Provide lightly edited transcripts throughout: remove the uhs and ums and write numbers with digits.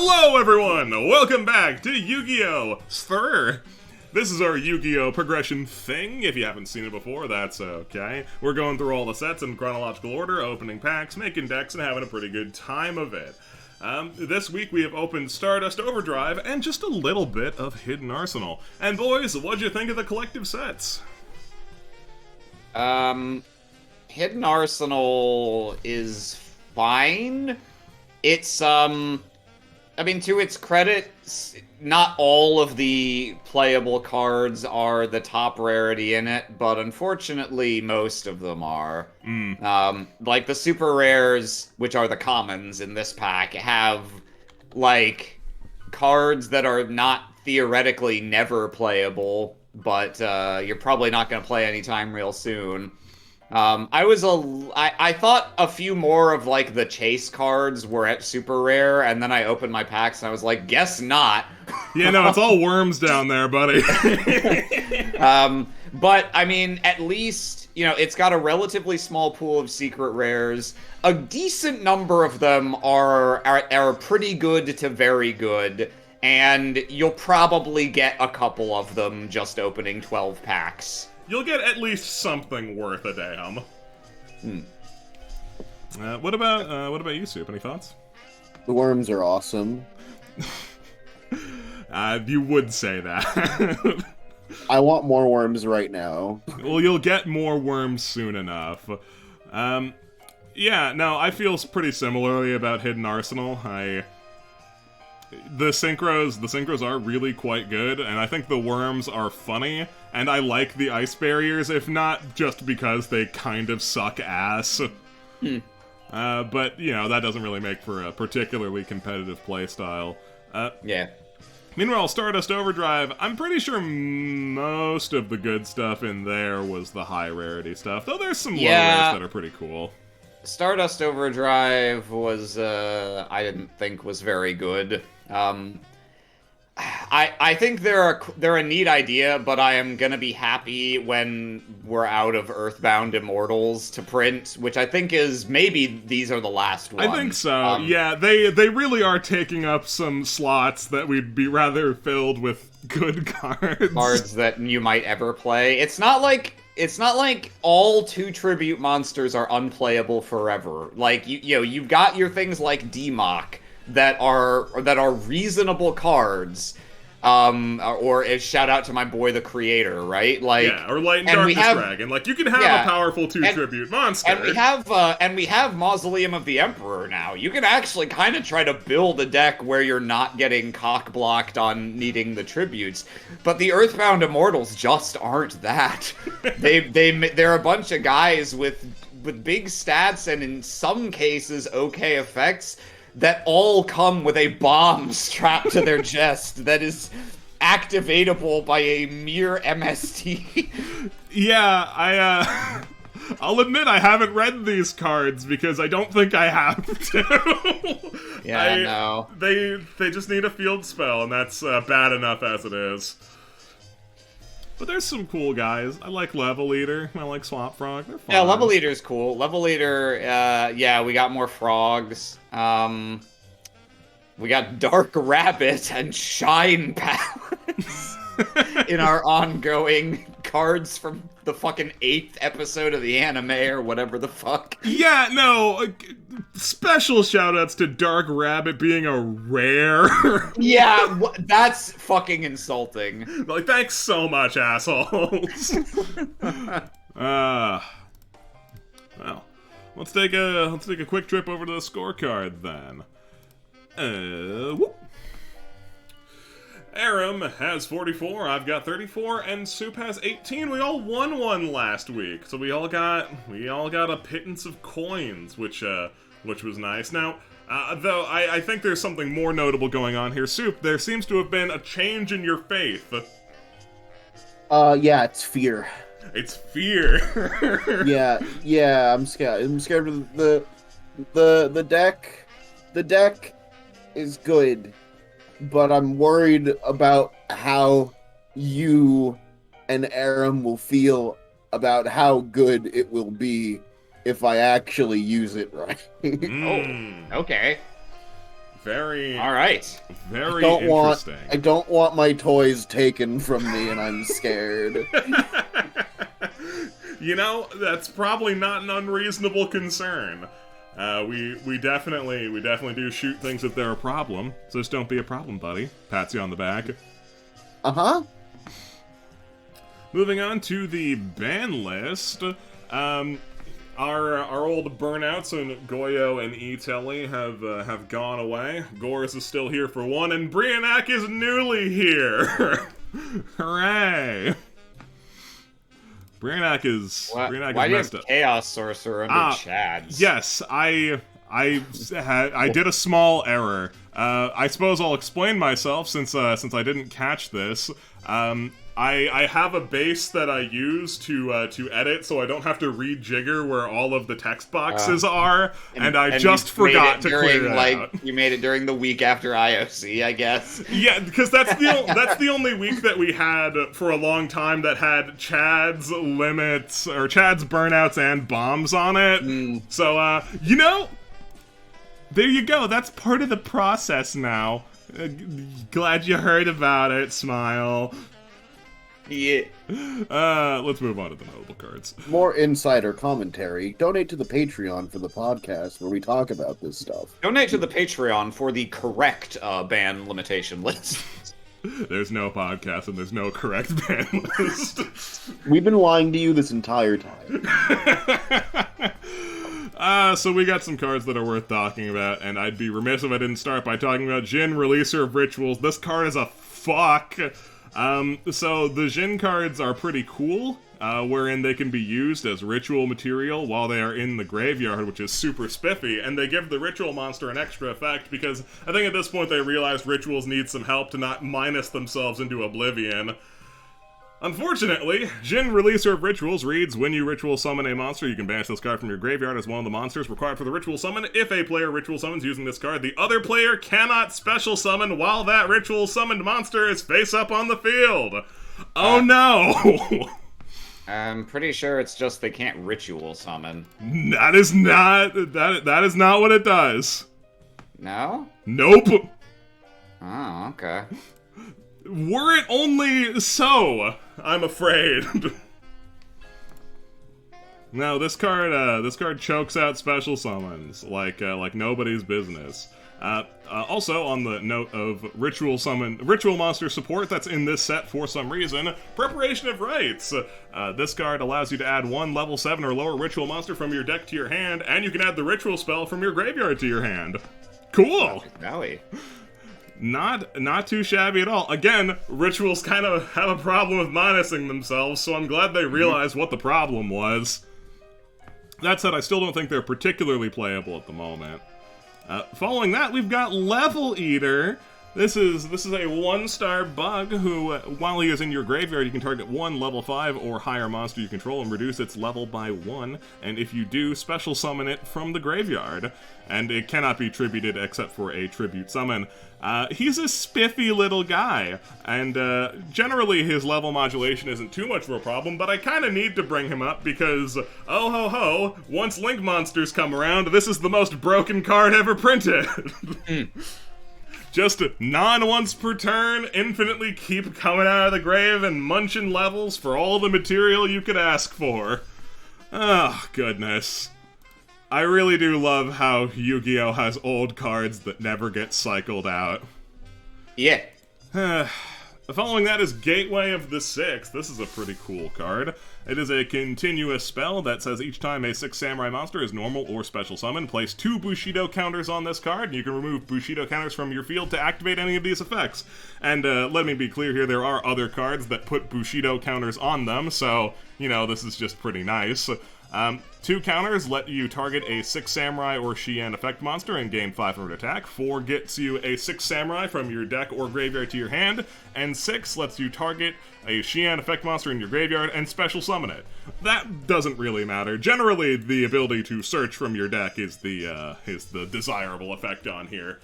Hello everyone! Welcome back to Yu-Gi-Oh! S3R! This is our Yu-Gi-Oh! Progression thing. If you haven't seen it before, that's okay. We're going through all the sets in chronological order, opening packs, making decks, and having a pretty good time of it. This week we have opened Stardust, Overdrive, and just a little bit of Hidden Arsenal. And boys, what'd you think of the collective sets? Hidden Arsenal is fine. It's, I mean, to its credit, not all of the playable cards are the top rarity in it, but unfortunately, most of them are. Like, the super rares, which are the commons in this pack, have, like, cards that are not theoretically never playable, but you're probably not going to play anytime real soon. I thought a few more of, like, the chase cards were at super rare, and then I opened my packs and I was like, guess not. Yeah, no, it's all worms down there, buddy. But, I mean, at least, you know, it's got a relatively small pool of secret rares. A decent number of them are pretty good to very good, and you'll probably get a couple of them just opening 12 packs. You'll get at least something worth a damn. What about you, Soup? Any thoughts? The worms are awesome. You would say that. I want more worms right now. Well, you'll get more worms soon enough. Yeah, no, I feel pretty similarly about Hidden Arsenal. The synchros are really quite good, and I think the worms are funny, and I like the ice barriers, if not just because they kind of suck ass. But, you know, that doesn't really make for a particularly competitive playstyle. Yeah. Meanwhile, Stardust Overdrive, I'm pretty sure most of the good stuff in there was the high rarity stuff, though there's some low rares that are pretty cool. Stardust Overdrive was, I didn't think was very good. I think they're a neat idea, but I am gonna be happy when we're out of Earthbound Immortals to print, which I think is maybe these are the last ones. I think so. Yeah, they really are taking up some slots that we'd be rather filled with good cards. Cards that you might ever play. It's not like all 2 tribute monsters are unplayable forever. Like you know, you've got your things like D-Mock that are reasonable cards. Or a shout out to my boy the Creator, right? Like, yeah, or Light and Darkness Dragon. Like, you can have a powerful 2 tribute monster. And we have Mausoleum of the Emperor now. You can actually kind of try to build a deck where you're not getting cock blocked on needing the tributes. But the Earthbound Immortals just aren't that. They're a bunch of guys with big stats and in some cases okay effects that all come with a bomb strapped to their chest that is activatable by a mere MST. Yeah, I'll admit I haven't read these cards because I don't think I have to. Yeah, no. They just need a field spell, and that's bad enough as it is. But there's some cool guys. I like Level Eater. I like Swamp Frog. They're fun. Yeah, Level Eater's cool. Level Eater, yeah, we got more frogs. We got Dark Rabbit and Shine Palace in our ongoing cards from the fucking 8th episode of the anime or whatever the fuck. Yeah, no, special shoutouts to Dark Rabbit being a rare. Yeah, that's fucking insulting. Like, thanks so much, assholes. Well, let's take a quick trip over to the scorecard then. Whoop. Aram has 44, I've got 34, and Soup has 18. We all won one last week, so we all got a pittance of coins, which was nice. Now, though I think there's something more notable going on here. Soup, there seems to have been a change in your faith. Yeah, it's fear. It's fear. yeah, I'm scared. I'm scared of the deck. The deck is good, but I'm worried about how you and Aram will feel about how good it will be if I actually use it right. Oh, okay. Very, All right. very interesting. I don't want my toys taken from me, and I'm scared. You know, that's probably not an unreasonable concern. We definitely do shoot things if they're a problem. So just don't be a problem, buddy. Pats you on the back. Uh-huh. Moving on to the ban list. Our old burnouts and Goyo and E-Telly have gone away. Gores is still here for one, and Brianak is newly here. Hooray! Brianak is Why do you messed have up. Chaos Sorcerer under Chad's? Yes, I did a small error. I suppose I'll explain myself since I didn't catch this. I have a base that I use to edit, so I don't have to rejigger where all of the text boxes are, and I just forgot to clear that out. You made it during the week after IOC, I guess. Yeah, because that's the only week that we had for a long time that had Chad's limits or Chad's burnouts and bombs on it. So you know, there you go. That's part of the process now. Glad you heard about it. Smile. Yeah. Let's move on to the notable cards. More insider commentary. Donate to the Patreon for the podcast where we talk about this stuff. Donate to the Patreon for the correct ban limitation list. There's no podcast and there's no correct ban list. We've been lying to you this entire time. So we got some cards that are worth talking about, and I'd be remiss if I didn't start by talking about Jin, Releaser of Rituals. This card is a fuck. So the Jin cards are pretty cool, wherein they can be used as ritual material while they are in the graveyard, which is super spiffy, and they give the ritual monster an extra effect because I think at this point they realized rituals need some help to not minus themselves into oblivion. Unfortunately, Jin, Releaser of Rituals reads, when you ritual summon a monster, you can banish this card from your graveyard as one of the monsters required for the ritual summon. If a player ritual summons using this card, the other player cannot special summon while that ritual summoned monster is face up on the field. Oh no! I'm pretty sure it's just they can't ritual summon. That is not what it does. No? Nope. Oh, okay. Were it only so, I'm afraid. No, this card chokes out special summons like nobody's business. Also, on the note of ritual monster support that's in this set for some reason, Preparation of Rites. This card allows you to add one level 7 or lower ritual monster from your deck to your hand, and you can add the ritual spell from your graveyard to your hand. Cool. Valley. Not too shabby at all. Again, rituals kind of have a problem with minusing themselves, so I'm glad they realized what the problem was. That said, I still don't think they're particularly playable at the moment. Following that, we've got Level Eater. This is a 1-star bug who, while he is in your graveyard, you can target one level 5 or higher monster you control and reduce its level by 1, and if you do, special summon it from the graveyard. And it cannot be tributed except for a tribute summon. He's a spiffy little guy, and generally his level modulation isn't too much of a problem, but I kind of need to bring him up because, oh ho ho, once Link monsters come around, this is the most broken card ever printed. Just non-once per turn, infinitely keep coming out of the grave and munching levels for all the material you could ask for. Oh, goodness. I really do love how Yu-Gi-Oh! Has old cards that never get cycled out. Yeah. Following that is Gateway of the Six. This is a pretty cool card. It is a continuous spell that says each time a 6 samurai monster is normal or special summon, place 2 Bushido counters on this card, and you can remove Bushido counters from your field to activate any of these effects. And let me be clear here, there are other cards that put Bushido counters on them, so, you know, this is just pretty nice. 2 counters let you target a 6 Samurai or Xian effect monster and gain 500 attack. 4 gets you a 6 Samurai from your deck or graveyard to your hand. And 6 lets you target a Xian effect monster in your graveyard and special summon it. That doesn't really matter. Generally, the ability to search from your deck is the desirable effect on here.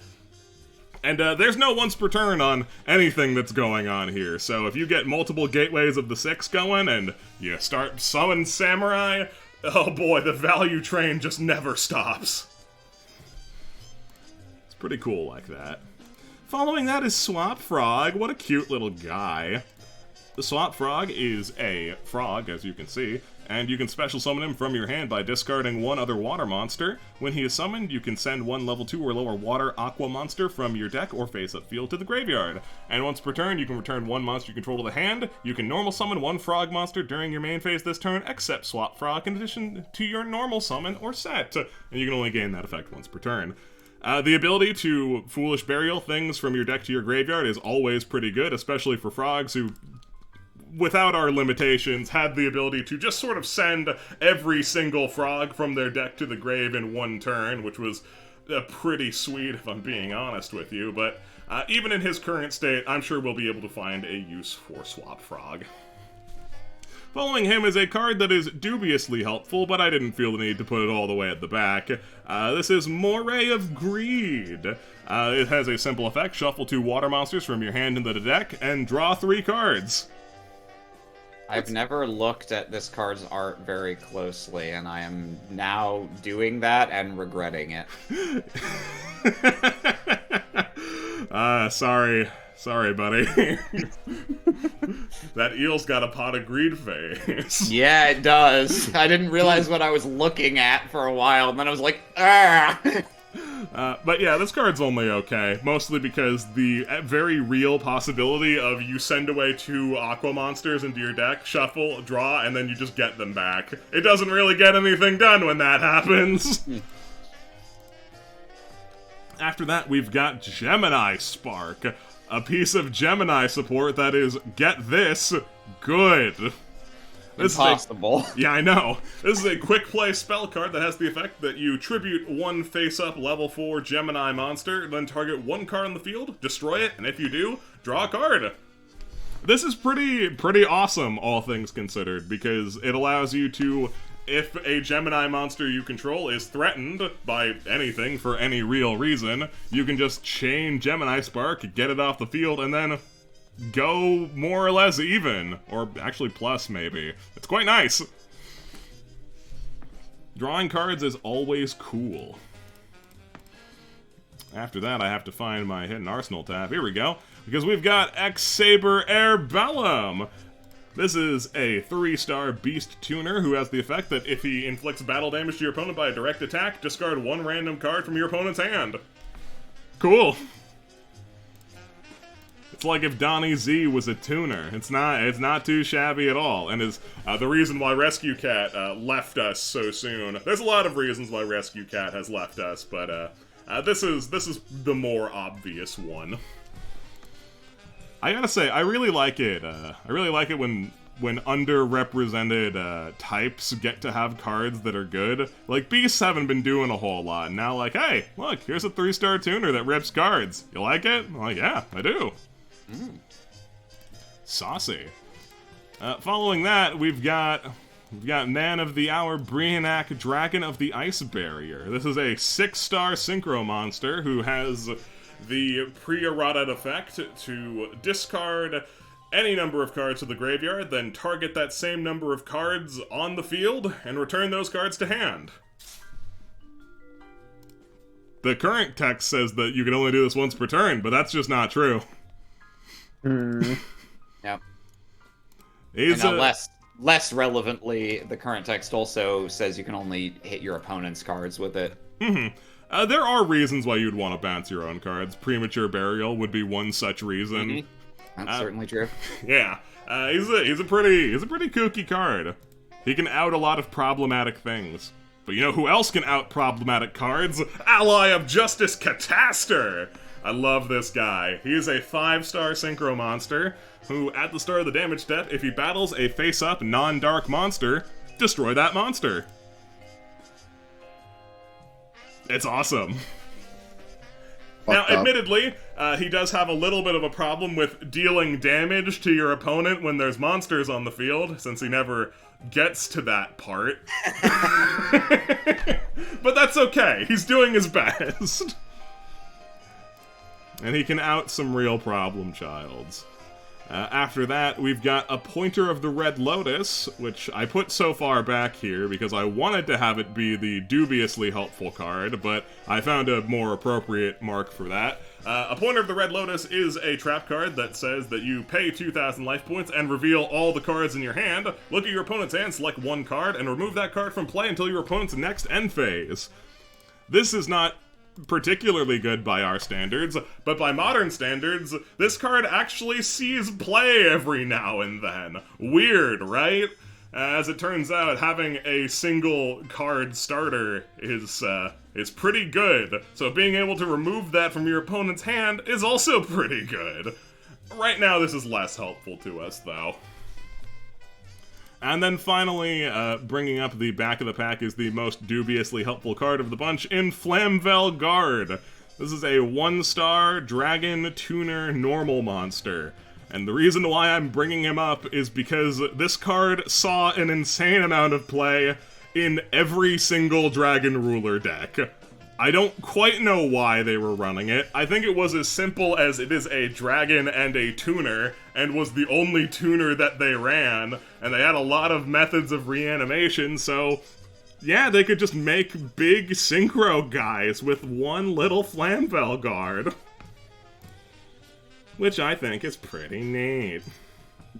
And there's no once per turn on anything that's going on here, so if you get multiple Gateways of the Six going and you start summon Samurai, oh boy, the value train just never stops. It's Pretty cool like that. Following that is Swap Frog. What a cute little guy. The Swap Frog is a frog, as you can see, and you can special summon him from your hand by discarding one other water monster. When he is summoned, you can send one level 2 or lower water aqua monster from your deck or face-up field to the graveyard. And once per turn, you can return one monster you control to the hand. You can normal summon one frog monster during your main phase this turn, except Swap Frog, in addition to your normal summon or set. And you can only gain that effect once per turn. The ability to Foolish Burial things from your deck to your graveyard is always pretty good, especially for frogs who, without our limitations, had the ability to just sort of send every single frog from their deck to the grave in one turn, which was pretty sweet, if I'm being honest with you. But even in his current state, I'm sure we'll be able to find a use for Swap Frog. Following him is a card that is dubiously helpful, but I didn't feel the need to put it all the way at the back. This is Moray of Greed. It has a simple effect: shuffle 2 water monsters from your hand into the deck, and draw 3 cards. I've never looked at this card's art very closely, and I am now doing that and regretting it. Sorry, buddy. That eel's got a pot of greed face. Yeah, it does. I didn't realize what I was looking at for a while, and then I was like, ah! But yeah, this card's only okay, mostly because the very real possibility of you send away 2 aqua monsters into your deck, shuffle, draw, and then you just get them back. It doesn't really get anything done when that happens. After that, we've got Gemini Spark, a piece of Gemini support that is, get this, good. This Impossible. Yeah, I know. This is a quick play spell card that has the effect that you tribute 1 face-up level 4 Gemini monster, then target 1 card on the field, destroy it, and if you do, draw a card. This is pretty awesome, all things considered, because it allows you to, if a Gemini monster you control is threatened by anything for any real reason, you can just chain Gemini Spark, get it off the field, and then go more or less even, or actually plus maybe. It's quite nice. Drawing cards is always cool. After that, I have to find my Hidden Arsenal tab. Here we go. Because we've got X-Saber Airbellum. This is a 3-star beast tuner who has the effect that if he inflicts battle damage to your opponent by a direct attack, discard 1 random card from your opponent's hand. Cool. It's like if Donnie Z was a tuner. It's not too shabby at all, and is the reason why Rescue Cat left us so soon. There's a lot of reasons why Rescue Cat has left us, but this is the more obvious one. I gotta say, I really like it. I really like it when underrepresented types get to have cards that are good. Like, beasts haven't been doing a whole lot, and now like, hey, look, here's a 3-star tuner that rips cards. You like it? I'm like, yeah, I do. Saucy. Following that, we've got Man of the Hour Brionac, Dragon of the Ice Barrier. This is a 6-star synchro monster who has the pre-eroded effect to discard any number of cards to the graveyard, then target that same number of cards on the field, and return those cards to hand. The current text says that you can only do this once per turn, but that's just not true. Yep. He's less relevantly, the current text also says you can only hit your opponent's cards with it. There are reasons why you'd want to bounce your own cards. Premature Burial would be one such reason. That's certainly true. Yeah, he's a pretty kooky card. He can out a lot of problematic things. But you know who else can out problematic cards? Ally of Justice Cataster! I love this guy. He is a 5-star synchro monster who, at the start of the damage step, if he battles a face-up non-dark monster, destroy that monster. It's awesome. Now, admittedly, he does have a little bit of a problem with dealing damage to your opponent when there's monsters on the field, since he never gets to that part. But that's okay. He's doing his best. And he can out some real problem childs. After that, we've got a Pointer of the Red Lotus, which I put so far back here because I wanted to have it be the dubiously helpful card, but I found a more appropriate mark for that. A Pointer of the Red Lotus is a trap card that says that you pay 2,000 life points and reveal all the cards in your hand, look at your opponent's hand, select one card, and remove that card from play until your opponent's next end phase. This is not particularly good by our standards, but by modern standards, this card actually sees play every now and then. Weird, right? As it turns out, having a single card starter is pretty good, so being able to remove that from your opponent's hand is also pretty good. Right now, this is less helpful to us, though. And then finally, bringing up the back of the pack is the most dubiously helpful card of the bunch in Flamvel Guard. This is a 1-star Dragon Tuner normal monster. And the reason why I'm bringing him up is because this card saw an insane amount of play in every single Dragon Ruler deck. I don't quite know why they were running it. I think it was as simple as it is a dragon and a tuner, and was the only tuner that they ran, and they had a lot of methods of reanimation, so yeah, they could just make big synchro guys with one little Flamvel Guard. Which I think is pretty neat.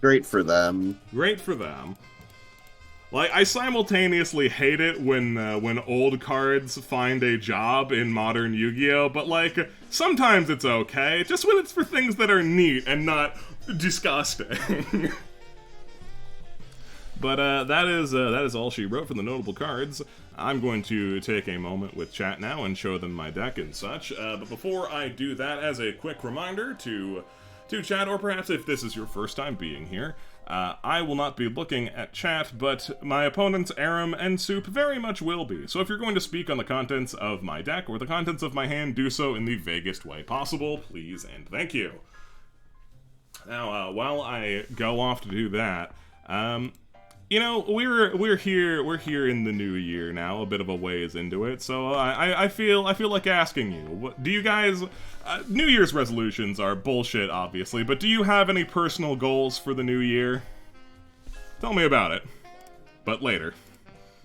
Great for them. Great for them. Like, I simultaneously hate it when old cards find a job in modern Yu-Gi-Oh!, but, like, sometimes it's okay, just when it's for things that are neat and not disgusting. But, that is all she wrote for the notable cards. I'm going to take a moment with chat now and show them my deck and such, but before I do that, as a quick reminder to chat, or perhaps if this is your first time being here, I will not be looking at chat, but my opponents, Aram and Soup, very much will be. So if you're going to speak on the contents of my deck or the contents of my hand, do so in the vaguest way possible, please and thank you. Now, while I go off to do that, you know, we're here in the new year now, a bit of a ways into it. So I feel like asking you, do you guys? New Year's resolutions are bullshit, obviously, but do you have any personal goals for the new year? Tell me about it, but later.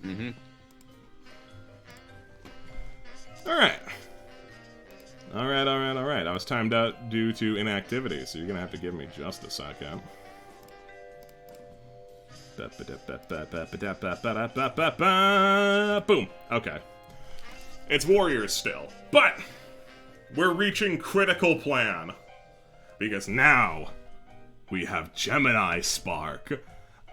Mm-hmm. All right. I was timed out due to inactivity, so you're gonna have to give me just a second. Boom. Okay. It's Warriors still, but we're reaching critical plan because now we have Gemini Spark.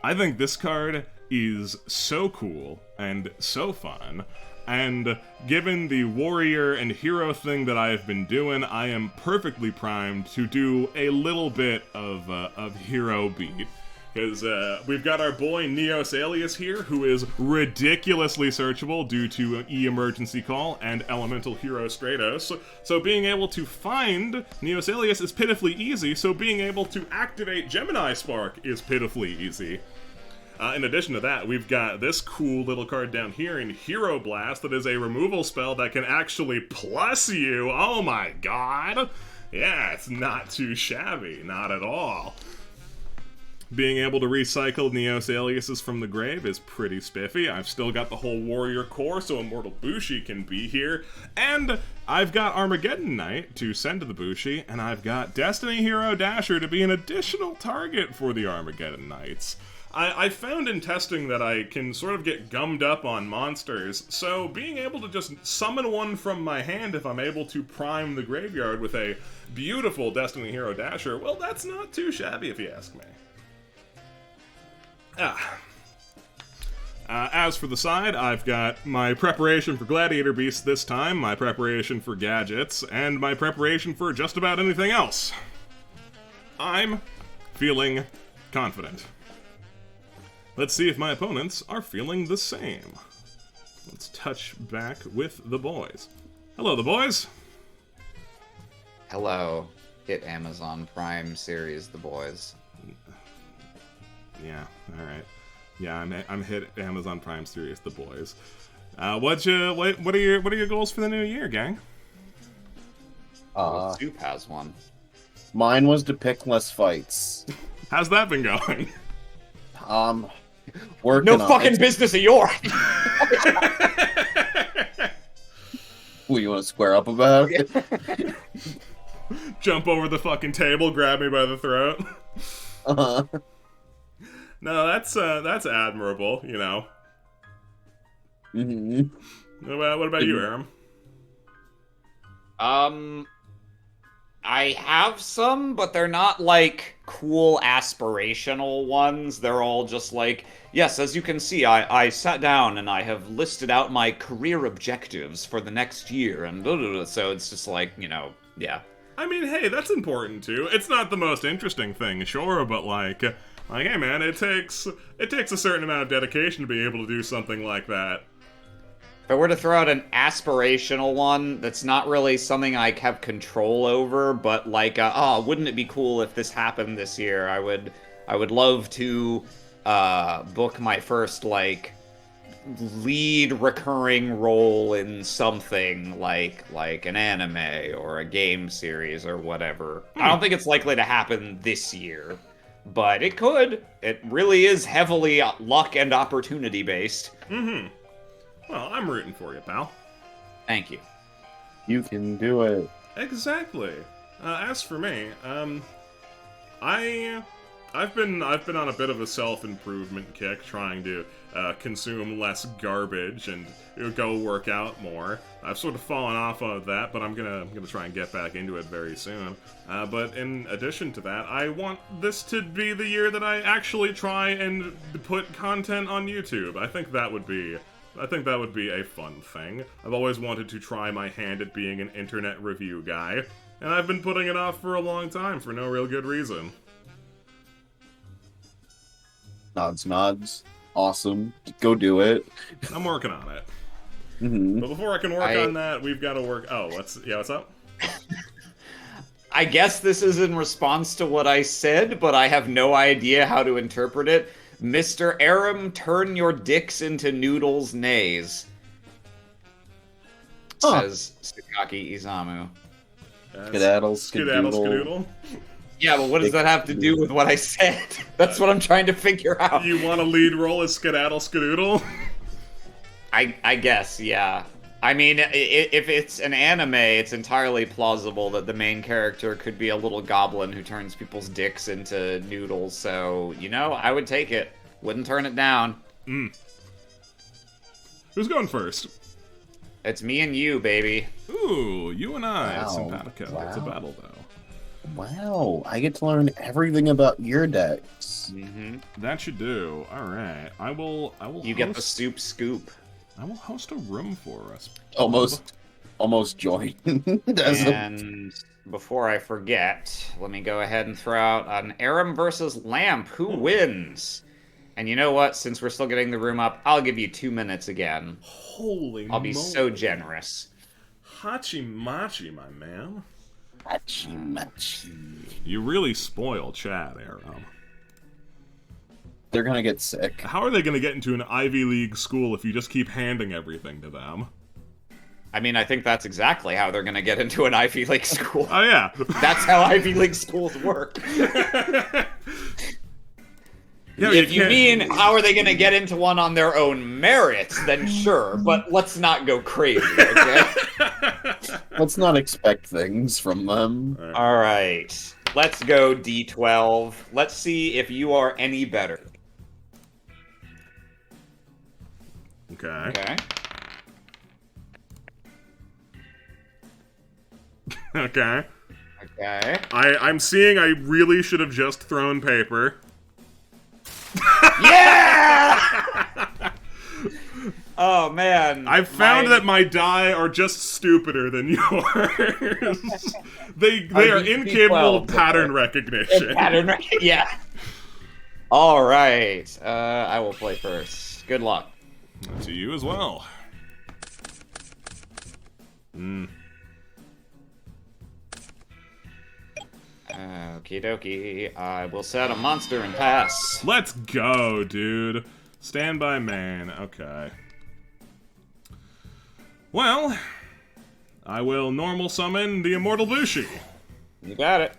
I think this card is so cool and so fun, and given the warrior and hero thing that I have been doing, I am perfectly primed to do a little bit of hero beat. Because we've got our boy Neos Alias here, who is ridiculously searchable due to E-Emergency Call and Elemental Hero Stratos. So being able to find Neos Alias is pitifully easy, so being able to activate Gemini Spark is pitifully easy. In addition to that, we've got this cool little card down here in Hero Blast that is a removal spell that can actually plus you. Oh my god! Yeah, it's not too shabby, not at all. Being able to recycle Neos Aliases from the grave is pretty spiffy. I've still got the whole warrior core, so Immortal Bushi can be here. And I've got Armageddon Knight to send to the Bushi, and I've got Destiny Hero Dasher to be an additional target for the Armageddon Knights. I found in testing that I can sort of get gummed up on monsters, so being able to just summon one from my hand if I'm able to prime the graveyard with a beautiful Destiny Hero Dasher, well, that's not too shabby if you ask me. As for the side, I've got my preparation for Gladiator Beasts this time, my preparation for gadgets, and my preparation for just about anything else. I'm feeling confident. Let's see if my opponents are feeling the same. Let's touch back with the boys. Hello, the boys. Hello. Hit Amazon Prime series, The Boys. Yeah, alright. Yeah, I'm hit Amazon Prime series, The Boys. What are your goals for the new year, gang? Soup has one. Mine was to pick less fights. How's that been going? Working No on fucking it. business of yours. Ooh, you want to square up about it? Jump over the fucking table, grab me by the throat. Uh-huh. No, that's admirable, you know. Mm-hmm. What about you, Aram? I have some, but they're not like cool aspirational ones. They're all just like, yes, as you can see, I sat down and I have listed out my career objectives for the next year, and blah, blah, blah. So it's just like, you know, yeah. I mean, hey, that's important too. It's not the most interesting thing, sure, but like, hey man, it takes a certain amount of dedication to be able to do something like that. If I were to throw out an aspirational one that's not really something I have control over, but like, wouldn't it be cool if this happened this year? I would love to book my first like lead recurring role in something like an anime or a game series or whatever. I don't think it's likely to happen this year, but it could. It really is heavily luck and opportunity based. Mm-hmm. Well, I'm rooting for you, pal. Thank you. You can do it. Exactly. As for me, I've been on a bit of a self-improvement kick, trying to consume less garbage and go work out more. I've sort of fallen off of that, but I'm gonna try and get back into it very soon. But in addition to that, I want this to be the year that I actually try and put content on YouTube. I think that would be a fun thing. I've always wanted to try my hand at being an internet review guy, and I've been putting it off for a long time for no real good reason. Nods, nods. Awesome. Go do it. I'm working on it. Mm-hmm. But before I can work on that, we've got to work... Oh, what's up? I guess this is in response to what I said, but I have no idea how to interpret it. Mr. Aram, turn your dicks into noodles nays. Says Tsukaki Izamu. Skedaddle, Skedaddle. Yeah, but what does that have to do with what I said? That's what I'm trying to figure out. You want a lead role as Skedaddle Skadoodle? I guess, yeah. I mean, if it's an anime, it's entirely plausible that the main character could be a little goblin who turns people's dicks into noodles, so, you know, I would take it. Wouldn't turn it down. Who's going first? It's me and you, baby. Ooh, you and I. Wow. Simpatico. Wow. It's a battle, though. Wow, I get to learn everything about your decks. Mm-hmm. That you do. All right. I will. You get the soup scoop. I will host a room for us. Almost joined. And before I forget, let me go ahead and throw out an Aram versus Lamp. Who wins? And you know what? Since we're still getting the room up, I'll give you 2 minutes again. Holy I'll be moly. so generous. Hachi Machi, my man. Machi. You really spoil Chad, Aram. They're gonna get sick. How are they going to get into an Ivy League school if you just keep handing everything to them? I mean, I think that's exactly how they're going to get into an Ivy League school. Oh, yeah. That's how Ivy League schools work. Yeah, If you can't- mean how are they going to get into one on their own merits, then sure, but let's not go crazy, okay? Let's not expect things from them. All right. Let's go, D12. Let's see if you are any better. Okay. Okay. Okay. Okay. I'm seeing I really should have just thrown paper. Yeah! Oh, man. I've found that my die are just stupider than yours. they are incapable of pattern recognition. Yeah. All right. I will play first. Good luck. To you as well. Okie dokie. I will set a monster and pass. Let's go, dude. Stand by main. Okay. Well, I will normal summon the Immortal Bushi. You got it.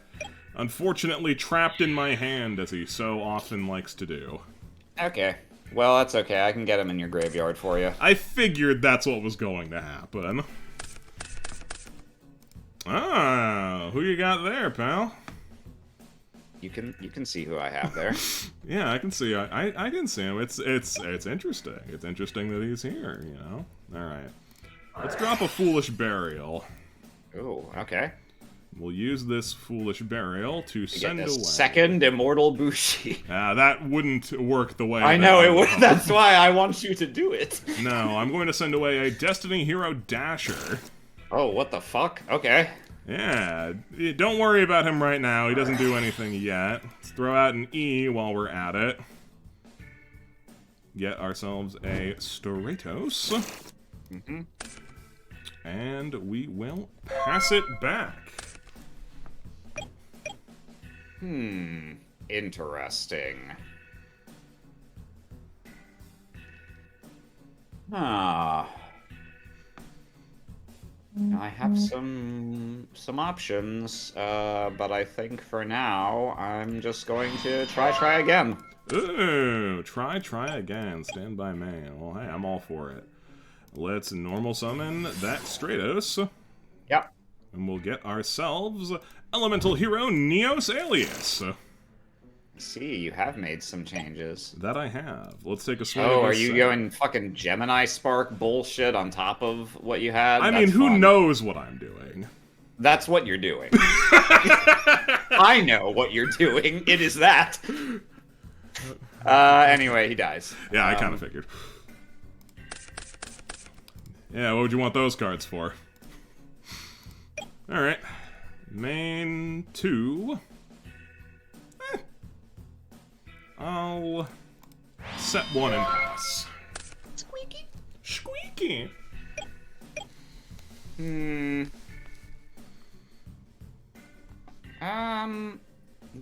Unfortunately trapped in my hand, as he so often likes to do. Okay. Well, that's okay. I can get him in your graveyard for you. I figured that's what was going to happen. Ah, who you got there, pal? You can see who I have there. Yeah, I can see. I can see him. It's interesting. It's interesting that he's here. You know. All right. Let's drop a foolish burial. Oh, okay. We'll use this foolish burial to send Get away. this second immortal Bushi. That wouldn't work the way. I know it would. That's why I want you to do it. No, I'm going to send away a Destiny Hero Dasher. Oh, what the fuck? Okay. Yeah, don't worry about him right now. He doesn't do anything yet. Let's throw out an E while we're at it. Get ourselves a Stratos. Mm-hmm. And we will pass it back. Interesting. Ah. I have some options, but I think for now I'm just going to try again. Ooh, try again. Stand by man. Well, hey, I'm all for it. Let's normal summon that Stratos. Yep. And we'll get ourselves Elemental Hero Neos Alias. See, you have made some changes. That I have. Let's take a swing. Oh, at are this you set. going fucking Gemini Spark bullshit on top of what you had? I mean, That's who fun. knows what I'm doing? That's what you're doing. I know what you're doing. It is that. Anyway, he dies. Yeah, I kind of figured. Yeah, what would you want those cards for? Alright. Main 2. I'll set 1 and pass. Squeaky. Squeaky.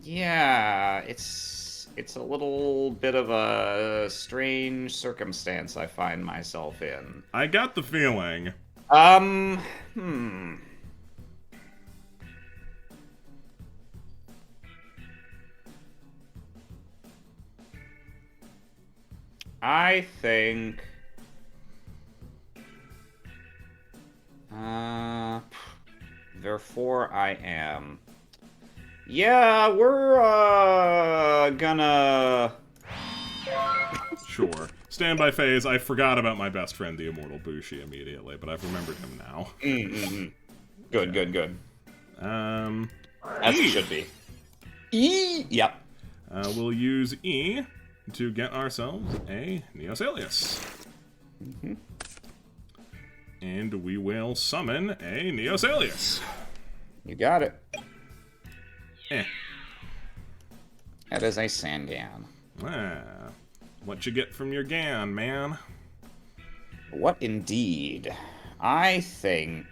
Yeah, it's a little bit of a strange circumstance I find myself in. I got the feeling. I think... therefore I am. Yeah, we're, gonna... Sure. Standby phase, I forgot about my best friend, the Immortal Bushi, immediately, but I've remembered him now. Good. As E. it should be. E! Yep. We'll use E to get ourselves a Neos Alias. And we will summon a Neos Alias. You got it. Eh. That is a Sangan. What you get from your GAN, man? What indeed? I think...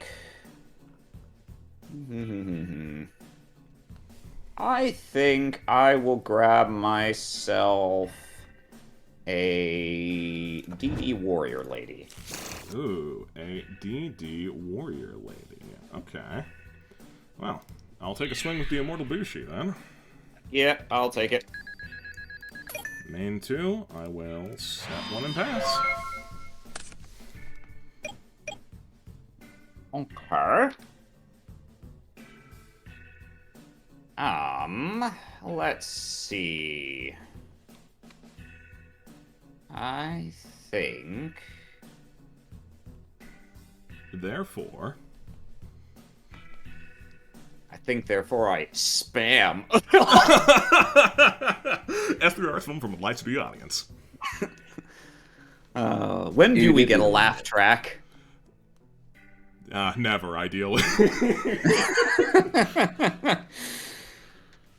I think I will grab myself a DD Warrior Lady. Ooh, a DD Warrior Lady. Okay. Well, I'll take a swing with the Immortal Bushi, then. Yeah, I'll take it. Main 2, I will set 1 and pass. Okay. Let's see. I think... Therefore... therefore I spam. S3R film from life to the audience. When do we get a laugh track? Never, ideally.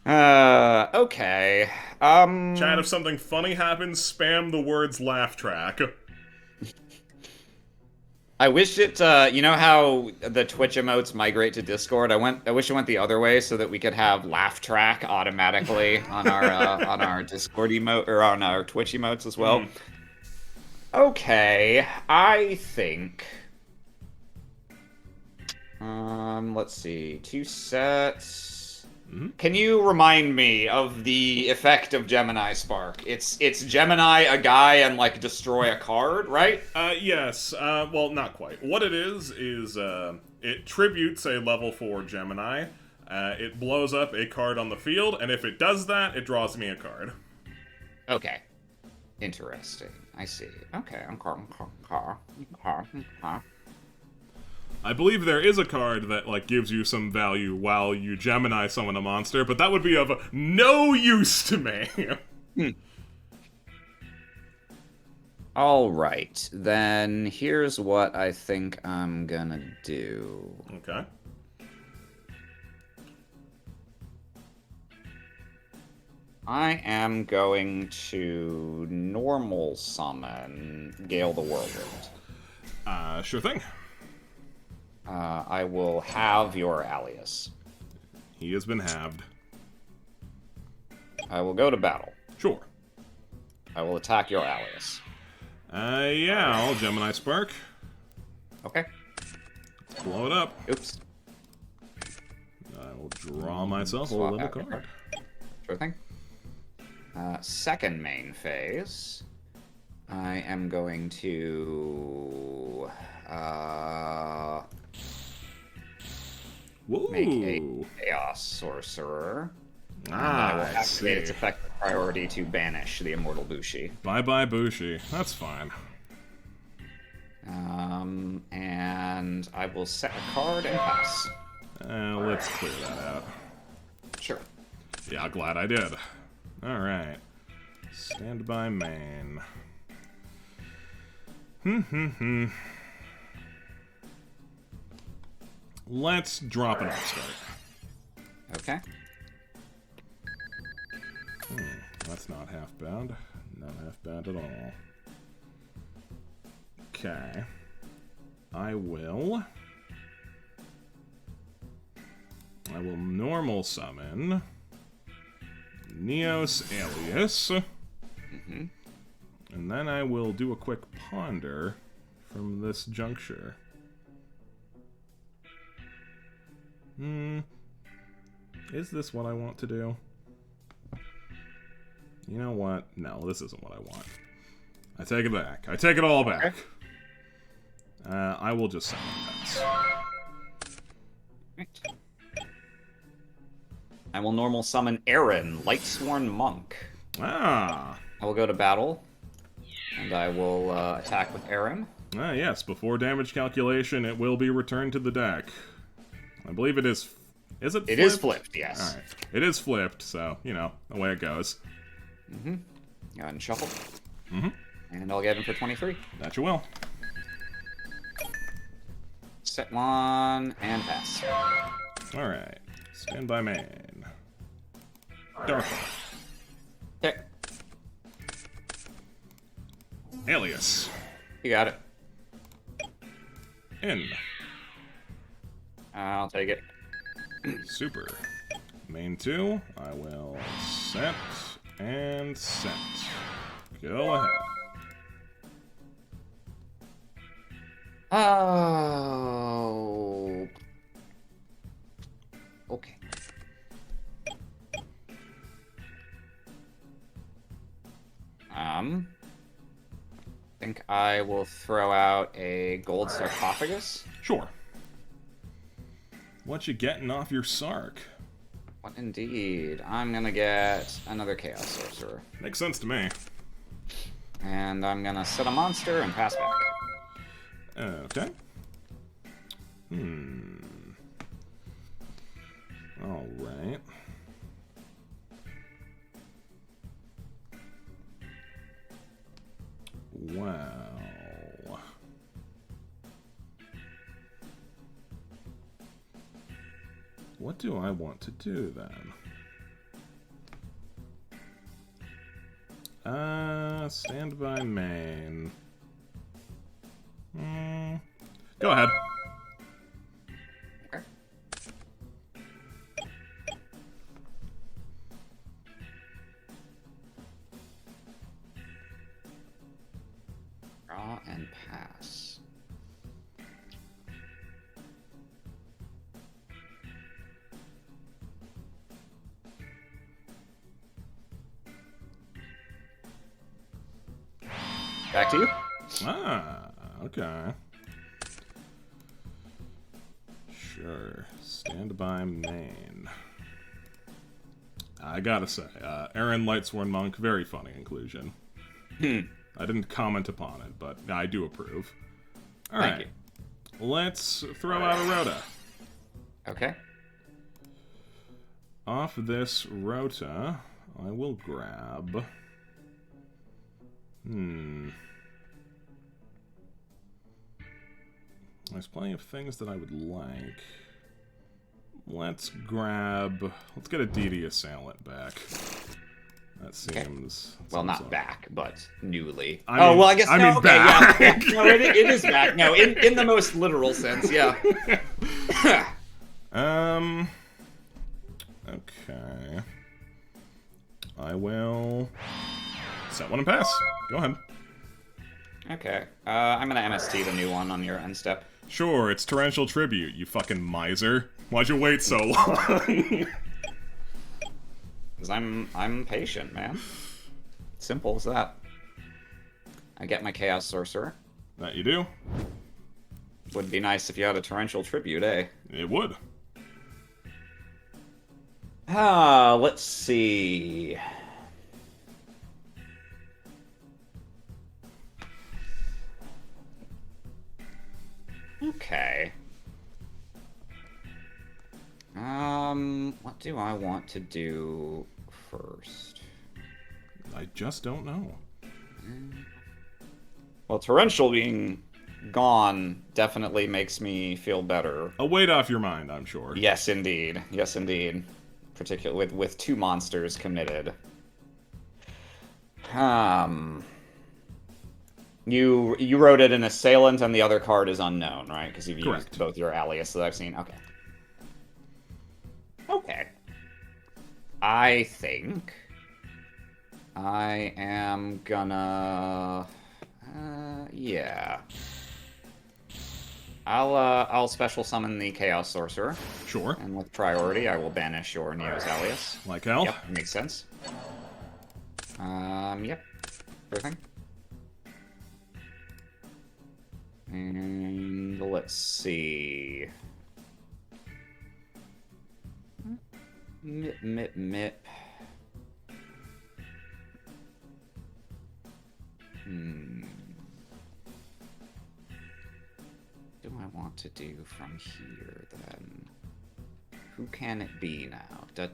Okay. Chat, if something funny happens, spam the words laugh track. I wish it, you know how the Twitch emotes migrate to Discord? I wish it went the other way so that we could have laugh track automatically on our Discord emote, or on our Twitch emotes as well. Okay, I think... let's see, 2 sets... Can you remind me of the effect of Gemini Spark? It's Gemini, a guy, and like destroy a card, right? Yes. Well, not quite. What it is it tributes a level 4 Gemini. It blows up a card on the field, and if it does that, it draws me a card. Okay. Interesting. I see. Okay. I believe there is a card that like gives you some value while you Gemini summon a monster, but that would be of no use to me. All right. Then here's what I think I'm gonna do. Okay. I am going to normal summon Gale the Whirlwind. Sure thing. I will have your alias. He has been halved. I will go to battle. Sure. I will attack your alias. Yeah, I'll Gemini Spark. Okay. Let's blow it up. Oops. I will draw myself a Swap level out your card. Sure thing. Second main phase. I am going to make a Chaos Sorcerer. And I will activate its effective priority to banish the Immortal Bushi. Bye-bye, Bushi. That's fine. And I will set a card and pass. Let's clear that out. Sure. Yeah, glad I did. Alright. Stand by main. Let's drop an upstart. Okay. That's not half bad. Not half bad at all. Okay. I will normal summon Neos Alias. And then I will do a quick ponder from this juncture. Is this what I want to do? You know what? No, this isn't what I want. I take it back. I take it all back. I will just summon pets. Right. I will normal summon Aaron, Lightsworn Monk. Ah. I will go to battle, and I will attack with Aaron. Ah, yes. Before damage calculation, it will be returned to the deck. I believe it is... Is it flipped? It is flipped, yes. Alright. It is flipped, so, you know, the way it goes. Go ahead and shuffle. And I'll get him for 23. That you will. Set one, and pass. Alright. Stand by main. Dark. Okay, Alias. you got it. In. I'll take it. Super. Main 2. I will set and set. Go ahead. Oh. Okay. I think I will throw out a gold sarcophagus. Sure. What you getting off your Sark? What indeed? I'm gonna get another Chaos Sorcerer. Makes sense to me. And I'm gonna set a monster and pass back. Okay. Alright. Wow. What do I want to do then? Stand by main. Go ahead. Okay. Draw and pass. Back to you. Ah, okay. Sure. Standby main. I gotta say, Aaron Lightsworn Monk, very funny inclusion. I didn't comment upon it, but I do approve. Alright. Let's throw out a Rota. Okay. Off this Rota, I will grab... There's plenty of things that I would like. Let's get a DD Assailant back. That seems... Well, not back, but newly. I mean, well, I guess back. Yeah. No, it is back. No, in the most literal sense, yeah. Okay. I will set one and pass. Go ahead. Okay. I'm gonna MST the new one on your end step. Sure, it's Torrential Tribute, you fucking miser. Why'd you wait so long? Because I'm patient, man. Simple as that. I get my Chaos Sorcerer. That you do. Would be nice if you had a Torrential Tribute, eh? It would. Let's see. Okay. What do I want to do first? I just don't know. Well, Torrential being gone definitely makes me feel better. A weight off your mind, I'm sure. Yes, indeed. Yes, indeed. Particularly with two monsters committed. You wrote it an Assailant and the other card is unknown, right? Because you've used both your alias that I've seen. Okay. Okay. I think I am gonna... yeah. I'll special summon the Chaos Sorcerer. Sure. And with priority, I will banish your Neo's alias. Like hell? Yep, makes sense. Yep. Everything. And let's see. Mip. Do I want to do from here then? Who can it be now? Da.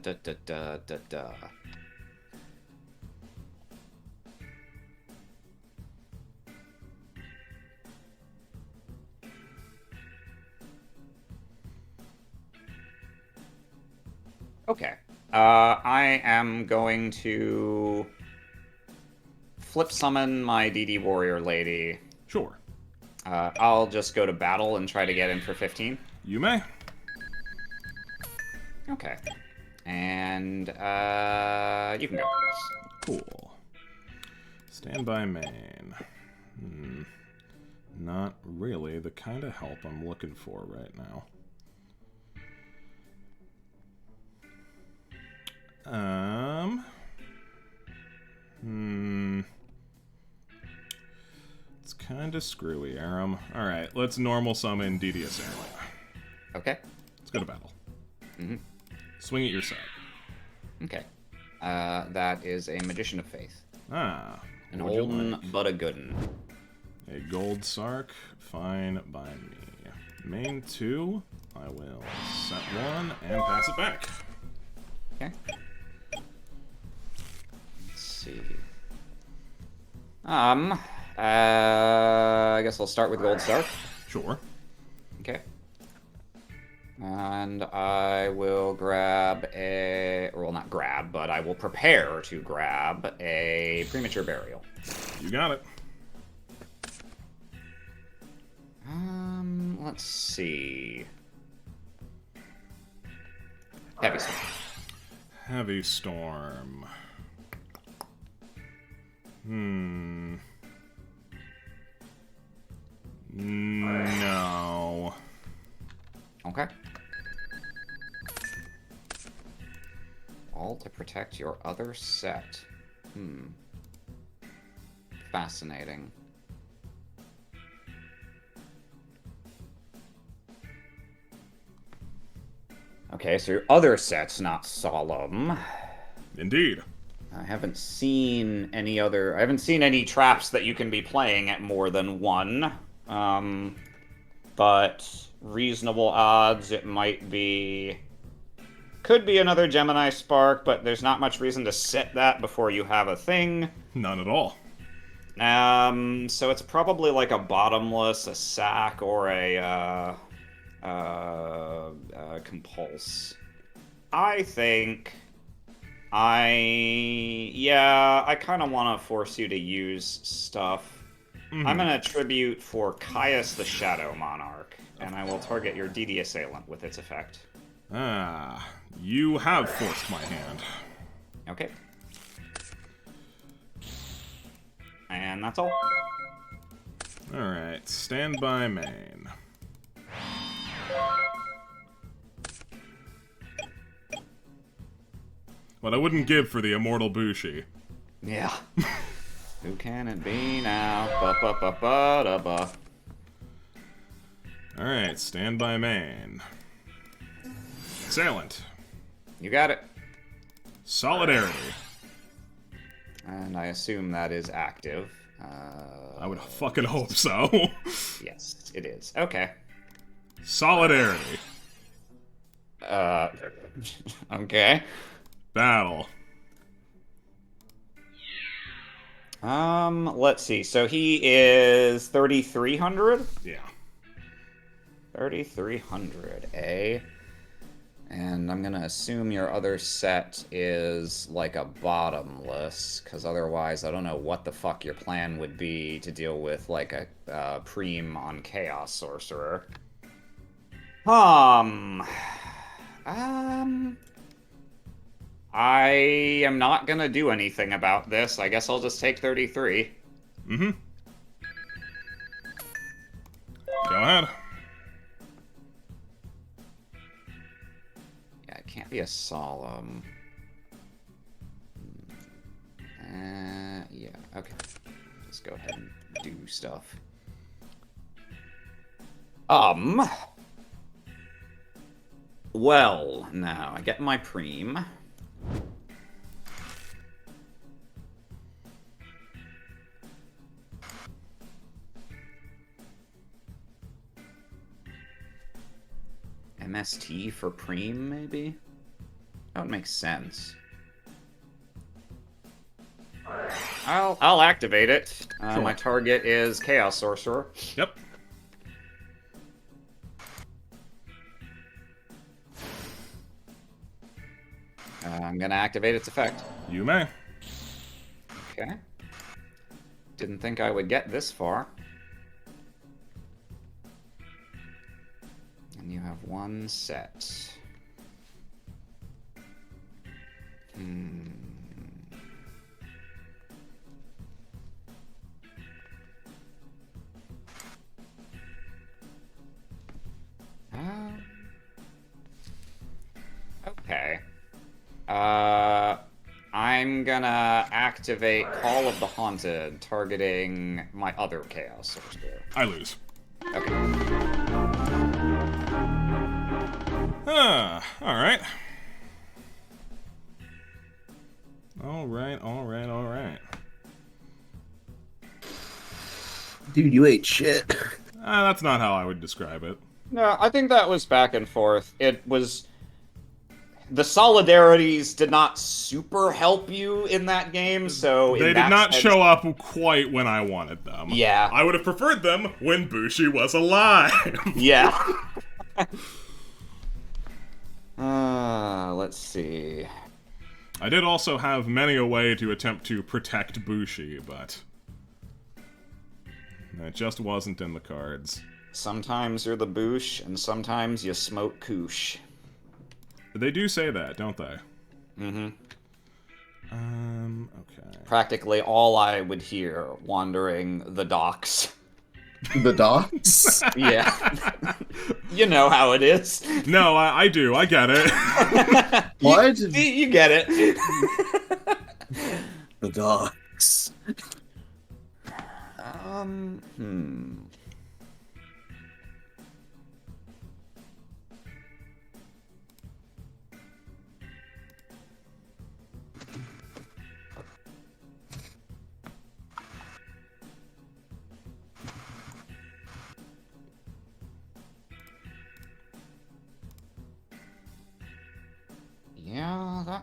Okay. I am going to flip summon my DD Warrior Lady. Sure. I'll just go to battle and try to get in for 15. You may. Okay. And, you can go. Cool. Standby main. Not really the kind of help I'm looking for right now. It's kind of screwy, Aram. Alright, let's normal summon DD Assailant. Okay. Let's go to battle. Swing at your side. Okay. That is a Magician of Faith. Ah. An olden but a good'n. A gold Sark, fine by me. Main 2, I will set 1 and pass it back. Okay. Let's see. I guess I'll start with Gold Sark. Sure. Okay. And I will grab a... Or, well, not grab, but I will prepare to grab a Premature Burial. You got it. Let's see. Heavy Storm. Heavy Storm. No. Okay. All to protect your other set. Fascinating. Okay, so your other set's not solemn. Indeed. I haven't seen any traps that you can be playing at more than one. But reasonable odds it might be. Could be another Gemini Spark, but there's not much reason to set that before you have a thing. None at all. So it's probably like a bottomless, a sack, or a compulse. I kind of want to force you to use stuff. I'm going to tribute for Caius the Shadow Monarch, and I will target your DD Assailant with its effect. Ah, you have forced my hand. Okay. And that's all. Alright, stand by main. What I wouldn't give for the immortal Bushi. Yeah. Who can it be now? Ba-ba-ba-ba-da-ba. Alright, stand by main. Assailant. You got it. Solidarity. And I assume that is active. I would fucking hope so. Yes, it is. Okay. Solidarity. Okay. Battle. Let's see. So he is 3,300? Yeah. 3,300, eh? And I'm gonna assume your other set is like a bottomless, because otherwise I don't know what the fuck your plan would be to deal with like a preem on Chaos Sorcerer. I am not gonna do anything about this. I guess I'll just take 33. Mm-hmm. Go ahead. Yeah, it can't be a solemn. Yeah, okay. Let's go ahead and do stuff. Well, now I get my preem. MST for preem, maybe? That would make sense. I'll activate it. Sure. My target is Chaos Sorcerer. Yep. I'm gonna activate its effect. You may. Okay. Didn't think I would get this far. And you have one set. Okay. I'm gonna activate Call of the Haunted, targeting my other Chaos Sorcerer. I lose. Okay. Alright. Alright. Dude, you ate shit. That's not how I would describe it. No, I think that was back and forth. It was... The solidarities did not super help you in that game, so... They did not show up quite when I wanted them. Yeah. I would have preferred them when Bushi was alive. Yeah. Let's see. I did also have many a way to attempt to protect Bushi, but... it just wasn't in the cards. Sometimes you're the boosh, and sometimes you smoke koosh. They do say that, don't they? Mm-hmm. Okay. Practically all I would hear wandering the docks. The docks? Yeah. You know how it is. No, I do. I get it. What? You get it. The docks.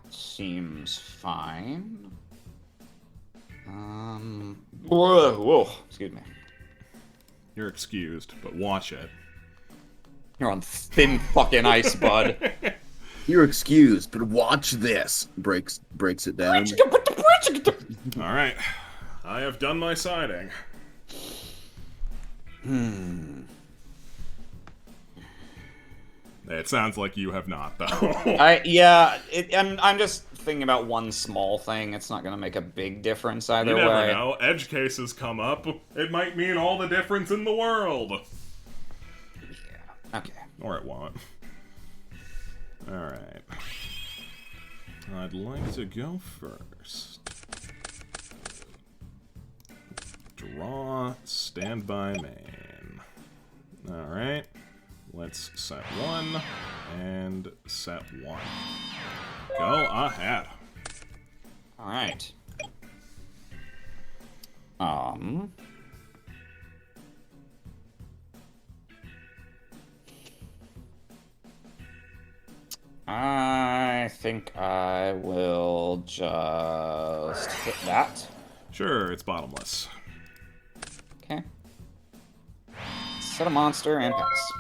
That seems fine. Whoa, excuse me. You're excused, but watch it. You're on thin fucking ice, bud. You're excused, but watch this. Breaks it down. Alright. I have done my siding. It sounds like you have not, though. I'm just thinking about one small thing. It's not going to make a big difference either You way. never know. Edge cases come up. It might mean all the difference in the world. Yeah. Okay. Or it won't. Alright. I'd like to go first. Draw, standby main. Alright. Let's set 1 and set 1. Go ahead. Alright. I think I will just hit that. Sure, it's bottomless. Okay. Set a monster and pass.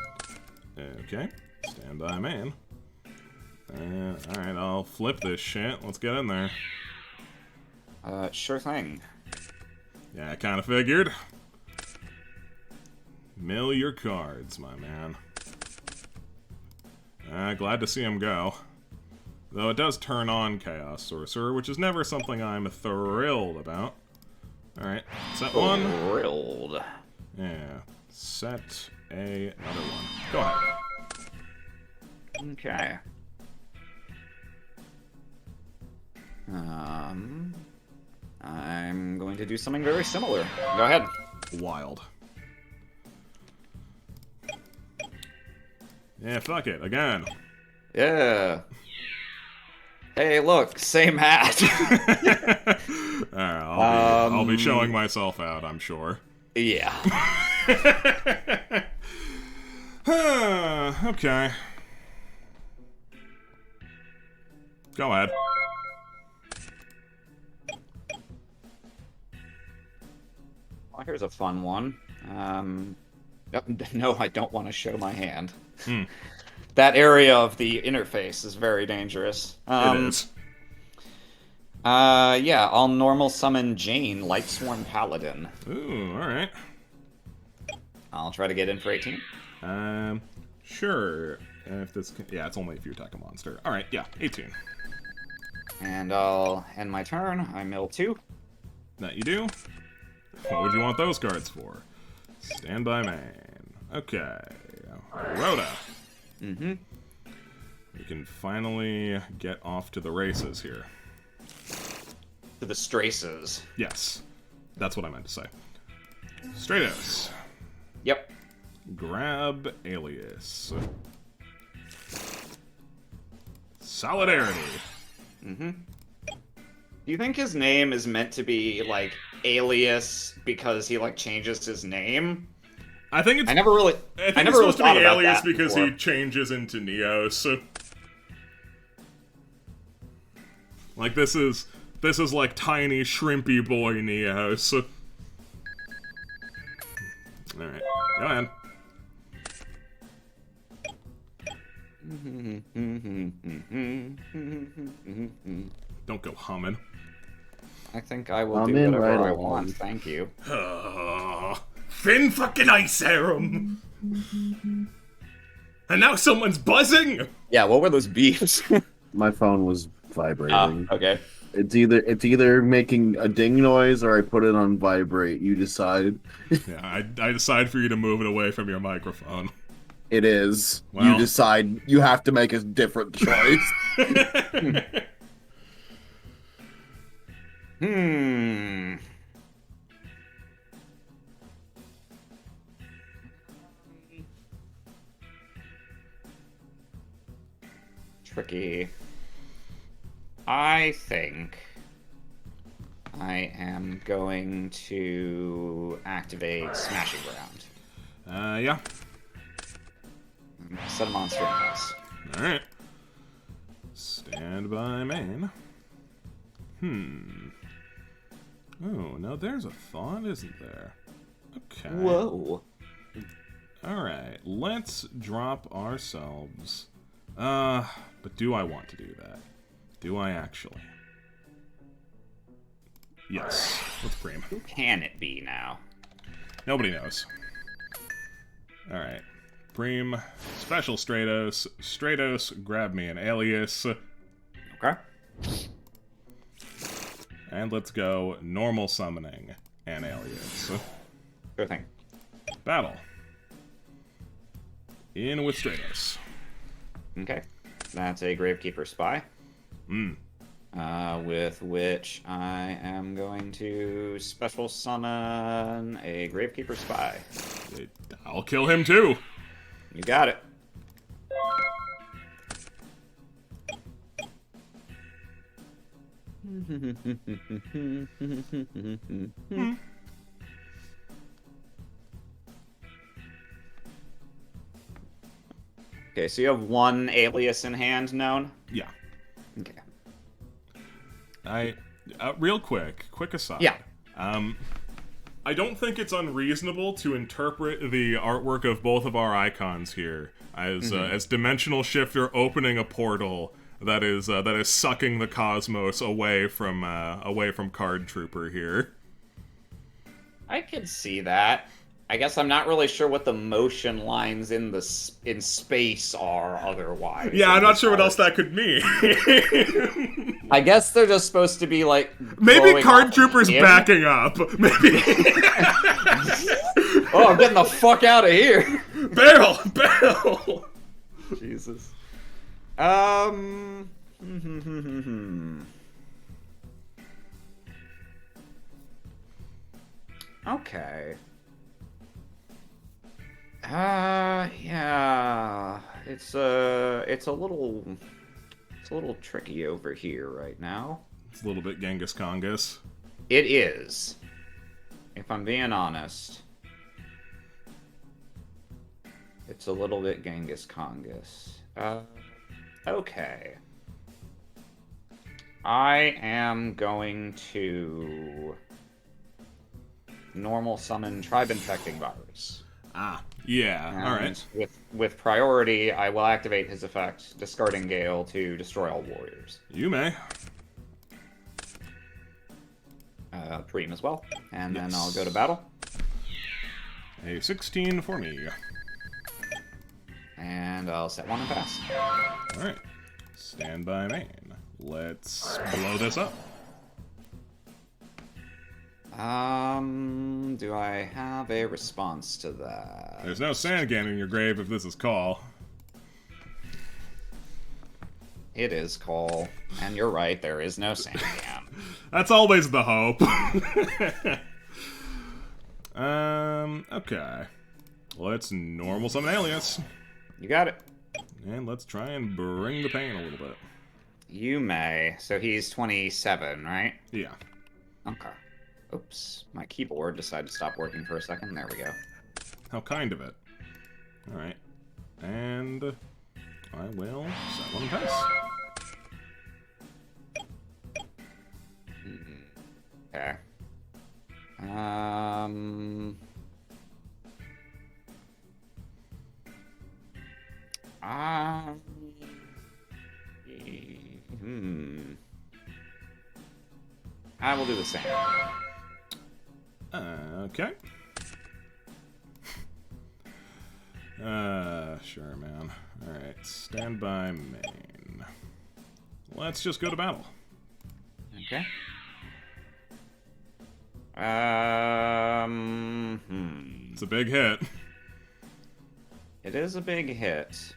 Okay. Standby main. Alright, I'll flip this shit. Let's get in there. Sure thing. Yeah, I kind of figured. Mill your cards, my man. Glad to see him go. Though it does turn on Chaos Sorcerer, which is never something I'm thrilled about. Alright, set 1. Thrilled. Yeah, set another 1. Go ahead. Okay. I'm going to do something very similar. Go ahead. Wild. Yeah, fuck it, again. Yeah. Hey, look, same hat. I'll be showing myself out, I'm sure. Yeah. Okay. Go ahead. Well, here's a fun one. No, I don't want to show my hand. That area of the interface is very dangerous. It is. Yeah, I'll normal summon Jane, Lightsworn Paladin. Ooh, alright. I'll try to get in for 18. Sure. If this, yeah, it's only if you attack a monster. Alright, yeah, 18. And I'll end my turn. I mill 2. That you do? What would you want those cards for? Standby main. Okay. Rhoda. Mm-hmm. We can finally get off to the races here. To the Straces. Yes. That's what I meant to say. Stratos. Yep. Grab Alias. Solidarity. Mm-hmm. Do you think his name is meant to be, like, Alias because he, like, changes his name? I think it's. I never really supposed to be thought about Alias that because before. he changes into Neos. Like this is like tiny shrimpy boy Neos. All right, go ahead. Don't go humming. I think I will I'm do in whatever right I on. want. Thank you. Thin fucking ice serum. And now someone's buzzing. Yeah, what were those beeps? My phone was vibrating. Okay. It's either making a ding noise or I put it on vibrate. You decide. Yeah, I decide for you to move it away from your microphone. It is. Well. You decide. You have to make a different choice. Tricky. I think I am going to activate Smashing Ground. Yeah. Set a monster in house. All right. Stand by main. Oh, now there's a thought, isn't there? Okay. Whoa. Alright, let's drop ourselves. But do I want to do that? Do I actually? Yes. Let's Preem. Who can it be now? Nobody knows. Alright. Preem, special Stratos. Stratos, grab me an alias. Okay. And let's go normal summoning an alias. Sure thing. Battle. In with Stratos. Okay. That's a Gravekeeper Spy. Hmm. With which I am going to special summon a Gravekeeper Spy. I'll kill him too. You got it. Okay, so you have one alias in hand known? Yeah. Okay. Real quick aside. Yeah. I don't think it's unreasonable to interpret the artwork of both of our icons here as Dimensional Shifter opening a portal that is sucking the cosmos away from Card Trooper here. I could see that. I guess I'm not really sure what the motion lines in space are otherwise. Yeah, I'm not sure what else that could mean. I guess they're just supposed to be like Maybe Card off Trooper's him. backing up. Maybe. Oh, I'm getting the fuck out of here. Bail! Jesus. Okay. Yeah. It's a little tricky over here right now. It's a little bit Genghis Kongus. It is. If I'm being honest. It's a little bit Genghis Kongus. Okay. I am going to normal summon Tribe Infecting Virus. Yeah, alright. With priority, I will activate his effect, discarding Gale to destroy all warriors. You may. Preem as well. And then I'll go to battle. A 16 for me. And I'll set one and pass. Alright. Stand by main. Let's blow this up. Do I have a response to that? There's no Sandgan in your grave if this is call. It is call. And you're right, there is no Sandman. That's always the hope. Okay. Let's normal summon alias. You got it. And let's try and bring the pain a little bit. You may. So he's 27, right? Yeah. Okay. Oops. My keyboard decided to stop working for a second. There we go. How kind of it. Alright. And I will set one and pass. Okay. I will do the same. Okay. Sure, man. Alright, stand by main. Let's just go to battle. Okay. It's a big hit. It is a big hit.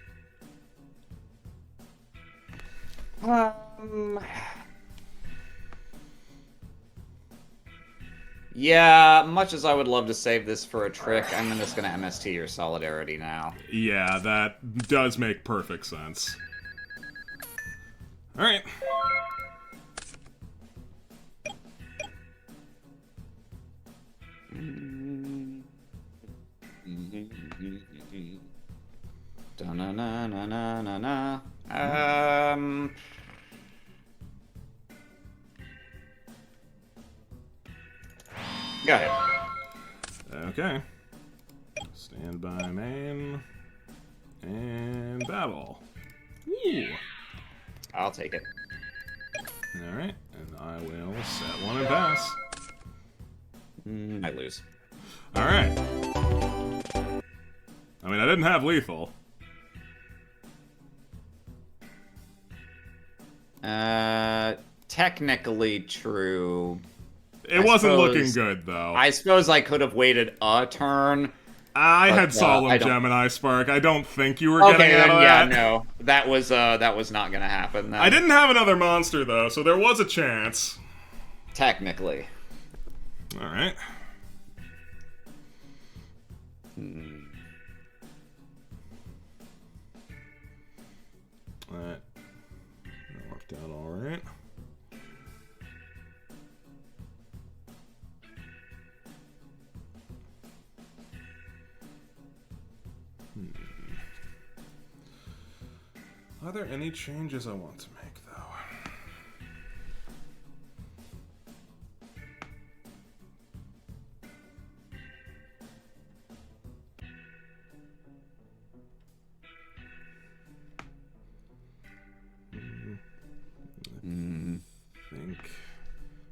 Yeah, much as I would love to save this for a trick, I'm just gonna MST your Solidarity now. Yeah, that does make perfect sense. Alright. Da-na-na-na-na-na-na. Go ahead. Okay. Stand by main. And battle. Ooh. I'll take it. Alright, and I will set one and pass. I lose. Alright. I mean, I didn't have lethal. Technically true. It wasn't looking good, though. I suppose I could have waited a turn. I had Solemn Gemini Spark. I don't think you were getting out of that. No. That was not gonna happen then. I didn't have another monster, though, so there was a chance. Technically. Alright. That worked out alright. Are there any changes I want to make, though?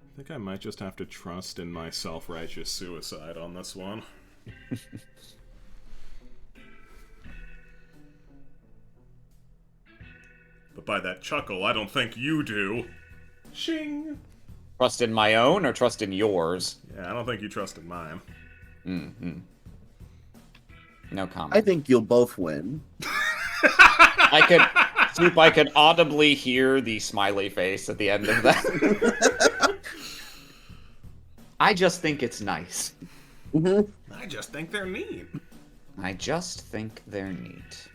I think I might just have to trust in my self-righteous suicide on this one. But by that chuckle, I don't think you do. Shing! Trust in my own or trust in yours? Yeah, I don't think you trust in mine. No comment. I think you'll both win. I could audibly hear the smiley face at the end of that. I just think it's nice. I just think they're neat. I just think they're neat.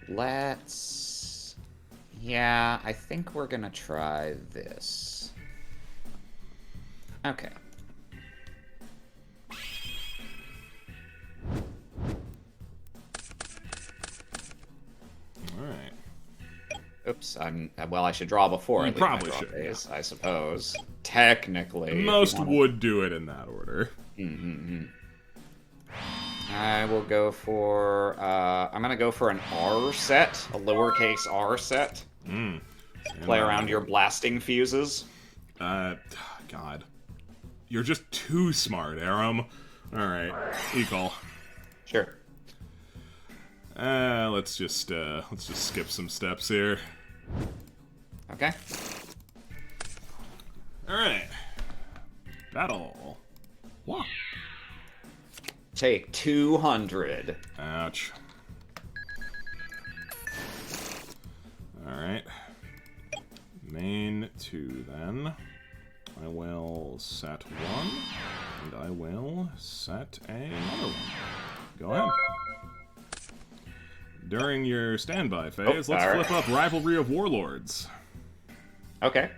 Let's... Yeah, I think we're gonna try this. Okay. Alright. Oops, well, I should draw before I leave probably my draw should, phase, I suppose. Technically. Most would do it in that order. I will go for, I'm gonna go for an R set, a lowercase R set. Play around your blasting fuses. God. You're just too smart, Aram. Alright, equal. Sure. Let's just skip some steps here. Okay. Alright. Battle. What? Take 200. Ouch. Alright. Main 2 then. I will set 1, and I will set another one. Go ahead. During your standby phase, let's flip up Rivalry of Warlords. Okay.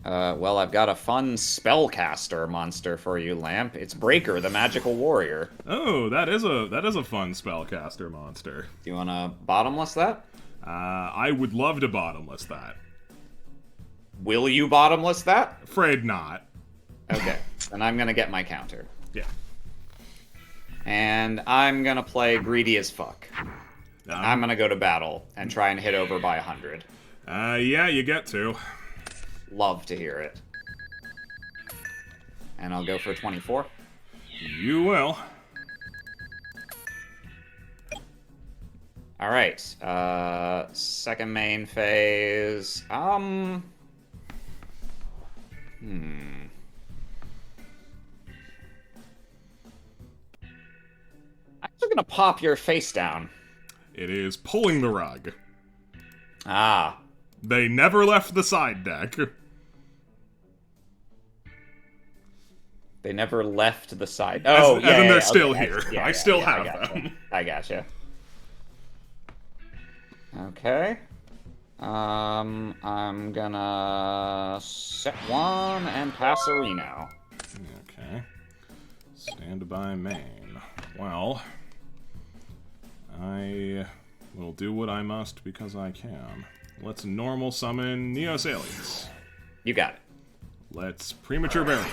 Well, I've got a fun spellcaster monster for you, Lamp. It's Breaker, the Magical Warrior. Oh, that is a fun spellcaster monster. Do you want to bottomless that? I would love to bottomless that. Will you bottomless that? Afraid not. Okay, then I'm gonna get my counter. Yeah. And I'm gonna play greedy as fuck. I'm gonna go to battle and try and hit over by 100. Yeah, you get to. Love to hear it. And I'll go for 24. You will. Alright, second main phase, I'm actually gonna pop your face down. It is pulling the rug. Ah. They never left the side deck. They never left the side. Oh, as in they're still okay. here. Yeah, I still have gotcha. them. I gotcha. Okay. I'm gonna set 1 and pass a Reno. Okay. Stand by main. Well, I will do what I must because I can. Let's normal summon Neos Alias. You got it. Let's premature burial.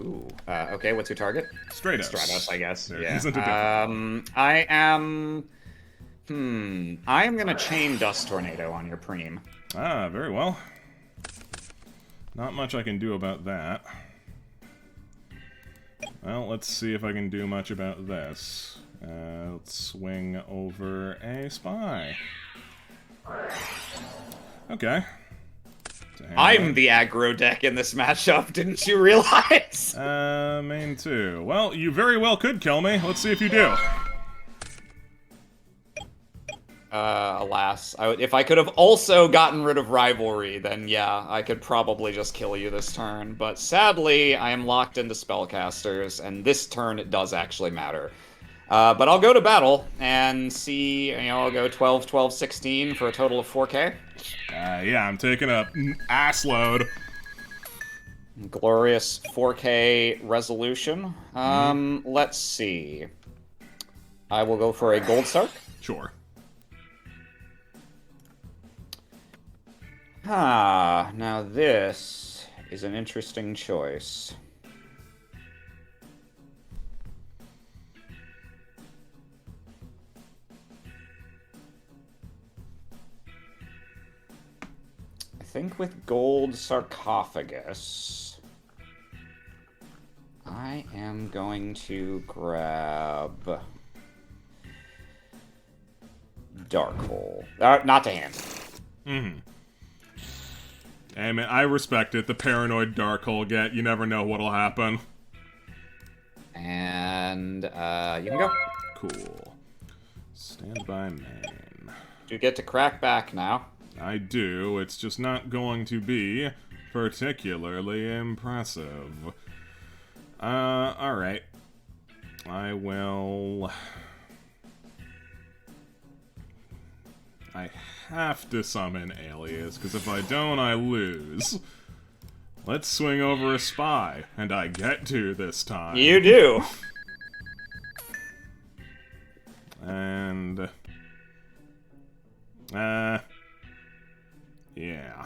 Ooh. Okay, what's your target? Stardust, I guess. There Yeah. isn't a difference. I am... I am gonna chain Dust Tornado on your Preem. Ah, very well. Not much I can do about that. Well, let's see if I can do much about this. Let's swing over a spy. Okay. I'm the aggro deck in this matchup, didn't you realize? Main 2. Well, you very well could kill me. Let's see if you do. Alas. If I could have also gotten rid of Rivalry, then yeah, I could probably just kill you this turn. But sadly, I am locked into Spellcasters, and this turn it does actually matter. But I'll go to battle and see, I'll go 12, 12, 16 for a total of 4k. Yeah, I'm taking a ass load. Glorious 4k resolution. Let's see. I will go for a Gold Sark. Sure. Now this is an interesting choice. I think with Gold Sarcophagus, I am going to grab Darkhole. Not to hand. Mm-hmm. Hey, man, I respect it. The paranoid Darkhole get. You never know what'll happen. And, you can go. Cool. Stand by main. You get to crack back now. I do. It's just not going to be particularly impressive. Alright. I will... I have to summon Alias, because if I don't, I lose. Let's swing over a spy, and I get to this time. You do. And... yeah.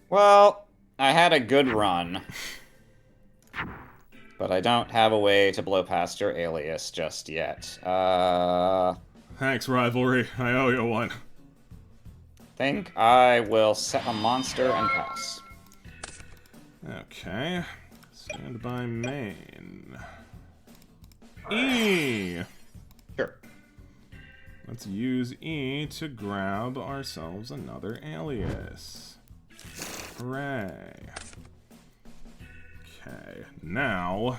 Well, I had a good run. But I don't have a way to blow past your Alias just yet. Thanks, Rivalry. I owe you one. Think I will set a monster and pass. Okay. Stand by main. E! Sure. Let's use E to grab ourselves another Alias. Hooray. Okay, now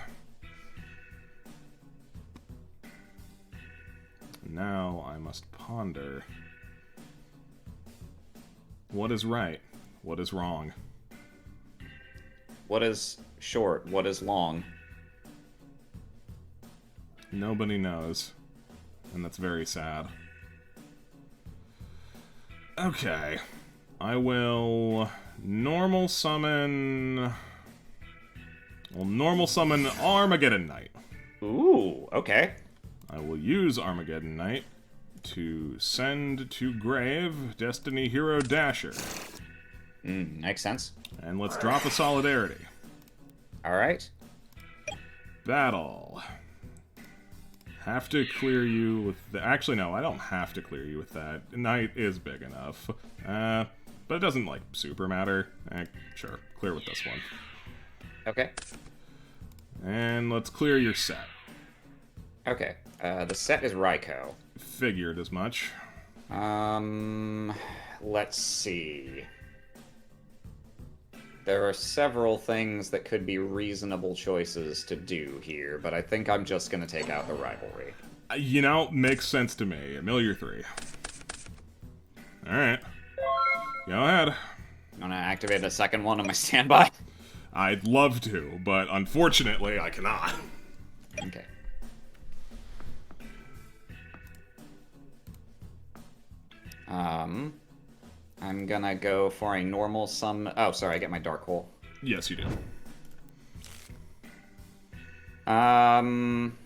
I must ponder. What is right? What is wrong? What is short? What is long? Nobody knows. And that's very sad. Okay. I will normal summon... Well, normal summon Armageddon Knight. Ooh, okay. I will use Armageddon Knight to send to grave Destiny Hero Dasher. Makes sense. And let's drop a Solidarity. Alright. Battle. Have to clear you with the... Actually, no, I don't have to clear you with that. Knight is big enough. But it doesn't, like, super matter. Sure, clear with this one. Okay. And let's clear your set. Okay. The set is Raikou. Figured as much. Let's see. There are several things that could be reasonable choices to do here, but I think I'm just gonna take out the Rivalry. You know, makes sense to me. Mill your 3. Alright. Go ahead. I'm gonna activate a second one on my standby. I'd love to, but unfortunately I cannot. Okay. I'm gonna go for a normal summon. Oh, sorry, I get my Dark Hole. Yes, you do.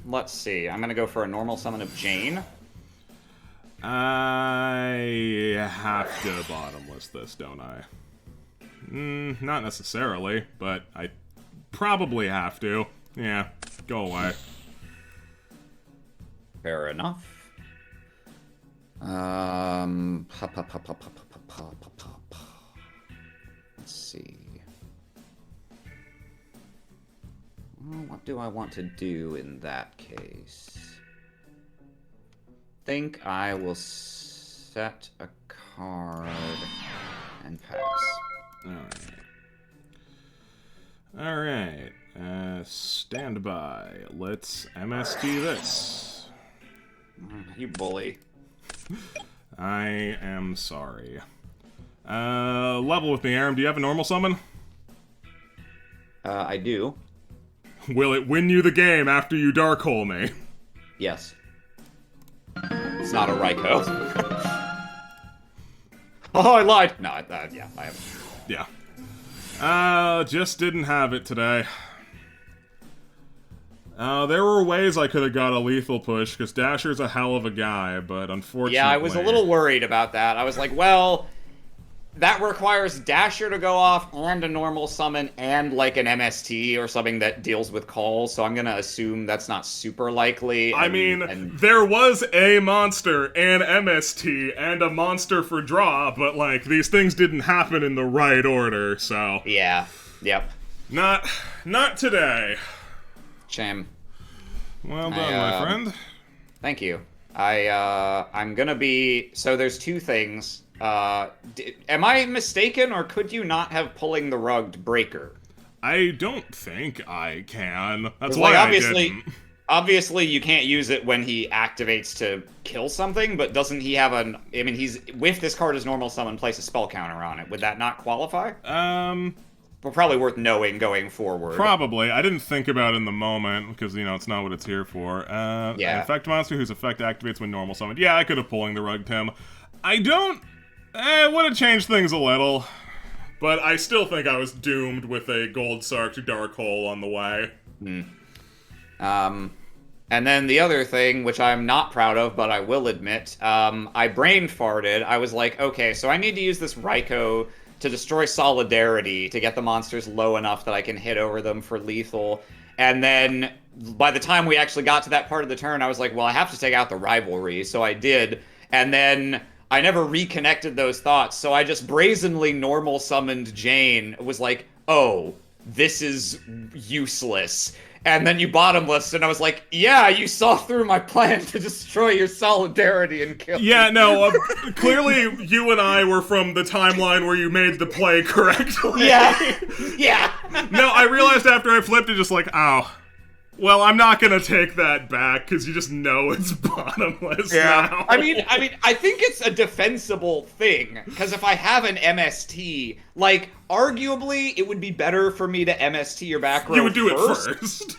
Let's see. I'm gonna go for a normal summon of Jane. I have to bottomless this, don't I? Not necessarily, but I probably have to. Yeah, go away. Fair enough. Let's see. Well, what do I want to do in that case? Think I will set a card and pass. Alright. Stand by. Let's MST this. You bully. I am sorry. Level with me, Aram. Do you have a normal summon? I do. Will it win you the game after you dark hole me? Yes. It's not a Raikou. Oh, I lied! No, yeah, I have. Yeah. Just didn't have it today. There were ways I could have got a lethal push, because Dasher's a hell of a guy, but unfortunately... Yeah, I was a little worried about that. I was like, well, that requires Dasher to go off and a normal summon and like an MST or something that deals with calls, so I'm gonna assume that's not super likely. I mean, there was a monster and MST and a monster for draw, but like, these things didn't happen in the right order, so... Yeah, yep. Not today. Shame. Well done, my friend. Thank you. I'm gonna be... So there's two things. Am I mistaken, or could you not have pulling the rugged breaker? I don't think I can. That's Like, why obviously, I didn't. obviously you can't use it when he activates to kill something, but doesn't he have an... I mean, he's... With this card as normal summon, place a spell counter on it. Would that not qualify? Well, probably worth knowing going forward. Probably. I didn't think about it in the moment, because, you know, it's not what it's here for. Yeah. An effect monster whose effect activates when normal summoned. Yeah, I could have pulling the rugged him. I don't... It would have changed things a little. But I still think I was doomed with a Gold Sark Dark Hole on the way. And then the other thing, which I'm not proud of, but I will admit, I brain farted. I was like, okay, so I need to use this Raikou to destroy Solidarity to get the monsters low enough that I can hit over them for lethal. And then by the time we actually got to that part of the turn, I was like, well, I have to take out the rivalry, so I did. And then I never reconnected those thoughts, so I just brazenly normal summoned Jane. It was like, oh, this is useless. And then you bottomless, and I was like, yeah, you saw through my plan to destroy your Solidarity and kill Yeah, me. no, clearly you and I were from the timeline where you made the play correctly. Yeah, yeah. No, I realized after I flipped it, just like, oh, well, I'm not gonna take that back, because you just know it's bottomless now. I mean, I think it's a defensible thing, because if I have an MST, like, arguably, it would be better for me to MST your back row You would do first, it first.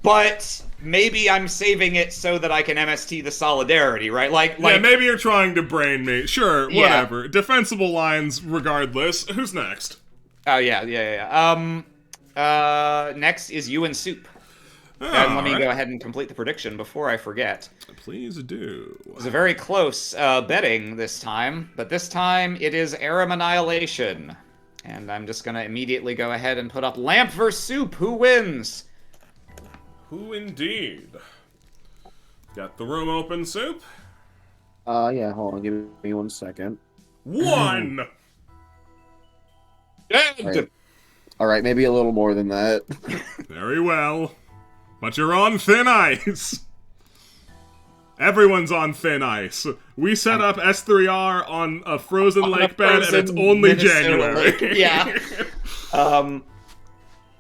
But maybe I'm saving it so that I can MST the Solidarity, right? Like, Yeah, maybe you're trying to brain me. Sure, Yeah. whatever. Defensible lines regardless. Who's next? Oh, yeah. Next is you and Soup. And let me go ahead and complete the prediction before I forget. Please do. It was a very close betting this time, but this time it is Aram Annihilation. And I'm just going to immediately go ahead and put up Lamp vs. Soup. Who wins? Who indeed? Got the room open, Soup? Yeah, hold on, give me 1 second. One! Dead! Alright, maybe a little more than that. Very well. But you're on thin ice. Everyone's on thin ice. We set up S3R on a frozen lake bed, and it's only Minnesota January. lake. Yeah.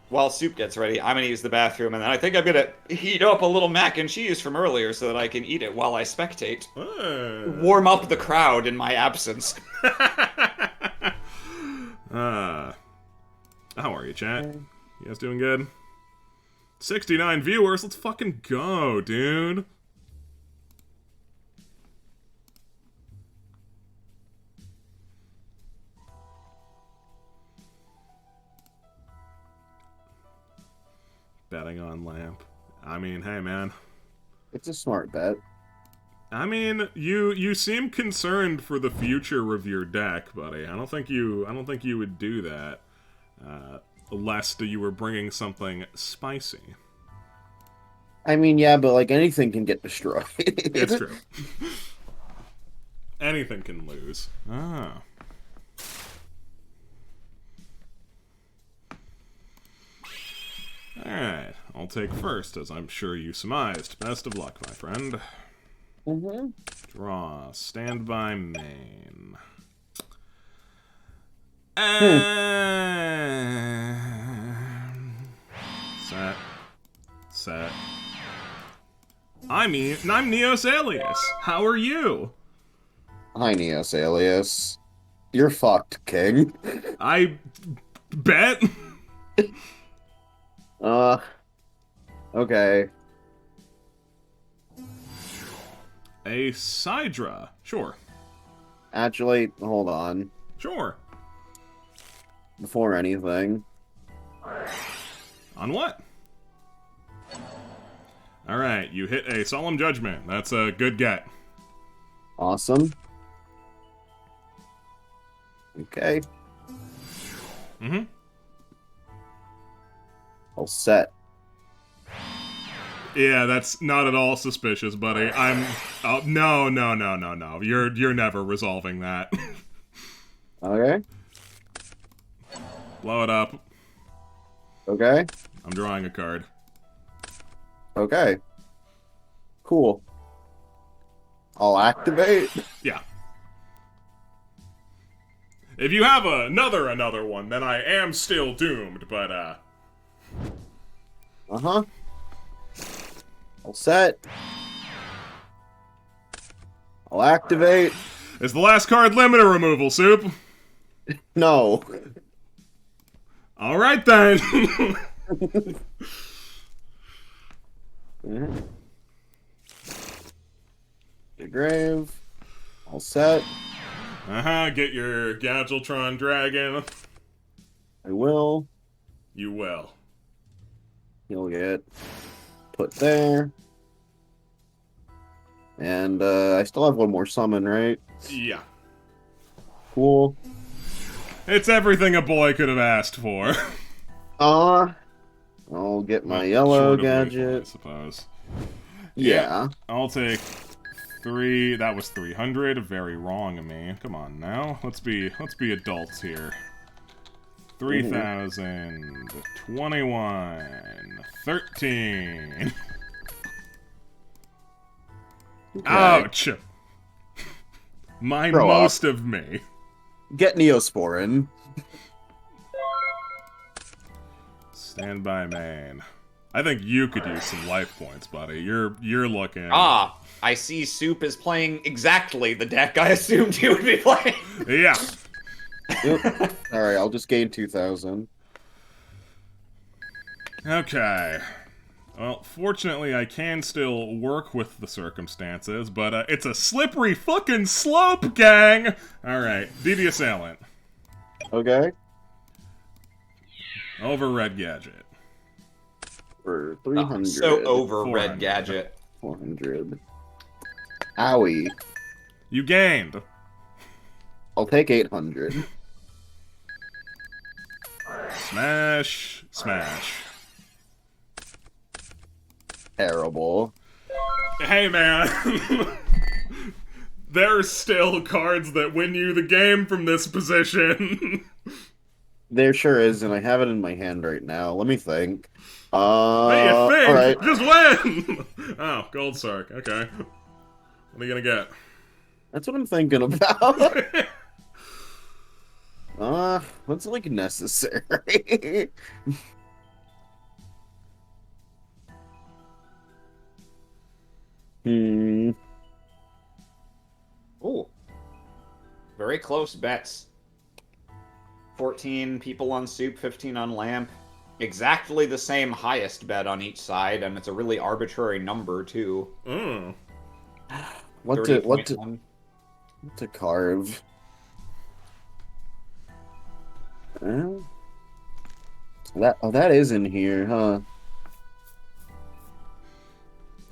While Soup gets ready, I'm going to use the bathroom, and then I think I'm going to heat up a little mac and cheese from earlier so that I can eat it while I spectate. Warm up the crowd in my absence. How are you, chat? You guys doing good? 69 viewers, let's fucking go, dude. something on lamp. I mean, hey man. It's a smart bet. I mean, you seem concerned for the future of your deck, buddy. I don't think you would do that, lest you were bringing something spicy. I mean, yeah, but like anything can get destroyed. It's true. Anything can lose. Ah. Alright, I'll take first, as I'm sure you surmised. Best of luck, my friend. Mm-hmm. Draw. Standby main. Set. Set. I'm Neos Alias. How are you? Hi, Neos Alias. You're fucked, King. I bet. Okay. A Sidra. Sure. Actually, hold on. Sure. Before anything. On what? Alright, you hit a Solemn Judgment. That's a good get. Awesome. Okay. Mm-hmm. All set. Yeah, that's not at all suspicious, buddy. Oh, no. You're never resolving that. Okay. Blow it up. Okay. I'm drawing a card. Okay. Cool. I'll activate. Yeah. If you have another one, then I am still doomed, but, Uh-huh. All set. I'll activate. Is the last card limiter removal, Soup? No. Alright then! Mhm. The grave. All set. Uh-huh, get your Gadgetron Dragon. I will. You will. He'll get put there. And I still have one more summon, right? Yeah. Cool. It's everything a boy could have asked for. I'll get my Well, yellow short of lethal, gadget. I suppose. Yeah. I'll take 3. That was 300. Very wrong of me. Come on now. Let's be adults here. 3,000. 21. 13. Okay. Ouch! My Grow most of me. Get Neosporin. Standby main. I think you could use some life points, buddy. You're looking. Ah, I see Soup is playing exactly the deck I assumed he would be playing. Yeah. Yep. Alright, I'll just gain 2,000. Okay. Well, fortunately, I can still work with the circumstances, but it's a slippery fucking slope, gang! Alright, DD Assailant. Okay. Over Red Gadget. For 300. So over 400. Red Gadget. 400. Owie. You gained. I'll take 800. Smash. Smash. Terrible. Hey, man. There's still cards that win you the game from this position. There sure is, and I have it in my hand right now. Let me think. Hey, you think? Alright. Just win! Oh, Gold Sark. Okay. What are you gonna get? That's what I'm thinking about. What's like necessary? Ooh. Very close bets. 14 people on Soup, 15 on Lamp. Exactly the same highest bet on each side, and it's a really arbitrary number, too. Mm. What 30.1. to carve? That is in here, huh?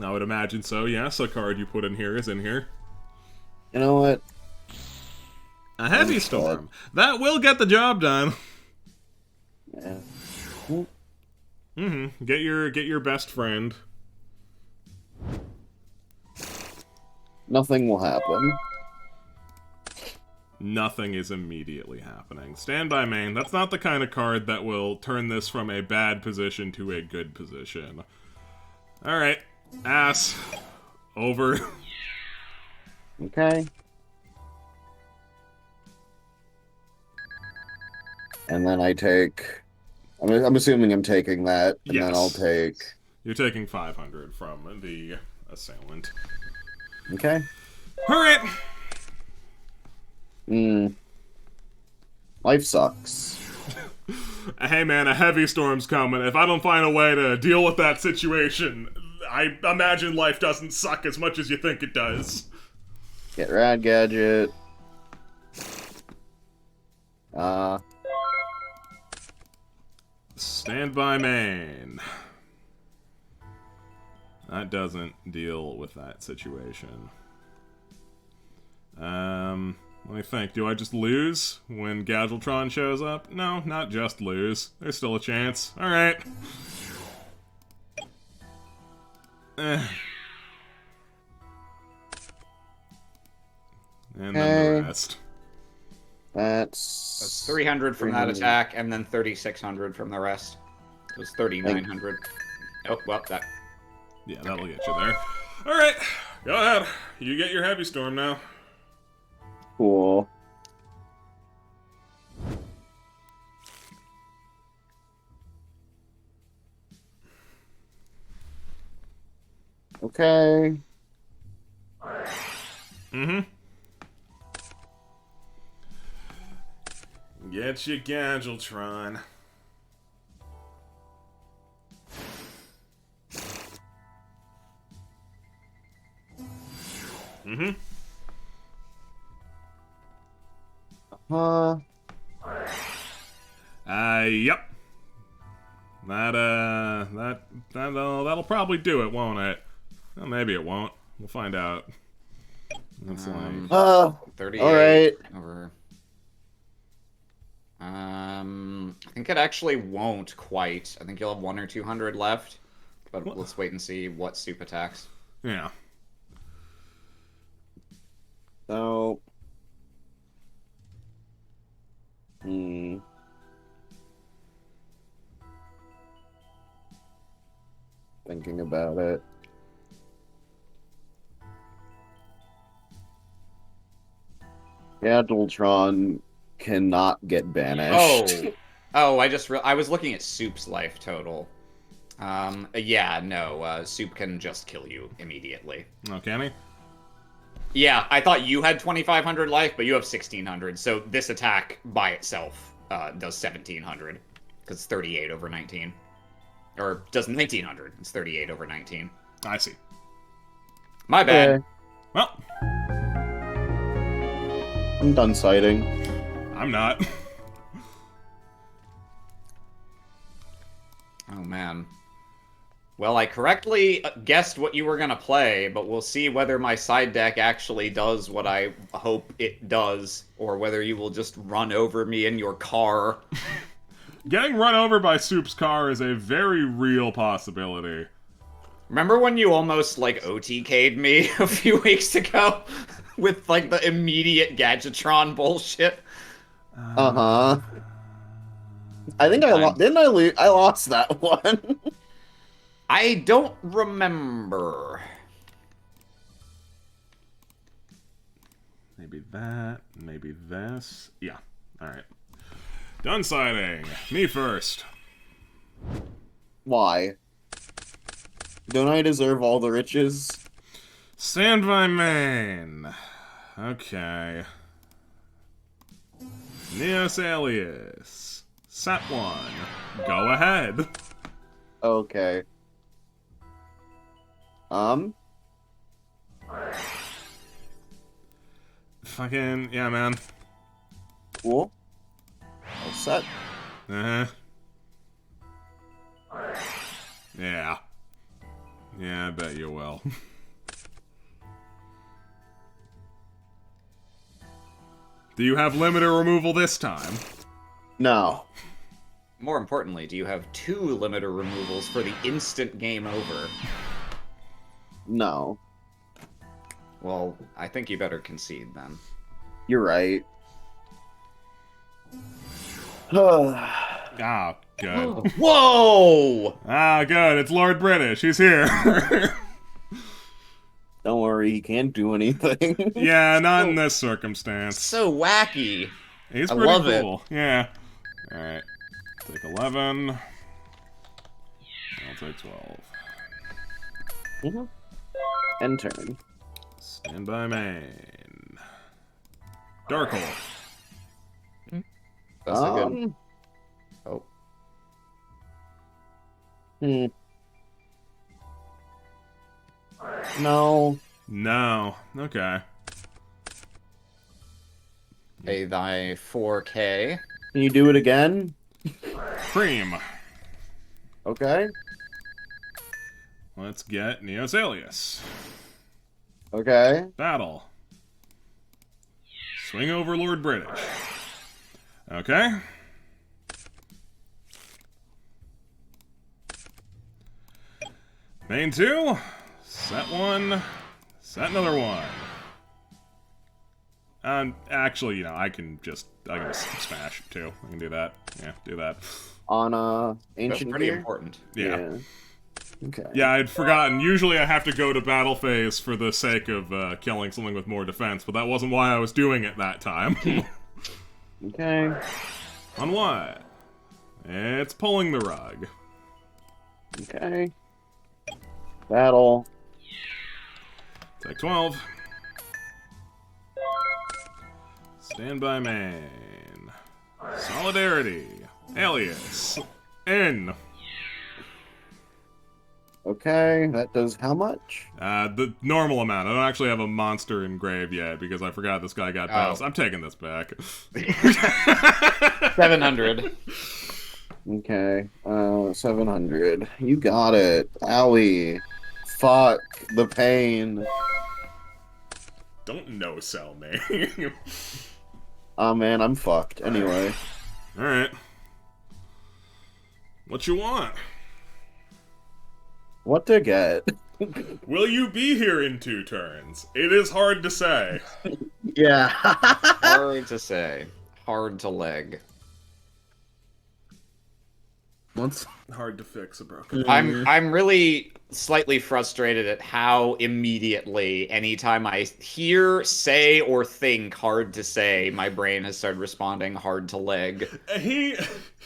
I would imagine so, yes. A card you put in here is in here. You know what? A Heavy Storm. That will get the job done. Yeah. Mm-hmm. Get your best friend. Nothing will happen. Nothing is immediately happening. Stand by main. That's not the kind of card that will turn this from a bad position to a good position. Alright. Ass. Over. Okay. And then I take... I'm assuming I'm taking that, and then I'll take... You're taking 500 from the assailant. Okay. Alright. Life sucks. Hey man, a heavy storm's coming. If I don't find a way to deal with that situation, I imagine life doesn't suck as much as you think it does. Get Rad Gadget. Stand by main. That doesn't deal with that situation. Let me think. Do I just lose when Gadgetron shows up? No, not just lose. There's still a chance. Alright. And then the rest. That's 300 from that attack, and then 3,600 from the rest. It was 3,900. Oh, well, that... Yeah, that'll get you there. Alright, go ahead. You get your Heavy Storm now. cool. Okay. Mm-hmm. Get your Gadgetron. Mm-hmm. Yep. That'll probably do it, won't it? Well, maybe it won't. We'll find out. That's like 38 all right. over. I think it actually won't quite. I think you'll have 100 or 200 left, but let's wait and see what soup attacks. Yeah. So. Thinking about it. Gadgetron cannot get banished. Oh, I was looking at Soup's life total. Yeah, no, Soup can just kill you immediately. Oh, can he? Yeah, I thought you had 2,500 life, but you have 1,600. So this attack by itself does 1,700 because it's 38 over 19, or does 1,900. It's 38 over 19. I see. My bad. Okay. Well, I'm done citing. I'm not. Oh man. Well, I correctly guessed what you were going to play, but we'll see whether my side deck actually does what I hope it does, or whether you will just run over me in your car. Getting run over by Soup's car is a very real possibility. Remember when you almost, like, OTK'd me a few weeks ago? With, like, the immediate Gadgetron bullshit? I think didn't I lose? I lost that one. I don't remember. Maybe that, maybe this. Yeah, alright. Done siding. Me first. Why? Don't I deserve all the riches? Stand by main. Okay. Neos Alias. Set 1. Go ahead. Okay. Fucking, yeah, man. Cool. All set. Uh-huh. Yeah. Yeah, I bet you will. Do you have limiter removal this time? No. More importantly, do you have 2 limiter removals for the instant game over? No. Well, I think you better concede then. You're right. Ah, good. Whoa! Ah, good. It's Lord British. He's here. Don't worry, he can't do anything. Yeah, not in this circumstance. So wacky. He's I pretty love it. cool. Yeah. Alright. Take 11. I'll take 12. End turn. Stand by main. Dark Hole. That's a good... Oh. No. No. Okay. Pay thy 4K. Can you do it again? Cream. Okay. Let's get Neos Alias. Okay. Battle. Swing over Lord British. Okay. Main 2. Set 1. Set another 1. Actually, you know, I can just smash too. I can do that. Yeah, do that. On That's ancient pretty gear? important. Yeah. Okay. Yeah, I'd forgotten. Usually I have to go to battle phase for the sake of killing something with more defense, but that wasn't why I was doing it that time. Okay. On what? It's pulling the rug. Okay. Battle. Take 12. Stand by main. Solidarity. Alias. N. Okay, that does how much? The normal amount. I don't actually have a monster in grave yet because I forgot this guy got bounced. I'm taking this back. 700. Okay, 700. You got it. Owie. Fuck the pain. Don't no-sell me. Oh man, I'm fucked. Anyway. Alright. What you want? What to get? Will you be here in 2 turns? It is hard to say. Yeah. Hard to say. Hard to leg. What's Hard to fix a broken. I'm really slightly frustrated at how immediately, anytime I hear, say, or think hard to say, my brain has started responding hard to leg. He,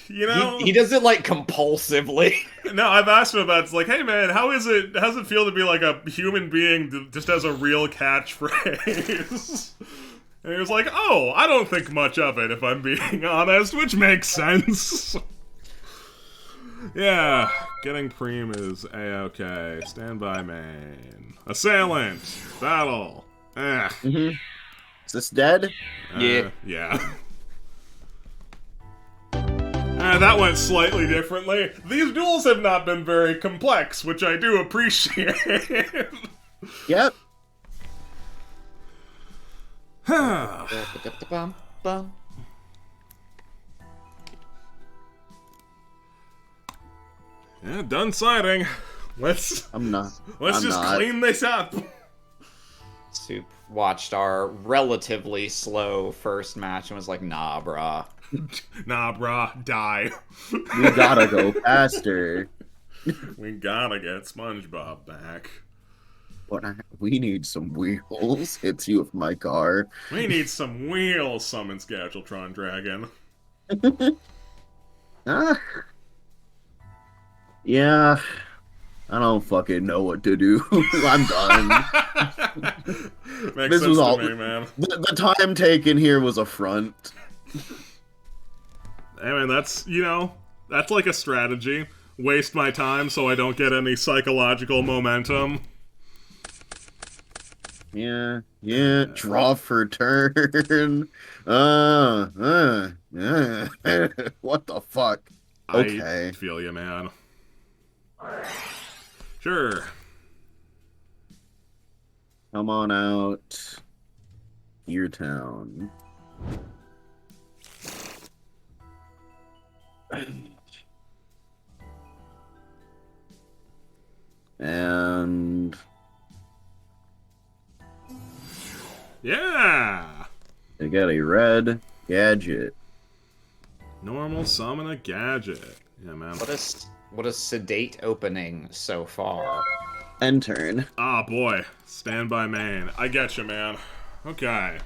you know, He does it like compulsively. no, I've asked him about it. It's like, hey man, how's it feel to be like a human being that just has a real catchphrase? And he was like, oh, I don't think much of it if I'm being honest, which makes sense. Yeah, getting Preem is A-okay. Stand by main. Assailant! Battle! Is this dead? Yeah. Yeah. That went slightly differently. These duels have not been very complex, which I do appreciate. Yep. Yeah, done siding. Let's just clean this up. Soup watched our relatively slow first match and was like, nah, brah. Nah, brah, die. We gotta go faster. We gotta get SpongeBob back. But we need some wheels. Hits you with my car. We need some wheels, summon Scatultron Dragon. Yeah. I don't fucking know what to do. I'm done. Makes This sense was to all- me, man. The time taken here was a front. Hey, man, that's like a strategy. Waste my time so I don't get any psychological momentum. Yeah. Draw for turn. What the fuck? Okay. I feel you, man. Sure. Come on out. Your town. And Yeah! I got a red gadget. Normal summon a gadget. Yeah, man. What a sedate opening so far. End turn. Ah, boy. Standby main. I get you, man. Okay.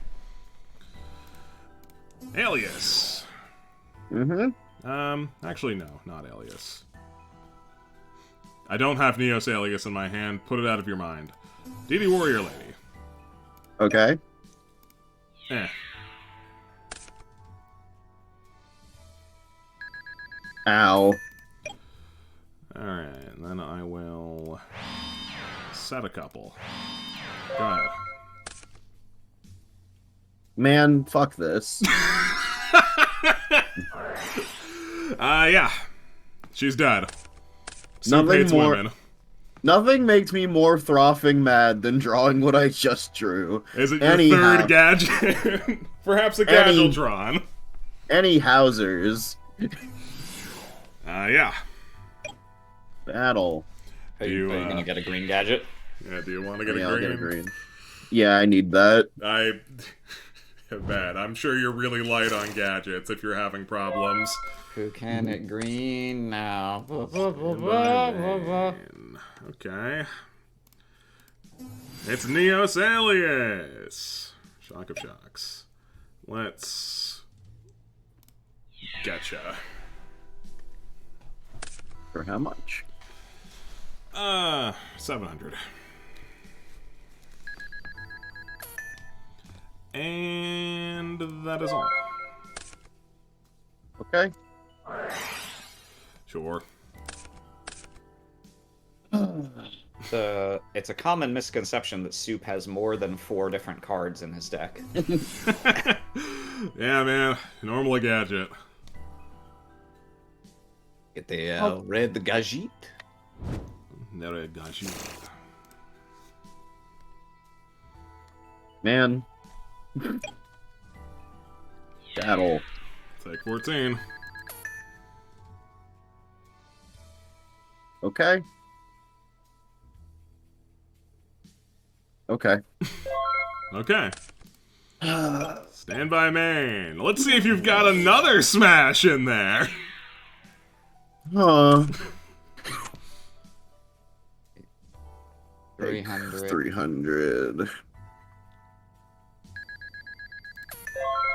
Alias. Actually, no. Not Alias. I don't have Neos Alias in my hand. Put it out of your mind. DD Warrior Lady. Okay. Eh. Ow. Alright, and then I will set a couple. Go ahead. Man, fuck this. Yeah. She's dead. Soup Nothing hates more- women. Nothing makes me more frothing mad than drawing what I just drew. Is it your Anyhow. third gadget? Perhaps a Gadgetron. Any Housers. Yeah. Battle. Are you gonna get a green gadget? Yeah, do you want to get Yeah, a I'll green? get a green. Yeah, I need that. Bad. I'm sure you're really light on gadgets if you're having problems. Who can it green now? Okay. It's Neos Alias. Shock of shocks. Let's getcha. For how much? 700. And that is all. Okay. Sure. It's a common misconception that Soup has more than 4 different cards in his deck. Yeah, man. Normally gadget. Get the red gadget. Never got you. Man. Battle. Take 14. Okay. Okay. Okay. Stand by main. Let's see if you've got another smash in there. Huh. 300. 300.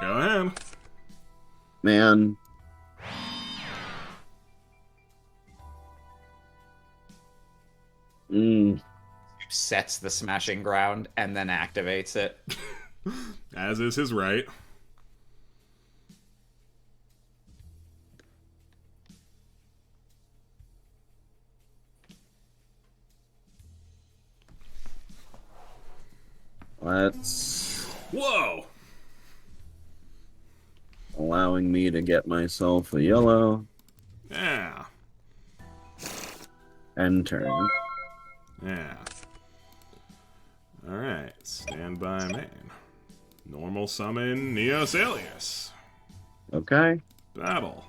Go ahead. Man. Sets the smashing ground and then activates it. As is his right. Let's... Whoa! Allowing me to get myself a yellow. Yeah. End turn. Yeah. Alright. Stand by main. Normal summon Neos Alias. Okay. Battle.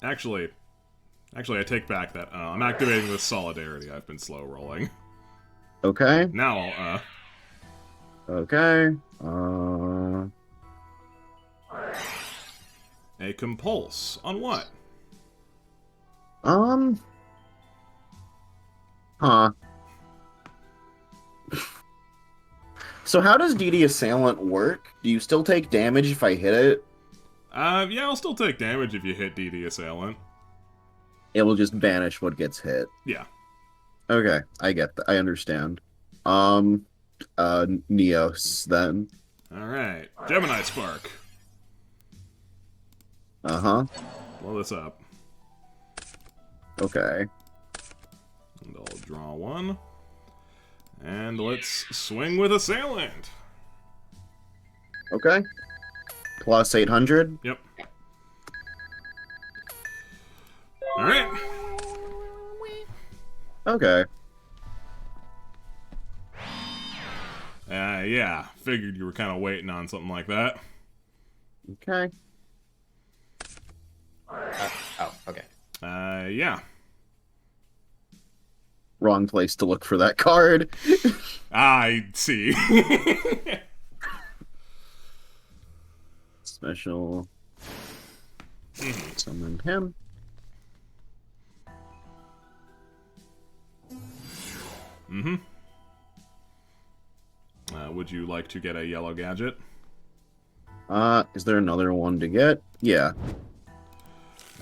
Actually, I take back that. I'm activating this Solidarity. I've been slow rolling. Okay. Now I'll, Okay. A Compulse. On what? Huh. So how does DD Assailant work? Do you still take damage if I hit it? Yeah, I'll still take damage if you hit DD Assailant. It will just banish what gets hit. Yeah. Okay, I get that. I understand. Neos, then. Alright. Gemini Spark. Uh-huh. Blow this up. Okay. And I'll draw one. And let's swing with Assailant. Okay. Plus 800. Yep. Alright. Okay. Yeah, figured you were kind of waiting on something like that. Okay. Oh, okay. Yeah. Wrong place to look for that card. I see. Special. Summon him. Mm-hmm. Would you like to get a yellow gadget? Is there another one to get? Yeah.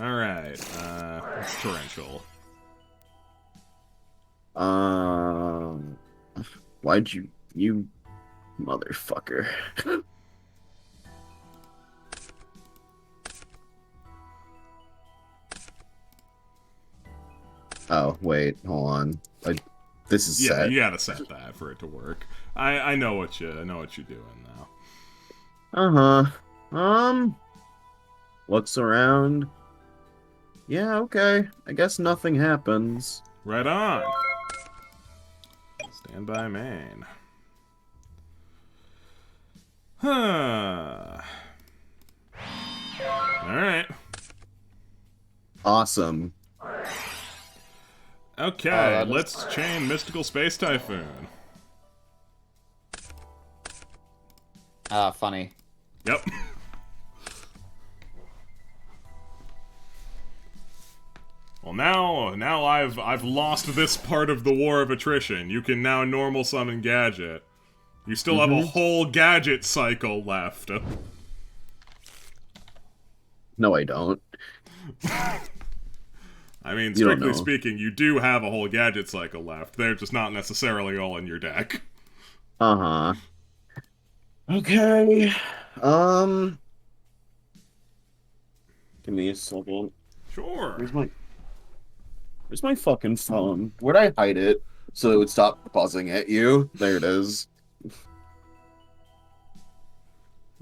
Alright, it's torrential. Why'd you motherfucker. Oh, wait, hold on. This is Yeah, set. you gotta set that for it to work. I know what you're doing now. Looks around. Yeah, okay. I guess nothing happens. Right on. Stand by main. Huh. Alright. Awesome. Okay, let's chain Mystical Space Typhoon. Funny. Yep. Well, now I've lost this part of the War of Attrition. You can now normal summon Gadget. You still have a whole Gadget cycle left. No, I don't. I mean, You don't strictly know. speaking, you do have a whole Gadget cycle left. They're just not necessarily all in your deck. Uh-huh. Okay. Give me a second. Sure. Where's my fucking phone? Where'd I hide it so it would stop buzzing at you? There it is.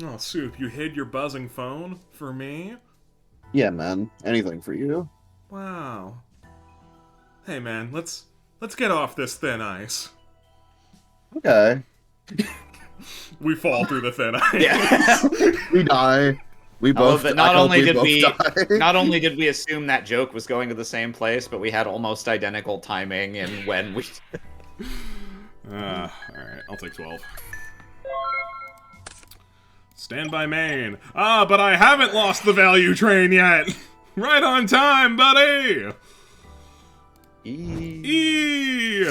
Oh, Soup, you hid your buzzing phone for me? Yeah, man. Anything for you. Wow. Hey, man, let's get off this thin ice. Okay. We fall through the thin ice. Yeah. We die. We both. But I not hope only did both we die. not only did we assume that joke was going to the same place, but we had almost identical timing in when we. Alright, I'll take 12. Stand by main. Ah, but I haven't lost the value train yet! Right on time, buddy! E!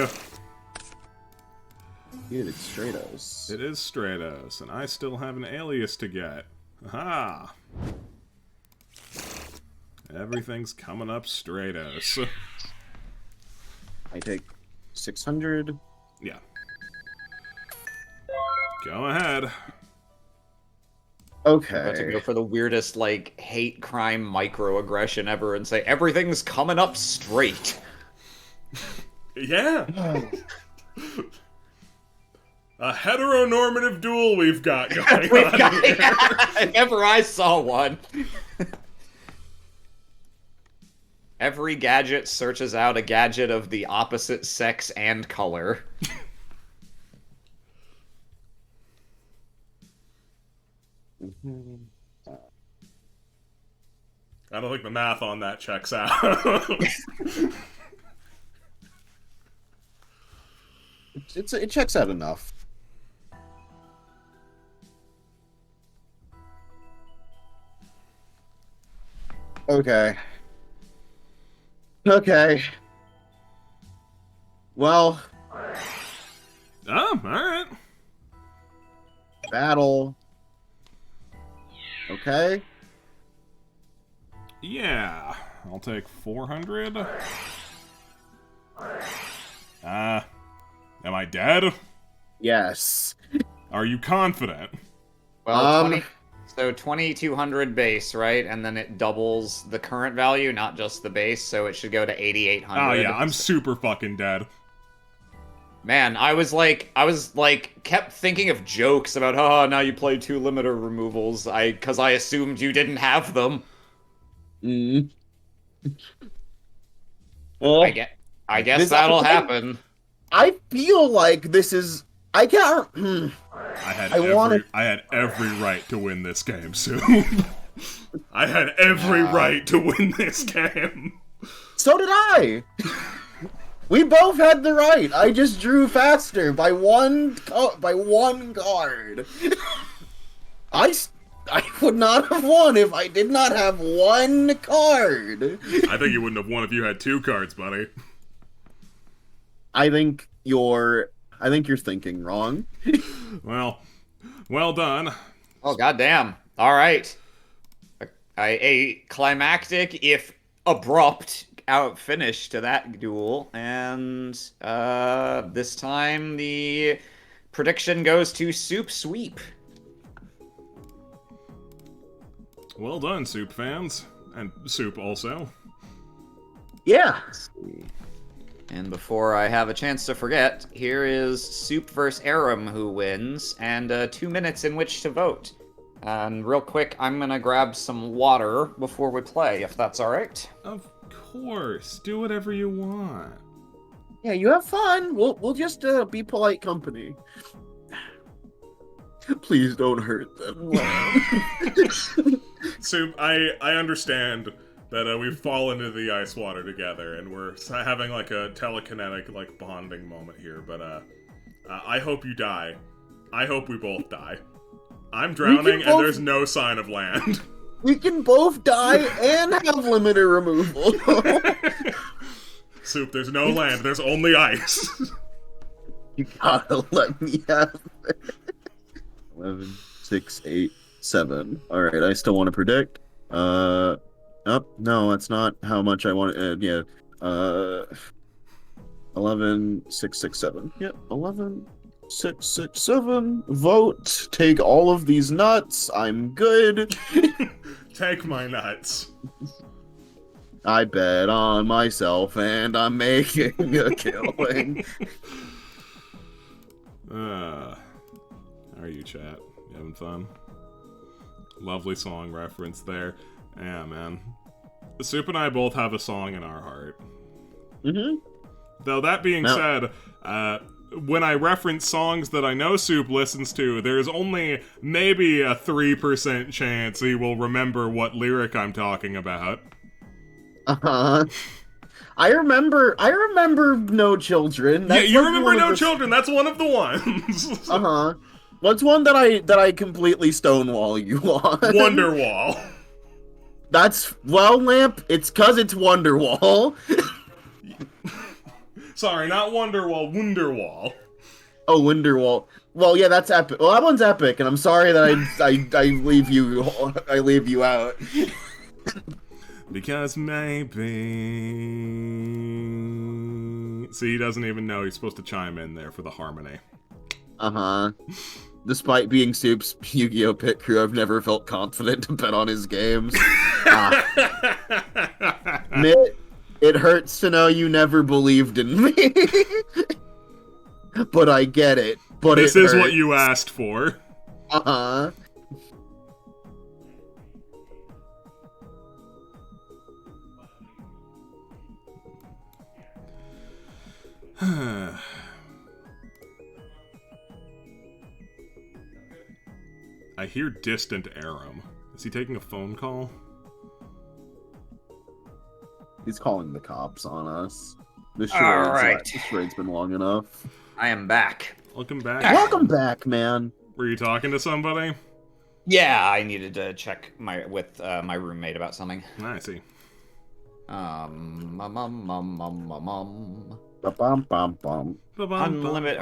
Dude, it's Stratos. It is Stratos, and I still have an alias to get. Aha! Everything's coming up Stratos. I take 600. Yeah. Go ahead. About to Okay. go for the weirdest, like, hate crime microaggression ever and say, everything's coming up straight. Yeah! A heteronormative duel we've got going on here. If ever I saw one. Every gadget searches out a gadget of the opposite sex and color. I don't think the math on that checks out. It checks out enough. Okay. Okay. Well, Oh, alright. battle. Okay. Yeah. I'll take 400. Am I dead? Yes. Are you confident? Well, 2200 base, right? And then it doubles the current value, not just the base, so it should go to 8800. Oh yeah, I'm super fucking dead. Man, I was like, kept thinking of jokes about, oh, now you play 2 limiter removals, because I assumed you didn't have them. Mm. Well, I guess this- that'll happen. I feel like this is I can't. I had every right to win this game, Soup. I had every right to win this game. So did I. We both had the right. I just drew faster by one card. I would not have won if I did not have one card. I think you wouldn't have won if you had 2 cards, buddy. I think you're thinking wrong. Well done. Oh, goddamn. All right. A climactic, if abrupt, finish to that duel. And this time the prediction goes to Soup Sweep. Well done, Soup fans. And Soup also. Yeah. And before I have a chance to forget, here is Soup vs. Aram who wins, and 2 minutes in which to vote. And real quick, I'm gonna grab some water before we play, if that's alright. Of course. Do whatever you want. Yeah, you have fun. We'll just be polite company. Please don't hurt them. Soup, I understand that we've fallen into the ice water together, and we're having like a telekinetic like bonding moment here. But I hope you die. I hope we both die. I'm drowning, and there's no sign of land. We can both die and have limiter removal. Soup, there's no land. There's only ice. You gotta let me have it. 11, 6, 8, 7. All right, I still want to predict. No, that's not how much I want. 11, 6, 6, 7. Yep, 11, 6, 6, 7. Vote. Take all of these nuts. I'm good. Take my nuts. I bet on myself, and I'm making a killing. How are you, chat? You having fun? Lovely song reference there. Yeah, man. Soup and I both have a song in our heart. Mm-hmm. Though that being said, when I reference songs that I know Soup listens to, there's only maybe a 3% chance he will remember what lyric I'm talking about. Uh-huh. I remember No Children. That's you remember No Children. That's one of the ones. Uh-huh. What's one that I completely stonewall you on? Wonderwall. Lamp, it's 'cause it's Wonderwall. Sorry, not Wonderwall, Wonderwall. Oh, Wonderwall. Well, yeah, that's epic. Well, that one's epic, and I'm sorry that I leave you out. Because maybe... See, he doesn't even know he's supposed to chime in there for the harmony. Uh-huh. Despite being Soup's Yu-Gi-Oh! Pit crew, I've never felt confident to bet on his games. It hurts to know you never believed in me. But I get it. But this is what you asked for. Uh-huh. I hear distant Aram. Is he taking a phone call? He's calling the cops on us. This charade's been long enough. I am back. Welcome back. Welcome back, man. Were you talking to somebody? Yeah, I needed to check with my roommate about something. I see. Unlimited.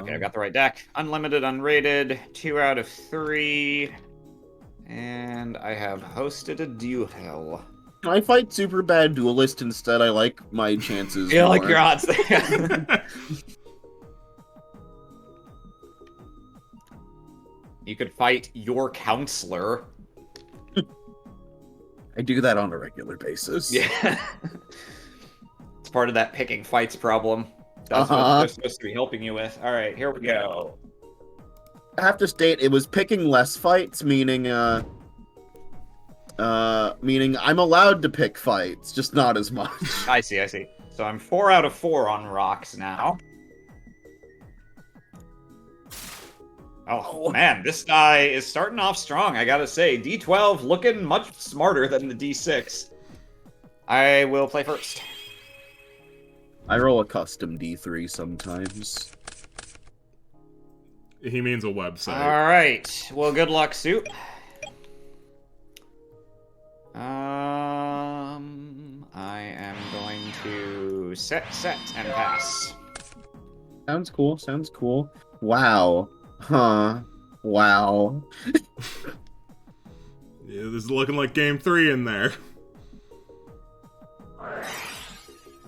Okay, I got the right deck. Unlimited, unrated. 2 out of 3. And I have hosted a duel. Can I fight Super Bad Duelist instead? I like my chances. Yeah, more. like your odds there. You could fight your counselor. I do that on a regular basis. Yeah. It's part of that picking fights problem. That's what they're supposed to be helping you with. Alright, here we go. I have to state, it was picking less fights, meaning I'm allowed to pick fights, just not as much. I see. So I'm 4 out of 4 on rocks now. Oh, man, this guy is starting off strong, I gotta say. D12 looking much smarter than the D6. I will play first. I roll a custom D3 sometimes. He means a website. Alright, well, good luck, Soup. I am going to set, and pass. Sounds cool, sounds cool. Wow. Huh. Wow. Yeah, this is looking like game 3 in there.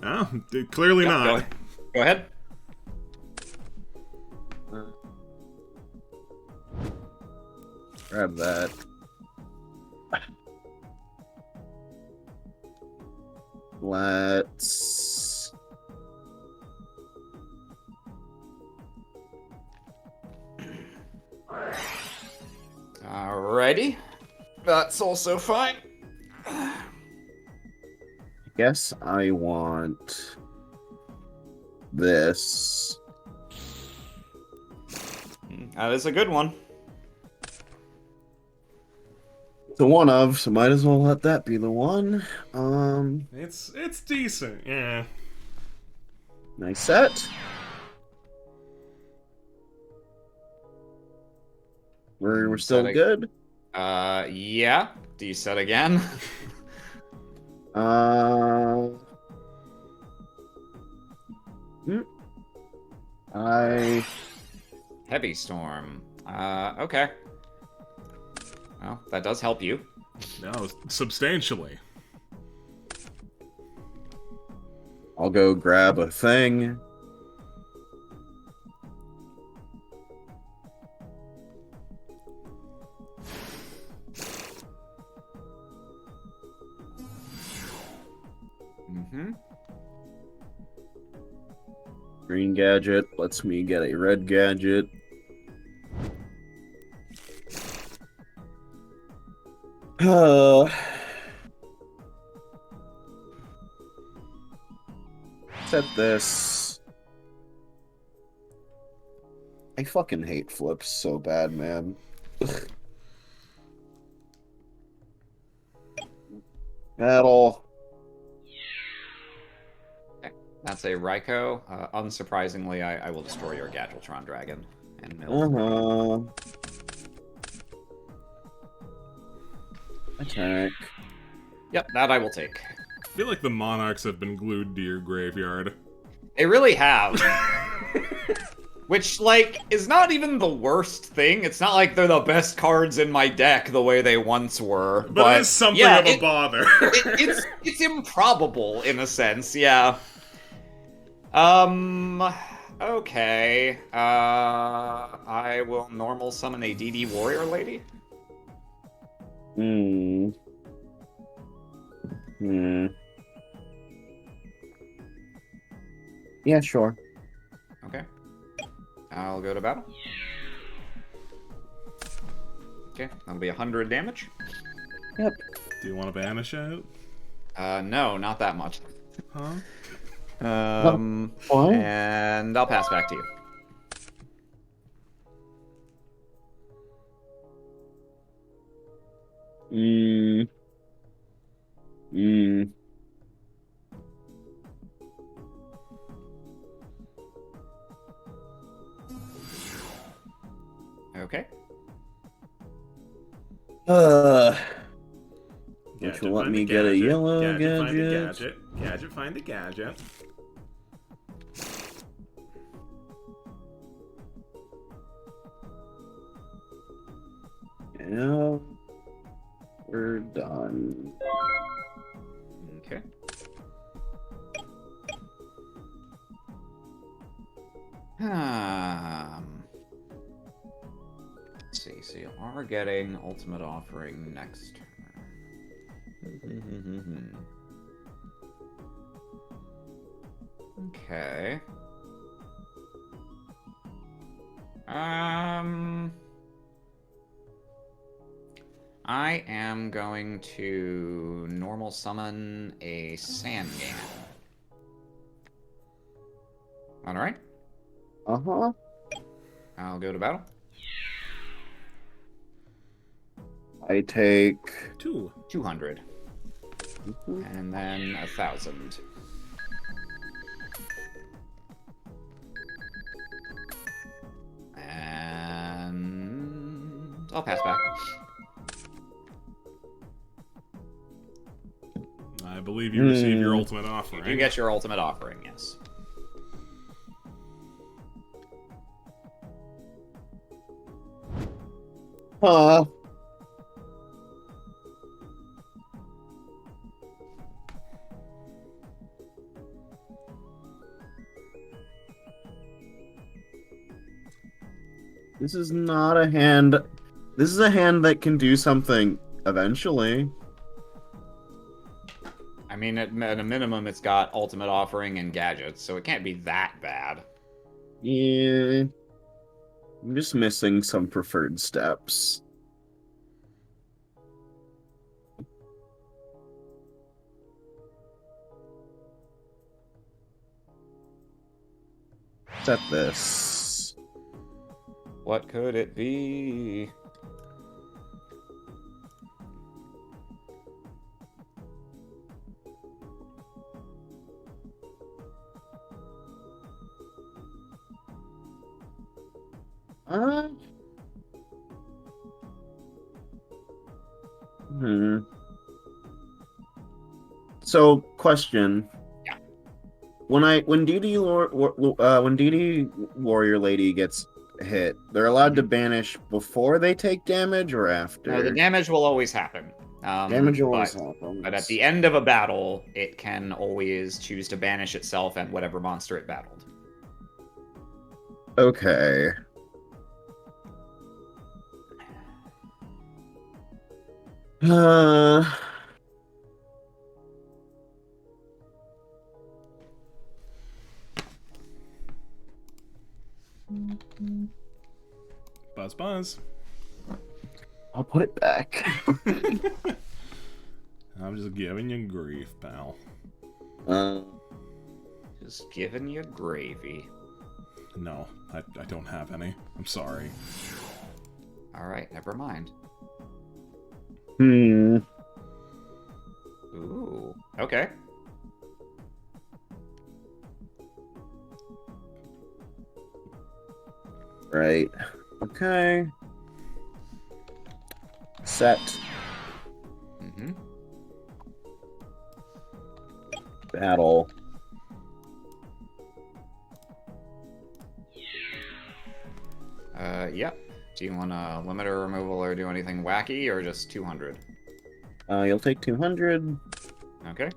Oh, clearly not. Go ahead. Grab that. Let's... Alrighty. That's also fine. I guess I want this. That is a good one. It's a one of, so might as well let that be the one. It's decent, yeah. Nice set. We're still good. Yeah. Do you set again? Heavy storm. Okay. Well, that does help you. No, substantially. I'll go grab a thing. Green gadget lets me get a red gadget. Set this. I fucking hate flips so bad, man. Battle. That's a Raikou. Unsurprisingly, I will destroy your Gadgetron Dragon and mill. Attack. Yep, that I will take. I feel like the Monarchs have been glued to your graveyard. They really have. Which, like, is not even the worst thing. It's not like they're the best cards in my deck the way they once were. But it is something yeah, of a bother. it's improbable in a sense, yeah. Okay. I will normal summon a DD Warrior Lady. Yeah, sure. Okay. I'll go to battle. Okay, that'll be 100 damage. Yep. Do you want to banish it? No, not that much. Huh? What? And I'll pass back to you. Okay. Which will let me get a yellow gadget. Gadget, find a gadget. Yeah. We're done. Okay. Let's see. So you are getting Ultimate Offering next turn. Okay. I am going to normal summon a Sandgan. Alright? Uh-huh. I'll go to battle. I take 2. 200. And then 1,000. And I'll pass back. I believe you receive your ultimate offering. You get your ultimate offering, yes. Huh. This is not a hand. This is a hand that can do something eventually. I mean, at a minimum, it's got ultimate offering and gadgets, so it can't be that bad. Yeah. I'm just missing some preferred steps. Set this. What could it be? Uh, hmm. So, question. Yeah. When DD Warrior Lady gets hit, they're allowed to banish before they take damage or after? No, the damage will always happen. Damage always happens. But at the end of a battle, it can always choose to banish itself and whatever monster it battled. Okay. Buzz, buzz. I'll put it back. I'm just giving you grief, pal. Just giving you gravy. No, I don't have any. I'm sorry. Alright, never mind. Hmm. Ooh, okay. Right. Okay. Set. Mm-hmm. Battle. Yep. Do you want a limiter removal or do anything wacky, or just 200? You'll take 200. Okay.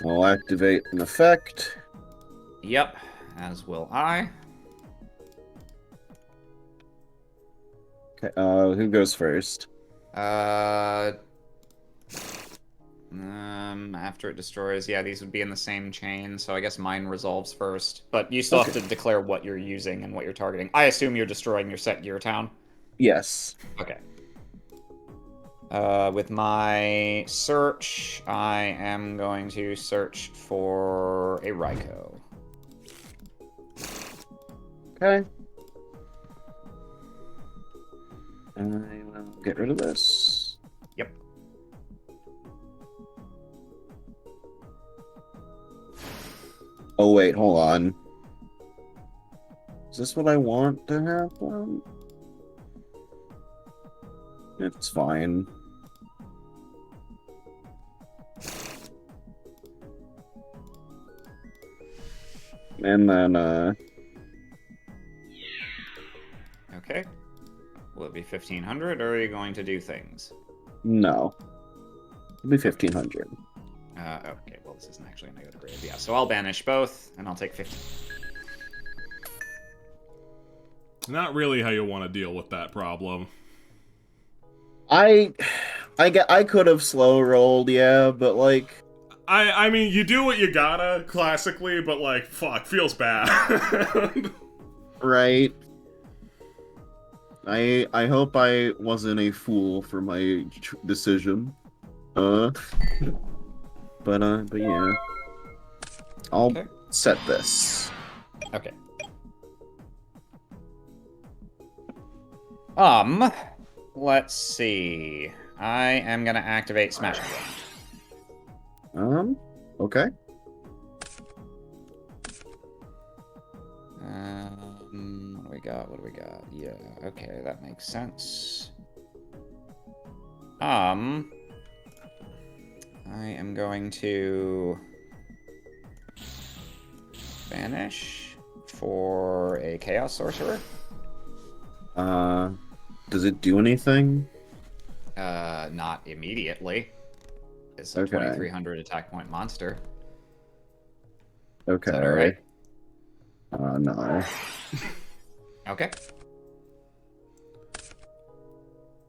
We'll activate an effect. Yep, as will I. Okay, who goes first? After it destroys, yeah, these would be in the same chain, so I guess mine resolves first. But you still have to declare what you're using and what you're targeting. I assume you're destroying your set gear town? Yes. Okay. With my search, I am going to search for a Raikou. Okay. I will get rid of this. Yep. Oh, wait, hold on. Is this what I want to happen? It's fine. And then, Okay. Will it be 1,500, or are you going to do things? no. It'll be 1,500. Okay, well, this isn't actually going to go to grave. Yeah, so I'll banish both, and I'll take 50. Not really how you want to deal with that problem. I could have slow rolled, yeah, but like, I mean, you do what you gotta, classically, but like, fuck, feels bad. right. I hope I wasn't a fool for my decision. But yeah. I'll Okay. set this. Okay. Let's see. I am gonna activate Smashing Ground. Okay. What do we got? What do we got? Yeah, okay, that makes sense. I am going to banish for a Chaos Sorcerer. Does it do anything? Not immediately. It's a Okay. 2300 attack point monster. Okay. Is that alright? No. Okay.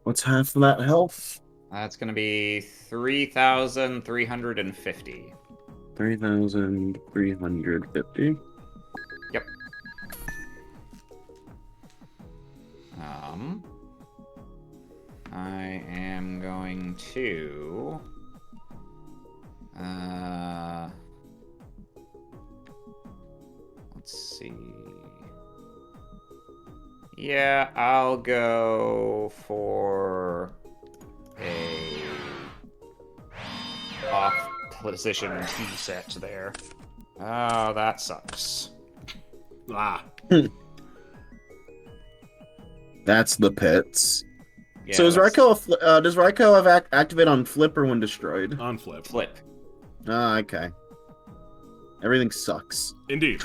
What's half of that health? That's gonna be 3,350. 3,350. Yep. I am going to let's see. Yeah, I'll go for a off position T set there. Oh, that sucks. Ah. That's the pits. Yeah, So that's does Raikou have activate on flip or when destroyed? On flip. flip. Ah, okay. Everything sucks. Indeed.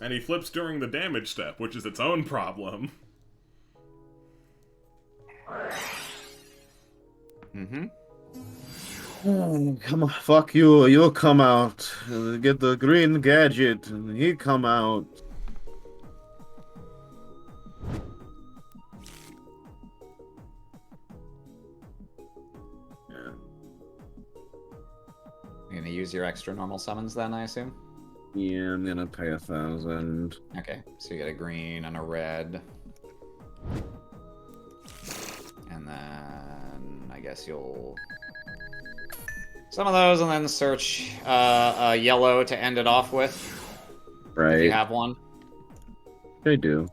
And he flips during the damage step, which is its own problem. Mm-hmm. Oh, come on, fuck you. You'll come out. Get the green gadget, and he come out. Yeah. You're gonna use your extra normal summons then, I assume? Yeah, I'm gonna pay 1,000. Okay, so you get a green and a red. And then I guess you'll some of those and then search a yellow to end it off with. If you Right. have one. They do.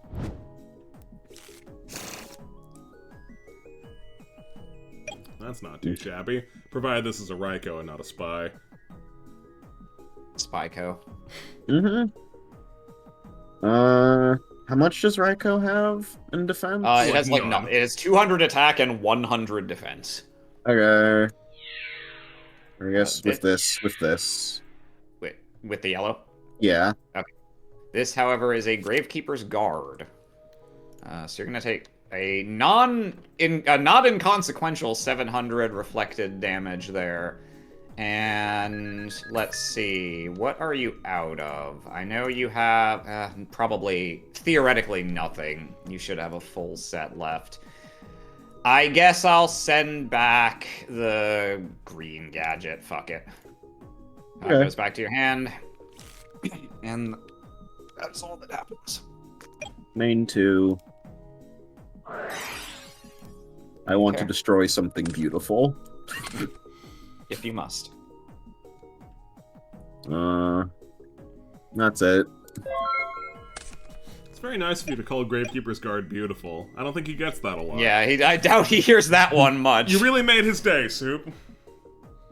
That's not too shabby. Provided this is a Raikou and not a spy. Spyco. Mm-hmm. How much does Raikou have in defense? It has like none. it has 200 attack and 100 defense. Okay. I guess With this. With the yellow. Yeah. This, however, is a Gravekeeper's Guard. So you're gonna take a not inconsequential 700 reflected damage there. And let's see, what are you out of? I know you have probably theoretically nothing. You should have a full set left. I guess I'll send back the green gadget. Fuck it. It Okay. goes back to your hand. And that's all that happens. Main 2. I want to Okay. destroy something beautiful. If you must. That's it. It's very nice of you to call Gravekeeper's Guard beautiful. I don't think he gets that a lot. Yeah, I doubt he hears that one much. You really made his day, Soup.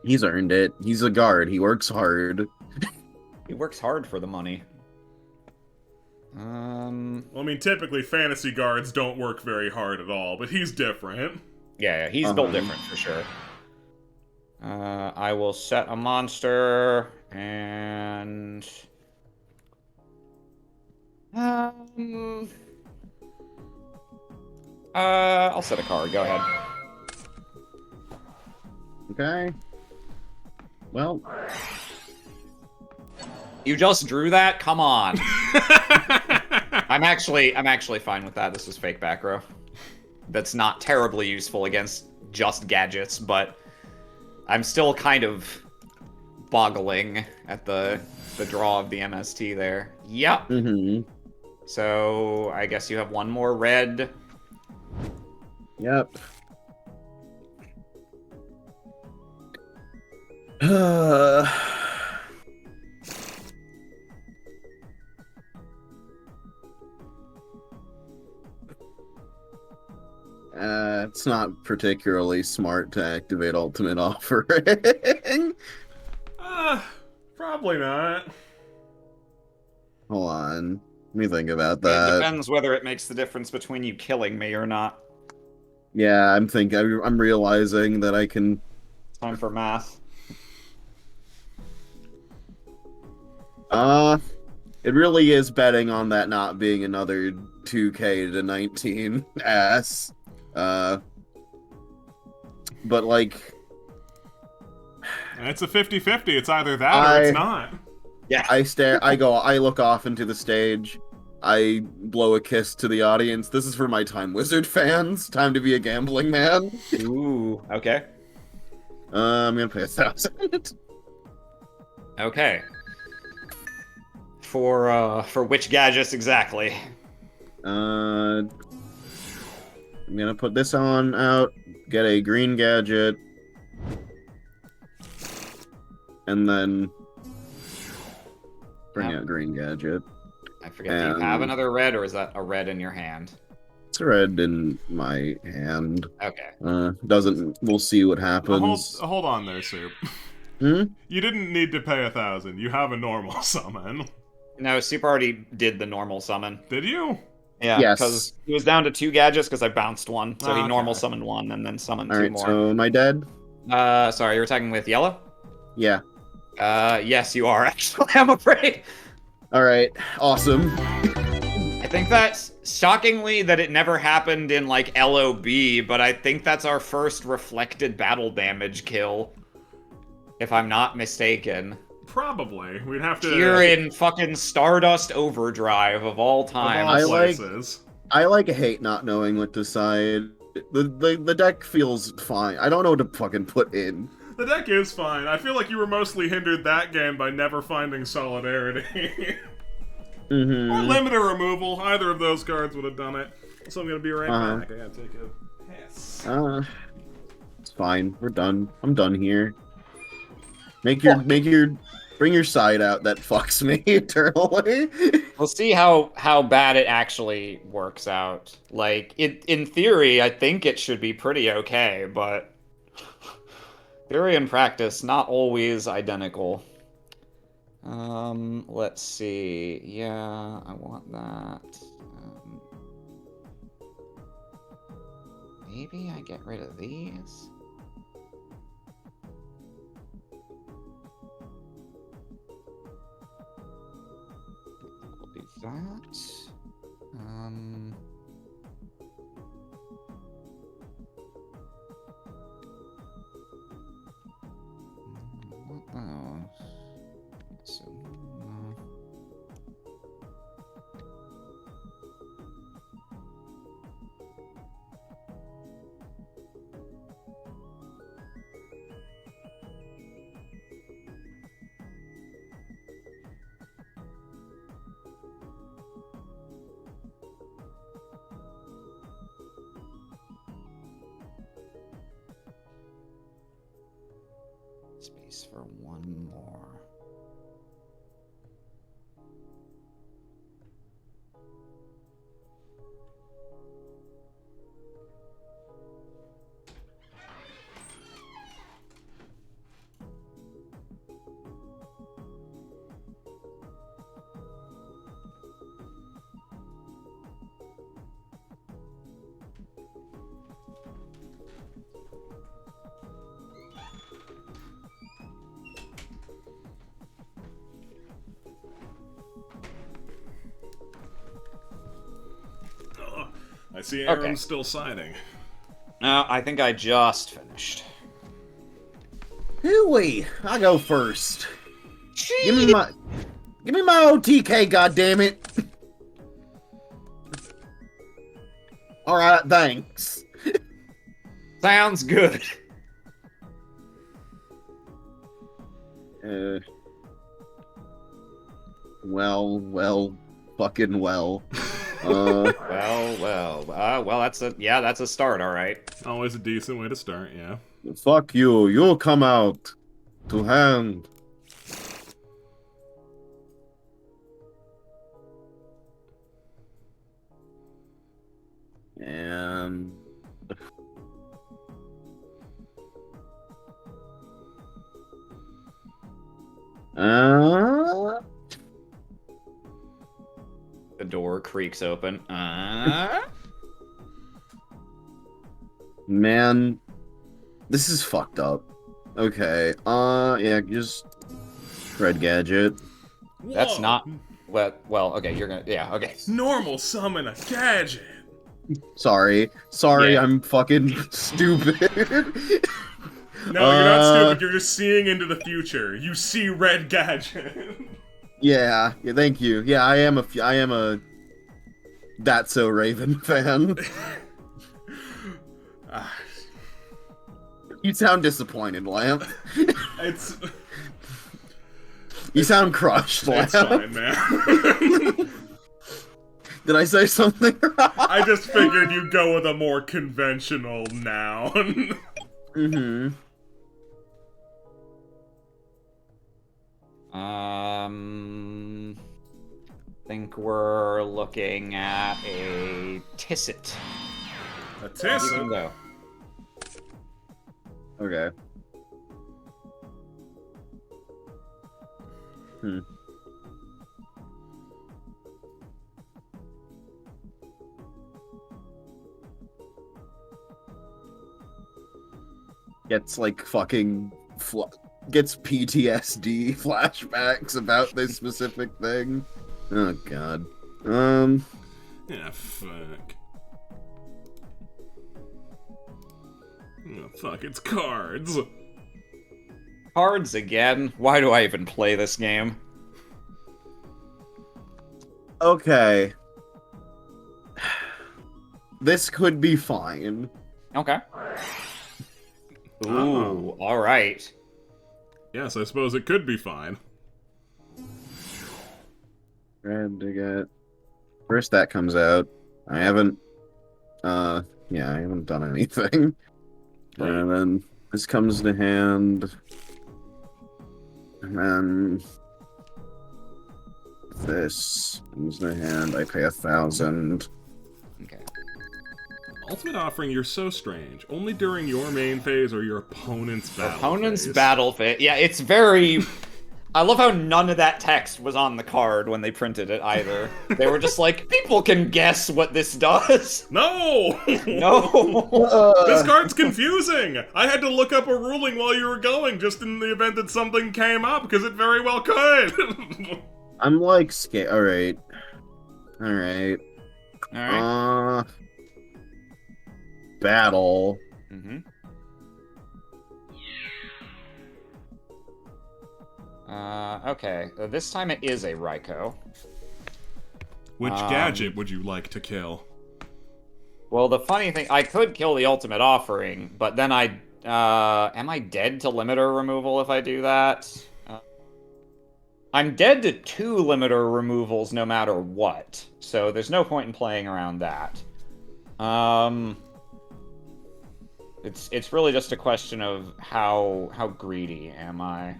He's earned it. He's a guard. He works hard. He works hard for the money. Well, I mean, typically fantasy guards don't work very hard at all, but he's different. Yeah, he's built different for sure. I will set a monster and I'll set a card. Go ahead. Okay. Well, You just drew that? Come on. I'm actually fine with that. This is fake back row. That's not terribly useful against just gadgets, but I'm still kind of boggling at the draw of the MST there. Yep. mm-hmm. So I guess you have one more red. Yep. not particularly smart to activate ultimate offering. Probably not. Hold on. Let me think about It that. depends whether it makes the difference between you killing me or not. Yeah, I'm realizing that I can. Time for math. It really is betting on that not being another 2K to 19 ass. But like, And it's a 50-50. It's either that or it's not. Yeah. I look off into the stage. I blow a kiss to the audience. This is for my Time Wizard fans. Time to be a gambling man. Ooh, okay. I'm gonna pay 1,000. Okay. For which gadgets exactly? I'm gonna put this on out, get a green gadget, and then bring out green gadget. I forget, do you have another red, or is that a red in your hand? It's red in my hand. Okay. We'll see what happens. Hold on there, Soup. Hmm? You didn't need to pay 1,000. You have a normal summon. No, Super already did the normal summon. Did you? Yeah, Yes. because he was down to 2 gadgets because I bounced one. So he Okay. normal summoned one and then summoned 2 Alright, more. so am I dead? Sorry, you're attacking with yellow? Yeah. Yes, you are, actually, I'm afraid. Alright, awesome. I think that's shockingly that it never happened in, like, LOB, but I think that's our first reflected battle damage kill. If I'm not mistaken. Probably. We'd have to... Here in fucking Stardust Overdrive of all time. Of all places. I hate not knowing what to side. The deck feels fine. I don't know what to fucking put in. The deck is fine. I feel like you were mostly hindered that game by never finding Solidarity. Mm-hmm. Or Limiter Removal. Either of those cards would have done it. So I'm gonna be right back. I gotta take a piss. It's fine. We're done. I'm done here. Bring your side out that fucks me eternally. We'll see how bad it actually works out. Like, in theory, I think it should be pretty okay, but theory and practice, not always identical. Let's see. Yeah, I want that. Maybe I get rid of these? I'll do that. Oh. So, space for one more. I see Aaron's still signing. No, I think I just finished. Hooey, I go first. Give me my OTK, goddammit. Alright, thanks. Sounds good. Fucking well. Well, that's a start, all right. Always a decent way to start, yeah. Fuck you. You'll come out to hand. And Uh, The door creaks open. Man, this is fucked up. Okay. Yeah, just red gadget. That's Whoa. not. Well, okay, you're gonna. Yeah, okay. Normal summon a gadget. Sorry, Yeah. I'm fucking stupid. No, you're not stupid. You're just seeing into the future. You see red gadget. Yeah, thank you. Yeah, I am a That's So Raven fan. Ah, You sound disappointed, Lamp. it's You sound crushed, Lamp. it's fine, man. Did I say something wrong? I just figured you'd go with a more conventional noun. Mm-hmm. Think we're looking at a Tisset. A You can tisset? go. Okay. Gets like fucking gets PTSD flashbacks about this specific thing. Oh god. Yeah, fuck. Oh, fuck, it's cards. Cards again? Why do I even play this game? Okay. This could be fine. Okay. Ooh, Oh. alright. Yes, I suppose it could be fine. Red to get. First that comes out. I haven't. Yeah, I haven't done anything. Right. And then this comes to hand. And then this comes to hand. I pay 1,000. Okay. Ultimate offering, you're so strange. Only during your main phase or your opponent's battle Opponent's phase. battle phase. Yeah, it's very. I love how none of that text was on the card when they printed it either. They were just like, people can guess what this does. No! No. This card's confusing! I had to look up a ruling while you were going, just in the event that something came up, because it very well could! I'm like scared. Alright. Alright. Alright. Battle. Mm-hmm. Okay. This time it is a Raikou. Which gadget would you like to kill? Well, the funny thing, I could kill the ultimate offering, but then am I dead to limiter removal if I do that? I'm dead to 2 limiter removals no matter what, so there's no point in playing around that. It's really just a question of how greedy am I.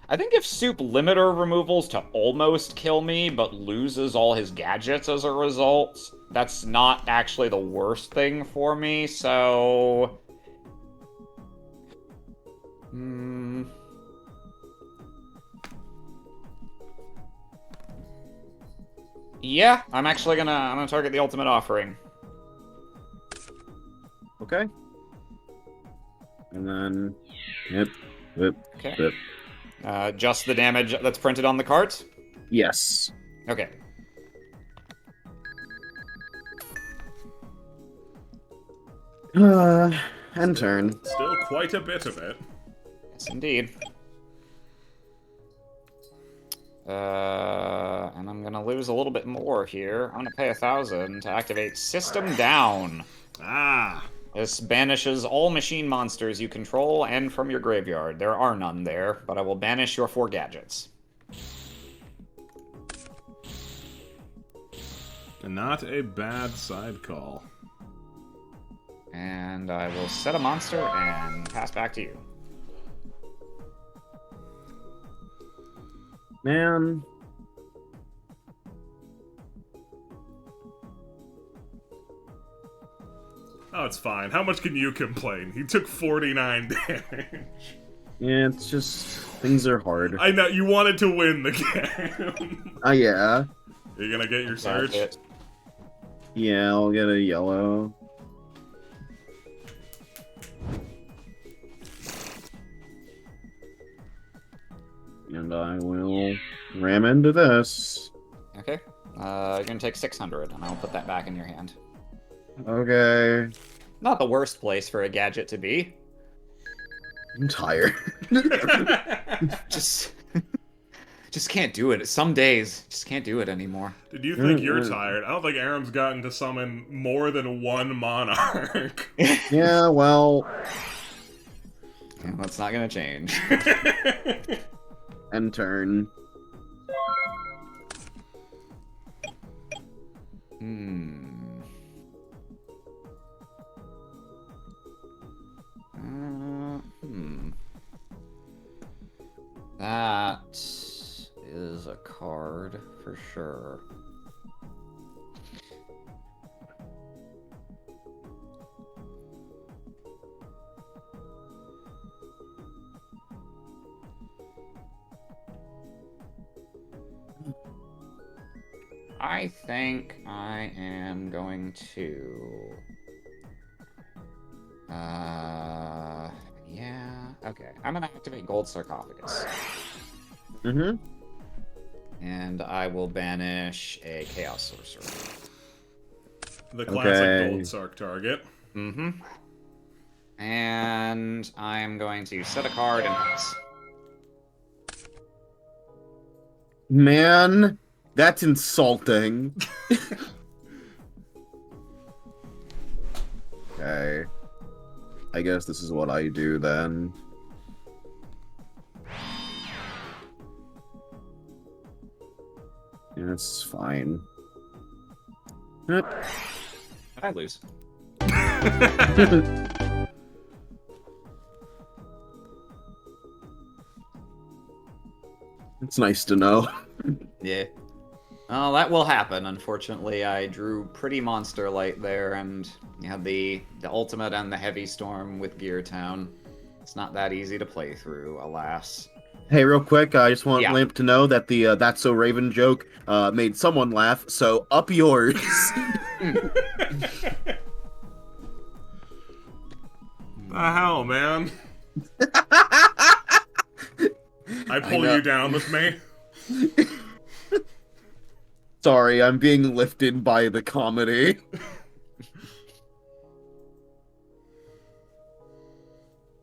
I think if Soup limiter removals to almost kill me, but loses all his gadgets as a result, that's not actually the worst thing for me, so... Yeah, I'm gonna target the ultimate offering. Okay. And then. Yep. Yep. Okay. Yep. Just the damage that's printed on the cards? Yes. Okay. End turn. Still quite a bit of it. Yes, indeed. And I'm gonna lose a little bit more here. I'm gonna pay 1,000 to activate System Down. Ah. This banishes all machine monsters you control and from your graveyard. There are none there, but I will banish your 4 gadgets. Not a bad side call. And I will set a monster and pass back to you. Man. Oh, it's fine. How much can you complain? He took 49 damage. Yeah, it's just things are hard. I know you wanted to win the game. Yeah. You're gonna get your search. Yeah, I'll get a yellow. And I will ram into this. Okay. You're gonna take 600, and I'll put that back in your hand. Okay. Not the worst place for a gadget to be. I'm tired. Just can't do it. Some days, just can't do it anymore. Did you think you're tired? I don't think Aram's gotten to summon more than one monarch. Yeah, well... That's not gonna change. End turn. That is a card for sure. I think I am going to... yeah, okay. I'm gonna activate Gold Sarcophagus. Mm-hmm. And I will banish a Chaos Sorcerer. The classic gold Sark target. Mm-hmm. And I'm going to set a card and pass. Man, that's insulting. Okay. I guess this is what I do then. Yeah, it's fine. Yep. I lose. It's nice to know. Yeah. Oh, that will happen. Unfortunately, I drew pretty monster light there, and you had the ultimate and the heavy storm with Gear Town. It's not that easy to play through, alas. Hey, real quick, I just want Yeah. Lamp to know that the That's So Raven joke made someone laugh, so up yours. The hell, man? I pull you down with me. Sorry, I'm being lifted by the comedy.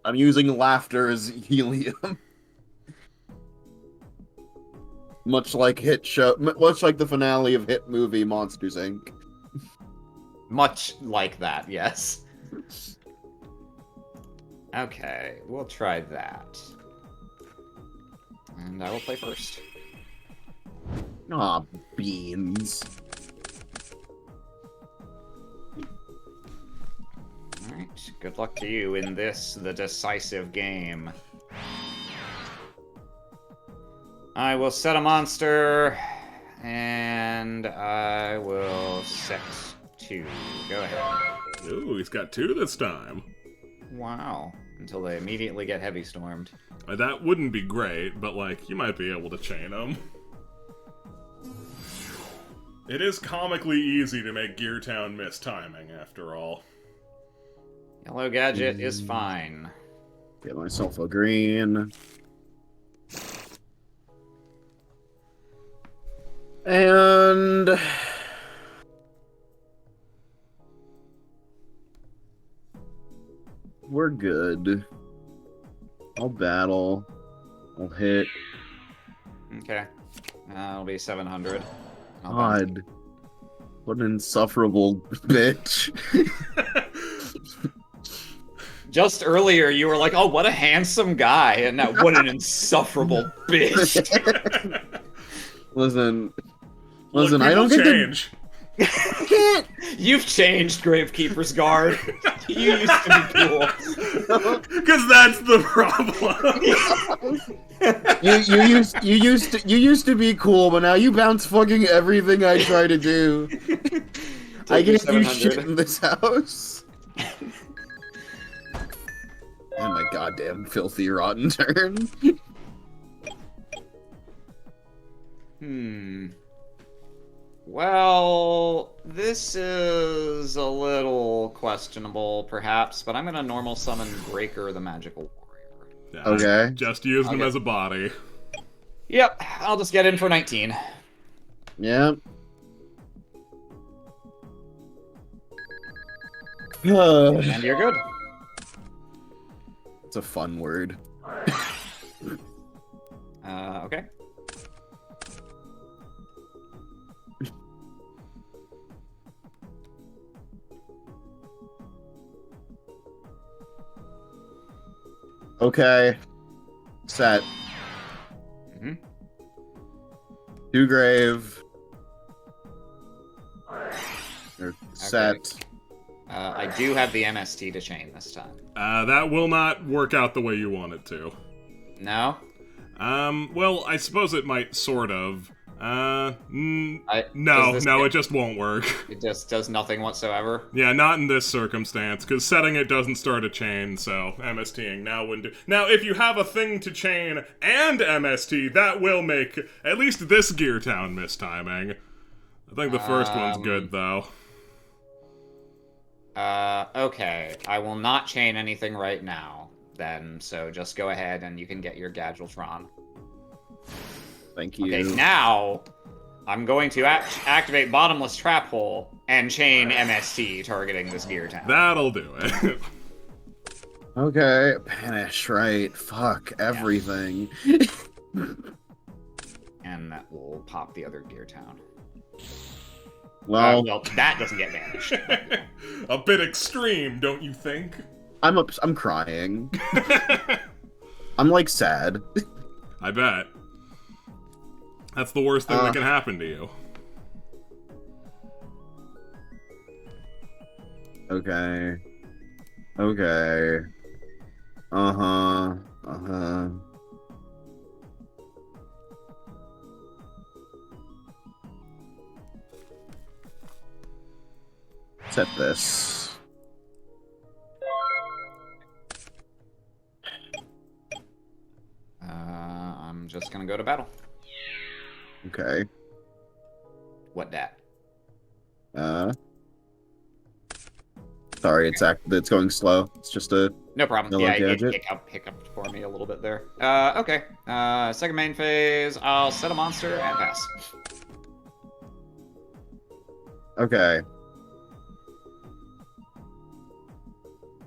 I'm using laughter as helium. Much like the finale of hit movie Monsters, Inc. Much like that, yes. Okay, we'll try that. And I will play first. Aw, beans. Alright, good luck to you in this, the decisive game. I will set a monster, and I will set 2. Go ahead. Ooh, he's got 2 this time. Wow. Until they immediately get heavy stormed. That wouldn't be great, but, like, you might be able to chain them. It is comically easy to make Gear Town miss timing, after all. Yellow gadget is fine. Get myself a green. And... we're good. I'll battle. I'll hit. Okay. That'll be 700. God. What an insufferable bitch. Just earlier, you were like, oh, what a handsome guy, and now, what an insufferable bitch. Listen, Look, I don't people get change. Can't. You've changed, Gravekeeper's Guard. You used to be cool. Because that's the problem. You used to be cool, but now you bounce fucking everything I try to do. I Take your can't do 700. shit in this house. And my goddamn filthy rotten turn. Well, this is a little questionable, perhaps, but I'm gonna normal summon Breaker the Magical Warrior. Yeah, Okay. Just used him Okay. as a body. Yep, I'll just get in for 19. Yeah. And you're good. It's a fun word. Okay. Okay. Set. Mhm. Dewgrave. Or set. I do have the MST to chain this time. That will not work out the way you want it to. No? Well, I suppose it might sort of. does No, this it get- just won't work. It just does nothing whatsoever? Yeah, not in this circumstance, because setting it doesn't start a chain, so MSTing now wouldn't do. Now, if you have a thing to chain and MST, that will make at least this Gear Town mistiming. I think the first one's good, though. Okay. I will not chain anything right now, then, so just go ahead and you can get your Gadgetron. Thank you. Okay, now I'm going to activate Bottomless Trap Hole and chain MST targeting this Gear Town. That'll do it. Okay, Banish, right. Fuck everything. And that will pop the other Gear Town. Well, Well, that doesn't get banished. A bit extreme, don't you think? I'm crying. I'm like sad. I bet. That's the worst thing that can happen to you. Okay. Okay. Uh-huh. Uh-huh. Set this. I'm just gonna go to battle. Okay. What dat? Sorry, it's going slow. It's just a No problem. No Yeah, luck it gadget? hiccuped for me a little bit there. Okay. Second main phase, I'll set a monster and pass. okay.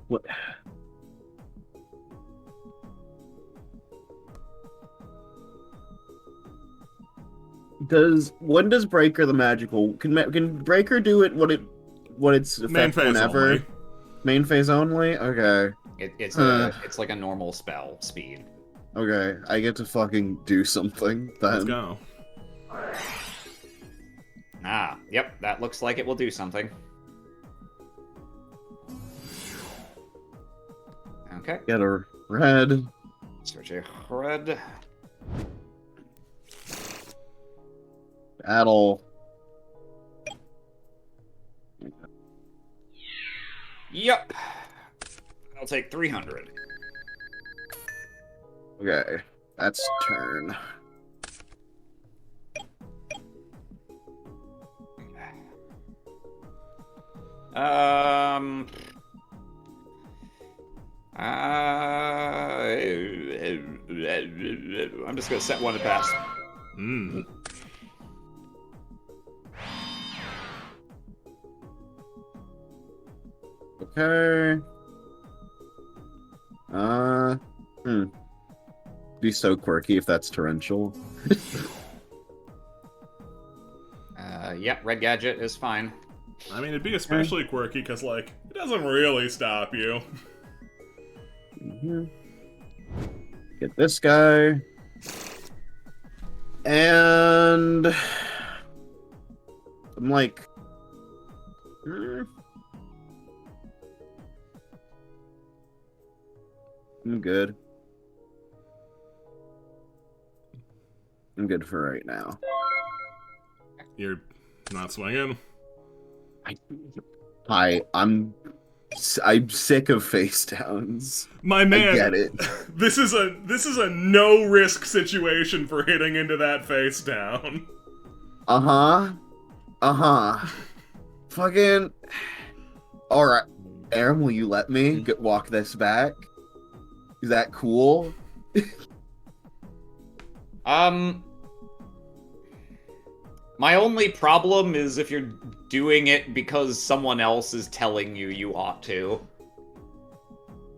What? When does Breaker the magical can Breaker do it what its Main effect phase whenever? only. Main phase only? Okay. It's like a normal spell speed. Okay. I get to fucking do something Let's then. go. Yep, that looks like it will do something. Okay, Get a red. search a red. Battle. Yep. I'll take 300. Okay. That's turn. Um. I'm just gonna set one to pass. Hmm. Okay. Be so quirky if that's torrential. Yep, red gadget is fine. I mean, it'd be especially quirky because, like, it doesn't really stop you. Mhm. Get this guy. And I'm like, I'm good. I'm good for right now. You're not swinging? I'm I'm sick of face downs. My I man, get it. this is a no risk situation for hitting into that face down. Uh-huh. Uh-huh. Fucking... Alright. Aaron, will you let me walk this back? Is that cool? My only problem is if you're doing it because someone else is telling you you ought to.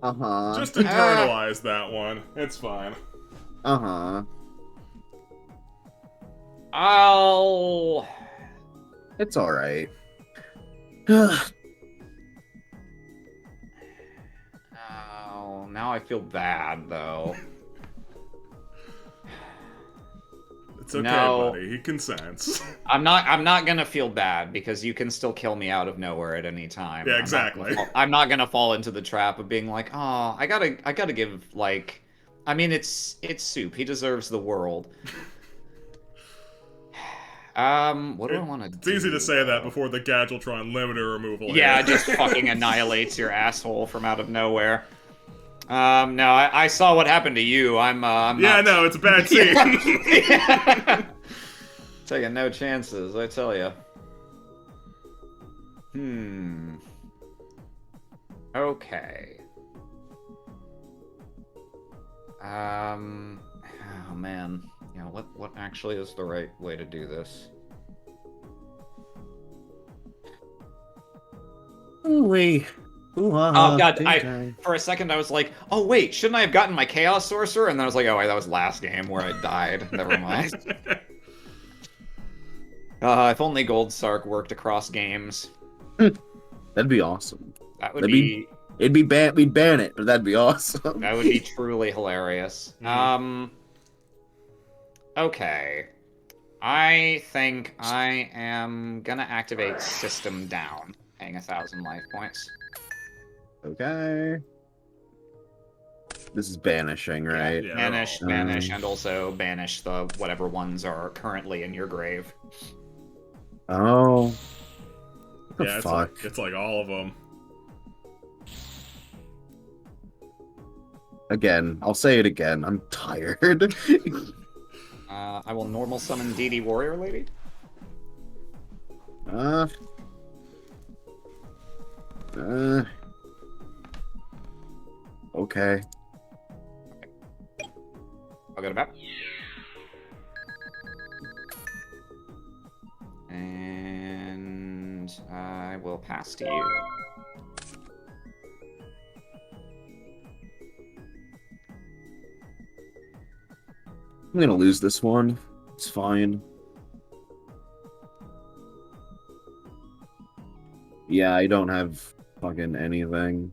Uh-huh. Just internalize that one. It's fine. Uh-huh. It's alright. Oh, now I feel bad, though. It's okay, No. buddy. He consents. I'm not gonna feel bad because you can still kill me out of nowhere at any time. Yeah, exactly. I'm not gonna fall into the trap of being like, oh, I gotta give, like, I mean, it's Soup. He deserves the world. What do I want to do? It's easy to say that before the Gadgetron limiter removal. Yeah, here. just fucking annihilates your asshole from out of nowhere. No, I saw what happened to you. I'm Yeah, not... no, it's a bad scene. Taking no chances, I tell you. Okay. Oh man. Yeah, what actually is the right way to do this? Ooh-wee. Oh god, for a second I was like, oh wait, shouldn't I have gotten my Chaos Sorcerer? And then I was like, oh wait, that was last game where I died. Never mind. If only Gold Sark worked across games. That'd be awesome. That would be... It'd be banned. We'd ban it, but that'd be awesome. That would be truly hilarious. Okay. I think I am gonna activate System Down, paying 1,000 life points. Okay. This is banishing, right? Yeah, Banish, and also banish the whatever ones are currently in your grave. Oh. What the Yeah, fuck? it's like all of them. Again, I'll say it again. I'm tired. I will normal summon DD Warrior Lady. Okay. I'll go to bat. And I will pass to you. I'm gonna lose this one. It's fine. Yeah, I don't have fucking anything.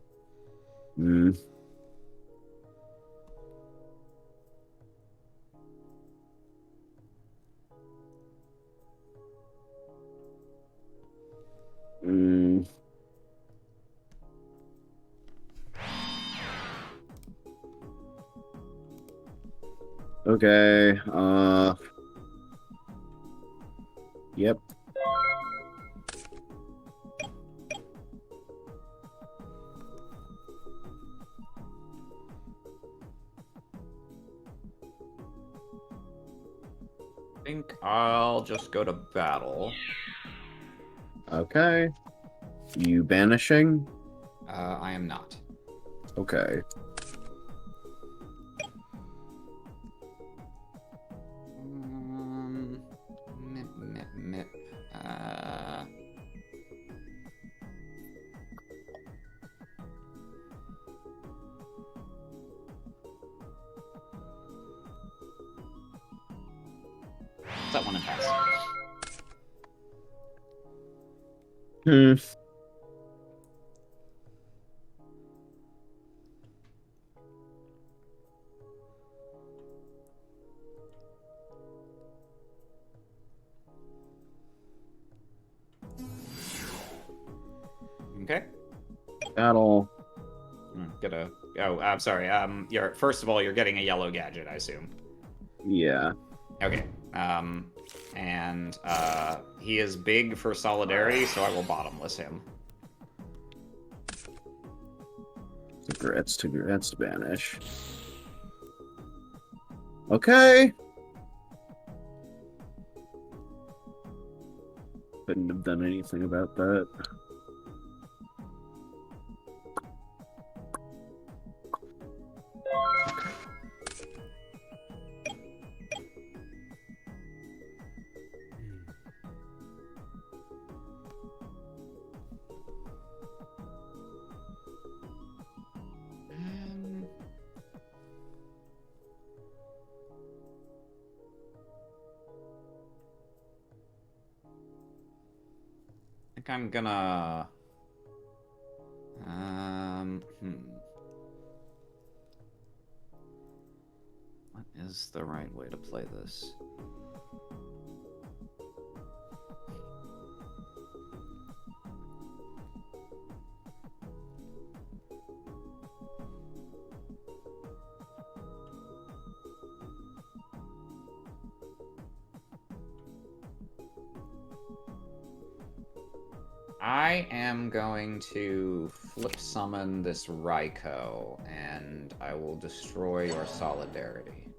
Okay, yep. I think I'll just go to battle. Okay. You banishing? I am not. Okay. That one and pass. Okay. Battle. Oh, I'm sorry. You're first of all, you're getting a yellow gadget, I assume. Yeah. Okay. And he is big for solidarity, so I will bottomless him. Cigarettes to Spanish. Okay. Couldn't have done anything about that. I think I'm gonna... What is the right way to play this? I am going to flip summon this Raikou, and I will destroy your solidarity.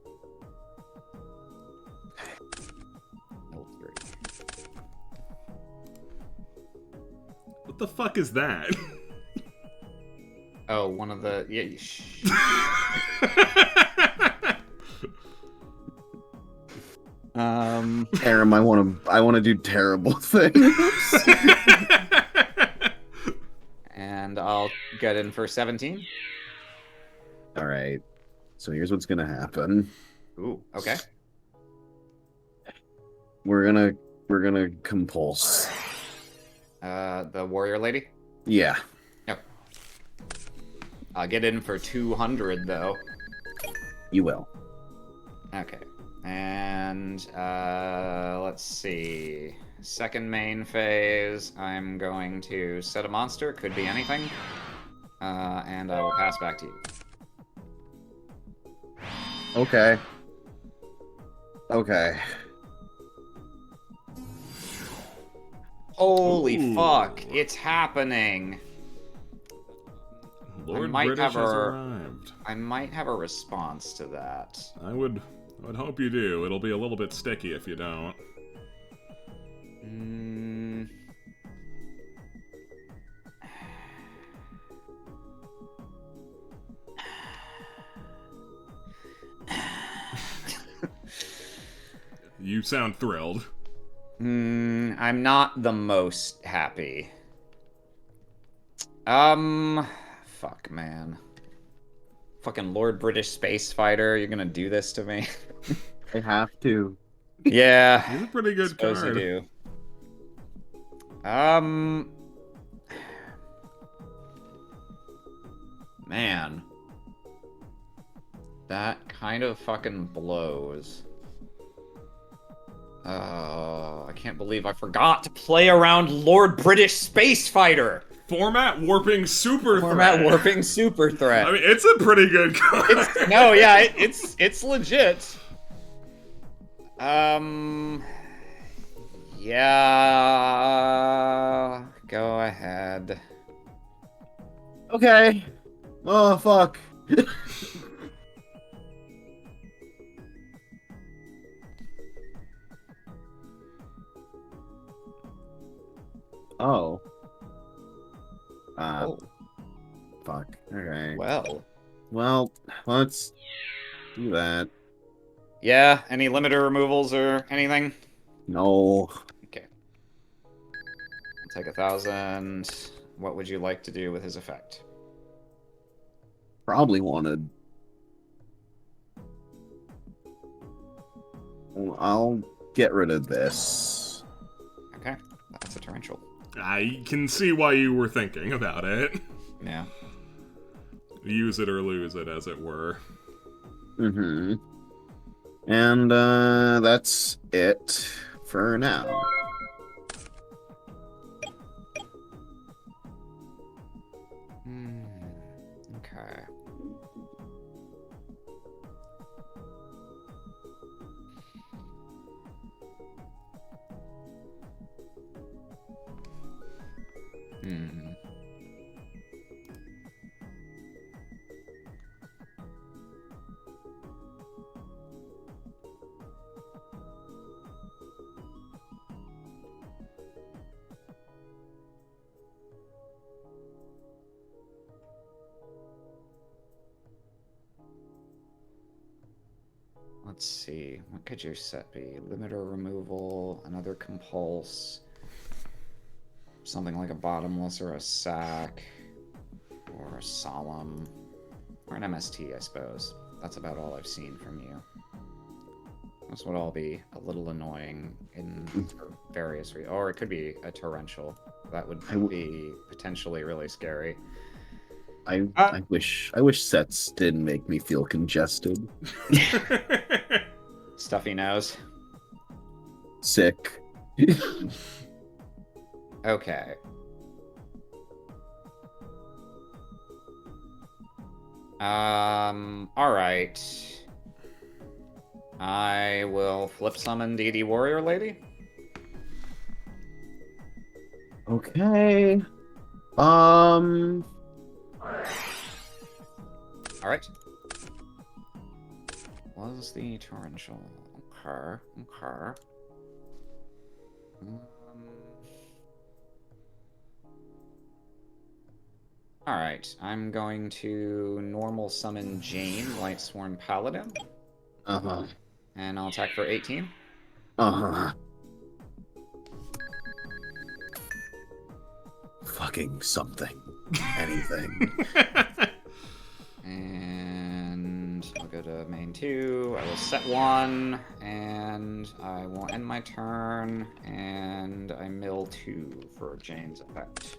Level 3. What the fuck is that? Oh, one of the... Yeah, Aram, I want to do terrible things. And I'll get in for 17. All right. So here's what's gonna happen. Ooh, okay. We're gonna compulse. The warrior lady? Yeah. Yep. I'll get in for 200, though. You will. Okay. And, let's see. Second main phase, I'm going to set a monster, could be anything. And I will pass back to you. Okay. Okay. Holy Ooh. fuck, it's happening! Lord might British have has a- arrived. I might have a response to that. I would hope you do. It'll be a little bit sticky if you don't. You sound thrilled. I'm not the most happy. Fuck, man. Fucking Lord British Space Fighter, you're gonna do this to me? I have to. Yeah. He's a pretty good Suppose card. you do. Man. That kind of fucking blows. I can't believe I forgot to play around Lord British Space Fighter! Format warping super Format threat. warping super threat. I mean, it's a pretty good card. No, yeah, it's legit. Yeah, go ahead. Okay. Oh fuck. Oh. Oh, Fuck. Okay. well. Well, let's do that. Yeah, any limiter removals or anything? No. Okay. Take 1,000. What would you like to do with his effect? Probably wanted. I'll get rid of this. Okay, that's a torrential. I can see why you were thinking about it. Yeah. Use it or lose it, as it were. Mm-hmm. And that's it for now. Okay. Let's see. What could your set be? Limiter removal, another compulse, something like a bottomless or a sack, or a solemn, or an MST, I suppose. That's about all I've seen from you. This would all be a little annoying for various reasons. Or it could be a torrential. That would be potentially really scary. I wish sets didn't make me feel congested. Stuffy nose. Sick. Okay. Alright. I will flip summon DD Warrior Lady. Okay. Alright. Was the torrential? Okay. Alright, I'm going to normal summon Jane, Lightsworn Paladin. Uh-huh. And I'll attack for 18. Uh-huh. Fucking something. Anything. And I'll go to main 2. I will set 1. And I will end my turn. And I mill 2 for Jane's effect.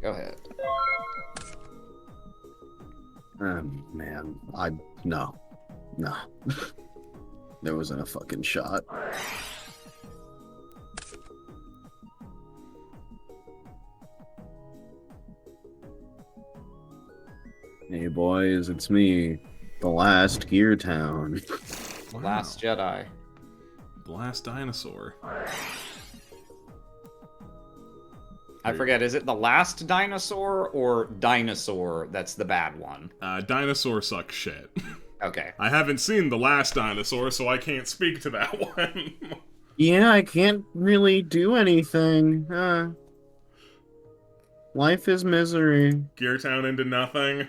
Go ahead. Man. No. There wasn't a fucking shot. Hey boys, it's me, the last Gear Town. Wow. Last Jedi. The last dinosaur. I forget, is it the last dinosaur or dinosaur that's the bad one? Dinosaur sucks shit. Okay. I haven't seen the last dinosaur, so I can't speak to that one. Yeah, I can't really do anything. Life is misery. Gear Town into nothing.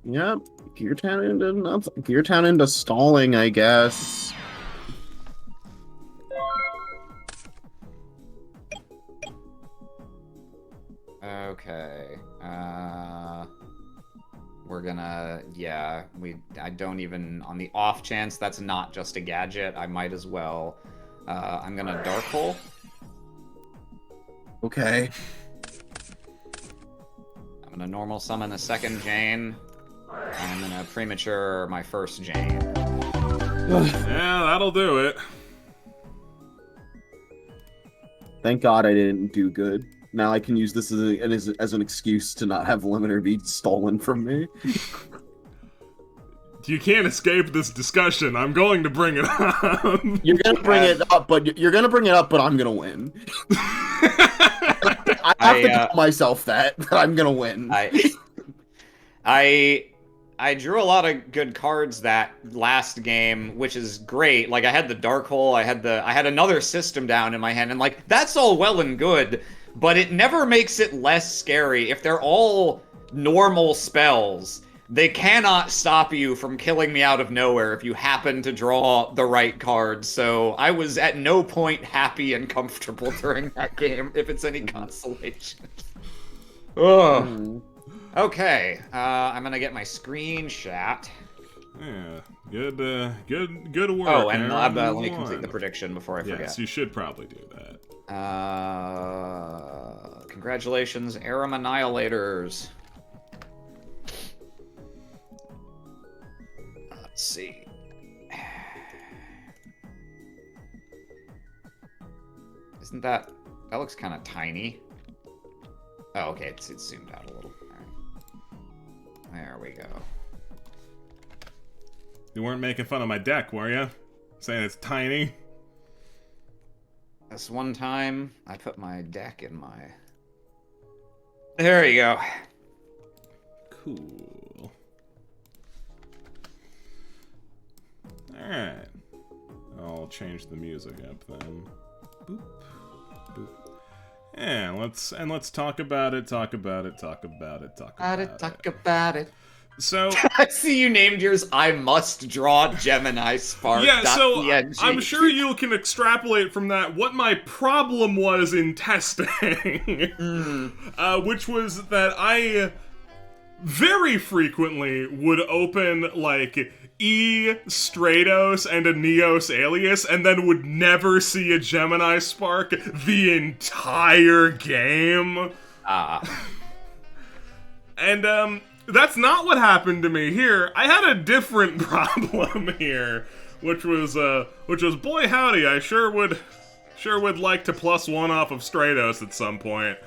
Yep, Gear Town into nothing. Gear Town into stalling, I guess. Okay. We're gonna, yeah, I don't even, on the off chance that's not just a gadget, I might as well. I'm gonna Dark Hole. Okay. I'm gonna normal summon a second Jane. I'm gonna premature my first Jane. Yeah, that'll do it. Thank God I didn't do good. Now I can use this as an excuse to not have Limiter be stolen from me. You can't escape this discussion. I'm going to bring it up. You're gonna bring it up, but I'm gonna win. I have to tell myself that I'm gonna win. I drew a lot of good cards that last game, which is great. Like I had the Dark Hole, I had another system down in my hand, and like that's all well and good, but it never makes it less scary. If they're all normal spells, they cannot stop you from killing me out of nowhere if you happen to draw the right cards. So I was at no point happy and comfortable during that game, if it's any consolation. Ugh. Okay, I'm gonna get my screenshot. Yeah, good work. Oh, and Aaron. let me complete the prediction before I forget. Yes, you should probably do that. Congratulations, Aram Annihilators. Let's see. Isn't that looks kind of tiny? Oh, okay, it's zoomed out a little. All right. There we go. You weren't making fun of my deck, were you? Saying it's tiny? This one time, I put my deck in my... There you go. Cool. Alright. I'll change the music up then. Boop. Boop. And let's talk about it. So I see you named yours I Must Draw Gemini Spark. yeah, so .png. I'm sure you can extrapolate from that what my problem was in testing, which was that I very frequently would open like Stratos and a Neos alias and then would never see a Gemini Spark the entire game. And that's not what happened to me here. I had a different problem here, which was boy howdy, I sure would like to +1 off of Stratos at some point.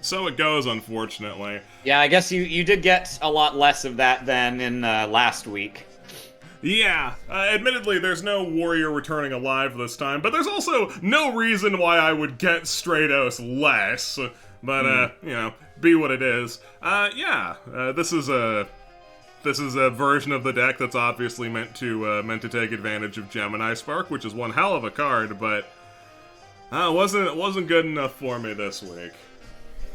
So it goes, unfortunately. Yeah, I guess you did get a lot less of that than in last week. Yeah, admittedly, there's no warrior returning alive this time, but there's also no reason why I would get Stratos less. But, you know, be what it is. This is a version of the deck that's obviously meant to take advantage of Gemini Spark, which is one hell of a card, but it wasn't good enough for me this week.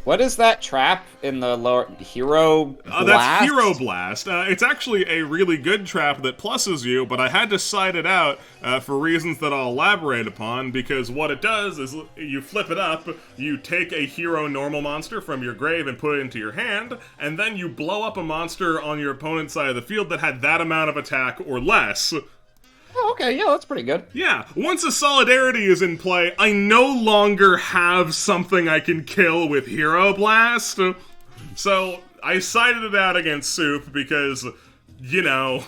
What is that trap in the lower Hero Blast? That's Hero Blast. It's actually a really good trap that pluses you, but I had to side it out for reasons that I'll elaborate upon, because what it does is you flip it up, you take a hero normal monster from your grave and put it into your hand, and then you blow up a monster on your opponent's side of the field that had that amount of attack or less. Oh, okay, yeah, that's pretty good. Yeah, once a Solidarity is in play, I no longer have something I can kill with Hero Blast. So, I sided it out against Soup because, you know,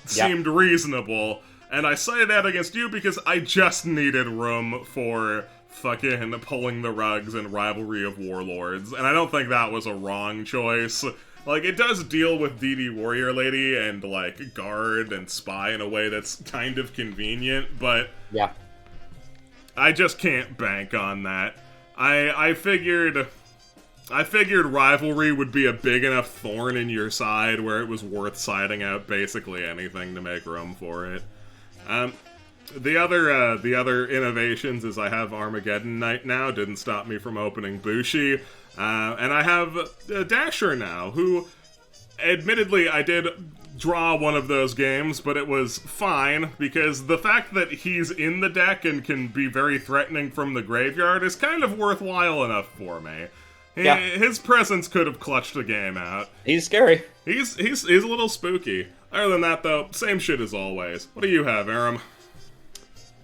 seemed reasonable. And I sided out against you because I just needed room for fucking pulling the rugs and Rivalry of Warlords. And I don't think that was a wrong choice. Like, it does deal with DD Warrior Lady and, like, Guard and Spy in a way that's kind of convenient, but... Yeah. I just can't bank on that. I figured Rivalry would be a big enough thorn in your side where it was worth siding out basically anything to make room for it. The other innovations is I have Armageddon Knight now, didn't stop me from opening Bushi. And I have Dasher now, who, admittedly, I did draw one of those games, but it was fine, because the fact that he's in the deck and can be very threatening from the graveyard is kind of worthwhile enough for me. His presence could have clutched the game out. He's scary. He's a little spooky. Other than that, though, same shit as always. What do you have, Aram?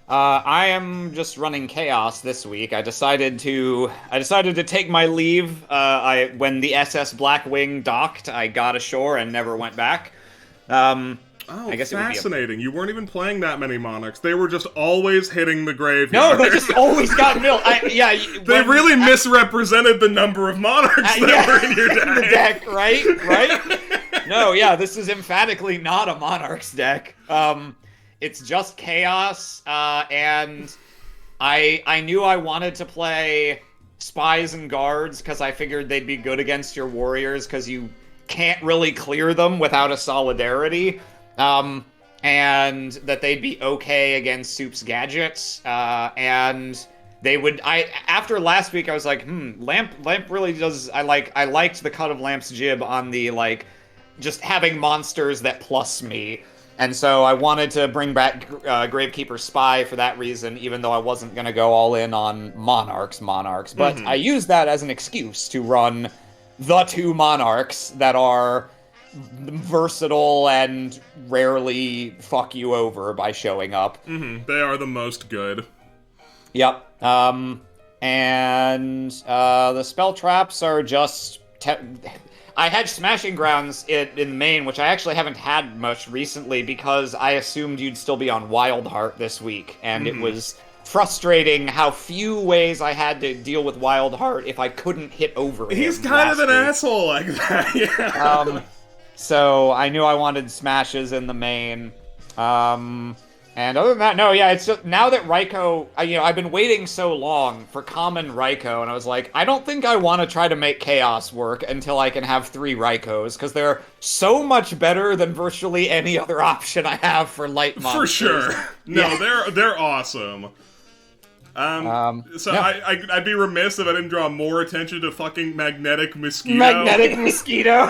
I am just running Chaos this week. I decided to take my leave. When the SS Blackwing docked, I got ashore and never went back. I guess fascinating. You weren't even playing that many Monarchs. They were just always hitting the graveyard. No, they just always got milled. They really misrepresented the number of Monarchs that were in your deck. In the deck, right? No, yeah, this is emphatically not a Monarchs deck. It's just Chaos, and I knew I wanted to play Spies and Guards because I figured they'd be good against your Warriors because you can't really clear them without a Solidarity, and that they'd be okay against Soup's gadgets, and they would. After last week, I was like, Lamp really does. I liked the cut of Lamp's jib on the just having monsters that plus me. And so I wanted to bring back Gravekeeper Spy for that reason, even though I wasn't going to go all in on Monarchs. But I used that as an excuse to run the two Monarchs that are versatile and rarely fuck you over by showing up. They are the most good. Yep. And the spell traps are just... I had Smashing Grounds in main, which I actually haven't had much recently because I assumed you'd still be on Wildheart this week, and it was frustrating how few ways I had to deal with Wildheart if I couldn't hit over him. He's kind of an asshole like that, yeah. So I knew I wanted smashes in the main. And other than that, no, yeah, it's just, now that Raikou, I've been waiting so long for common Raikou, and I was like, I don't think I want to try to make Chaos work until I can have 3 Raikous, because they're so much better than virtually any other option I have for light monsters. For sure. No, they're awesome. So no. I'd be remiss if I didn't draw more attention to fucking Magnetic Mosquito. Magnetic Mosquito.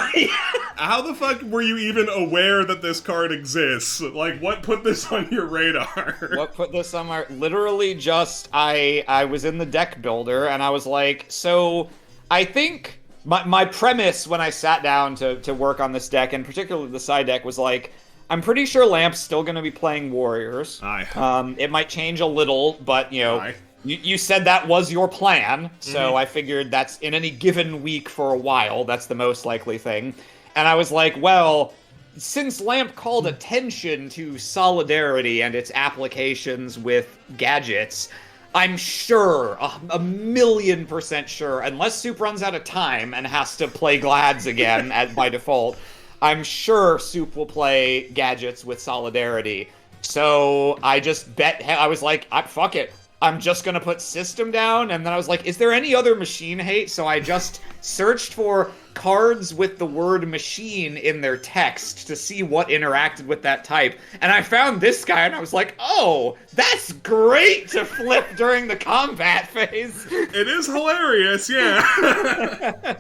How the fuck were you even aware that this card exists? Like, what put this on your radar? What put this on my... Literally just, I was in the deck builder, and I was like, so, I think... My premise when I sat down to work on this deck, and particularly the side deck, was like, I'm pretty sure Lamp's still going to be playing Warriors. Aye. It might change a little, but, you know, Aye. you said that was your plan, so I figured that's in any given week for a while, that's the most likely thing. And I was like, well, since Lamp called attention to Solidarity and its applications with gadgets, I'm sure, a million% sure, unless Soup runs out of time and has to play Glads again by default, I'm sure Soup will play gadgets with Solidarity. So I just bet, I was like, fuck it. I'm just gonna put System down, and then I was like, is there any other machine hate? So I just searched for cards with the word machine in their text to see what interacted with that type, and I found this guy, and I was like, oh, that's great to flip during the combat phase. It is hilarious, yeah.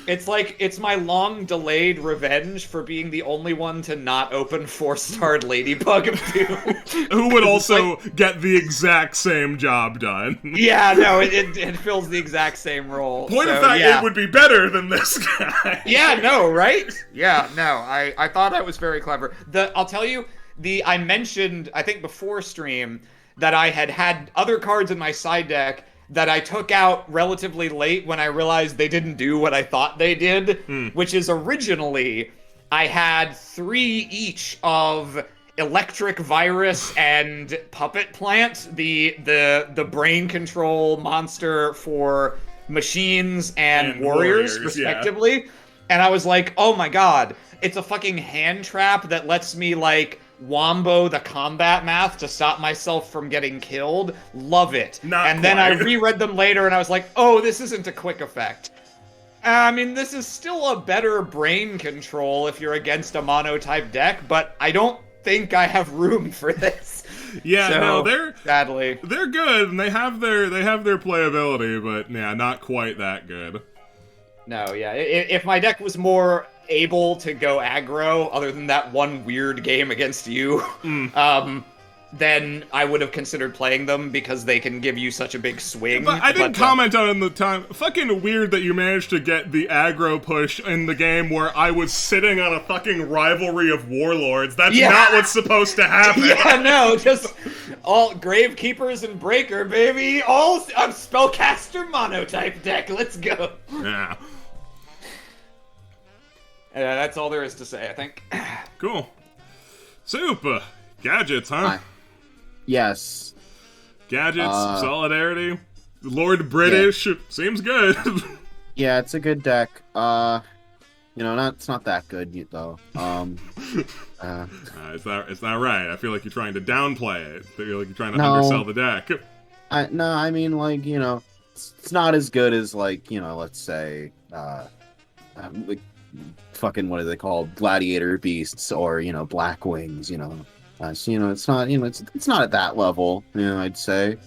It's like, it's my long-delayed revenge for being the only one to not open 4-starred Ladybug of Doom. Who would also get the exact same job done. Yeah, no, it fills the exact same role. Point of so, fact, yeah. it would be better than this guy. Yeah, no, right? Yeah, no, I thought that was very clever. I'll tell you, I mentioned, I think before stream, that I had other cards in my side deck that I took out relatively late when I realized they didn't do what I thought they did, which is originally I had 3 each of Electric Virus and Puppet Plant, the brain control monster for machines and warriors respectively. Yeah. And I was like, oh my god, it's a fucking hand trap that lets me, like, wombo the combat math to stop myself from getting killed. Love it. Then I reread them later and I was like, oh, this isn't a quick effect. I mean, this is still a better brain control if you're against a mono-type deck, but I don't think I have room for this. Yeah, so, no, they're good and they have their playability, but yeah, not quite that good. No, yeah. If my deck was more able to go aggro, other than that one weird game against you, then I would have considered playing them because they can give you such a big swing. But I didn't comment on it in the time. Fucking weird that you managed to get the aggro push in the game where I was sitting on a fucking rivalry of warlords. That's not what's supposed to happen. Yeah, no, just all Gravekeepers and Breaker, baby. All spellcaster mono-type deck. Let's go. Yeah. That's all there is to say, I think. Cool. Soup. Gadgets, huh? Hi. Yes. Gadgets, Solidarity, Lord British, seems good. Yeah, it's a good deck. It's not that good though. It's not right. I feel like you're trying to downplay it. I feel like you're trying to undersell the deck. I mean, like, it's not as good as, like, let's say, like, fucking, what are they called? Gladiator Beasts or, Black Wings, so, it's not, it's not at that level, I'd say.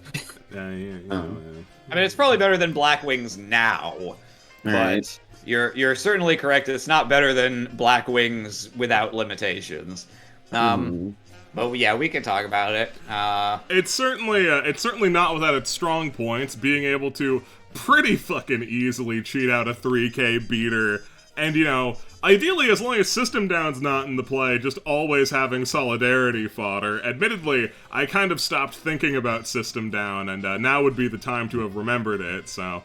Yeah. I mean, it's probably better than Black Wings now, but you're certainly correct. It's not better than Black Wings without limitations. But yeah, we can talk about it. It's certainly not without its strong points, being able to pretty fucking easily cheat out a 3K beater. And, ideally, as long as System Down's not in the play, just always having Solidarity fodder. Admittedly, I kind of stopped thinking about System Down, and now would be the time to have remembered it, so,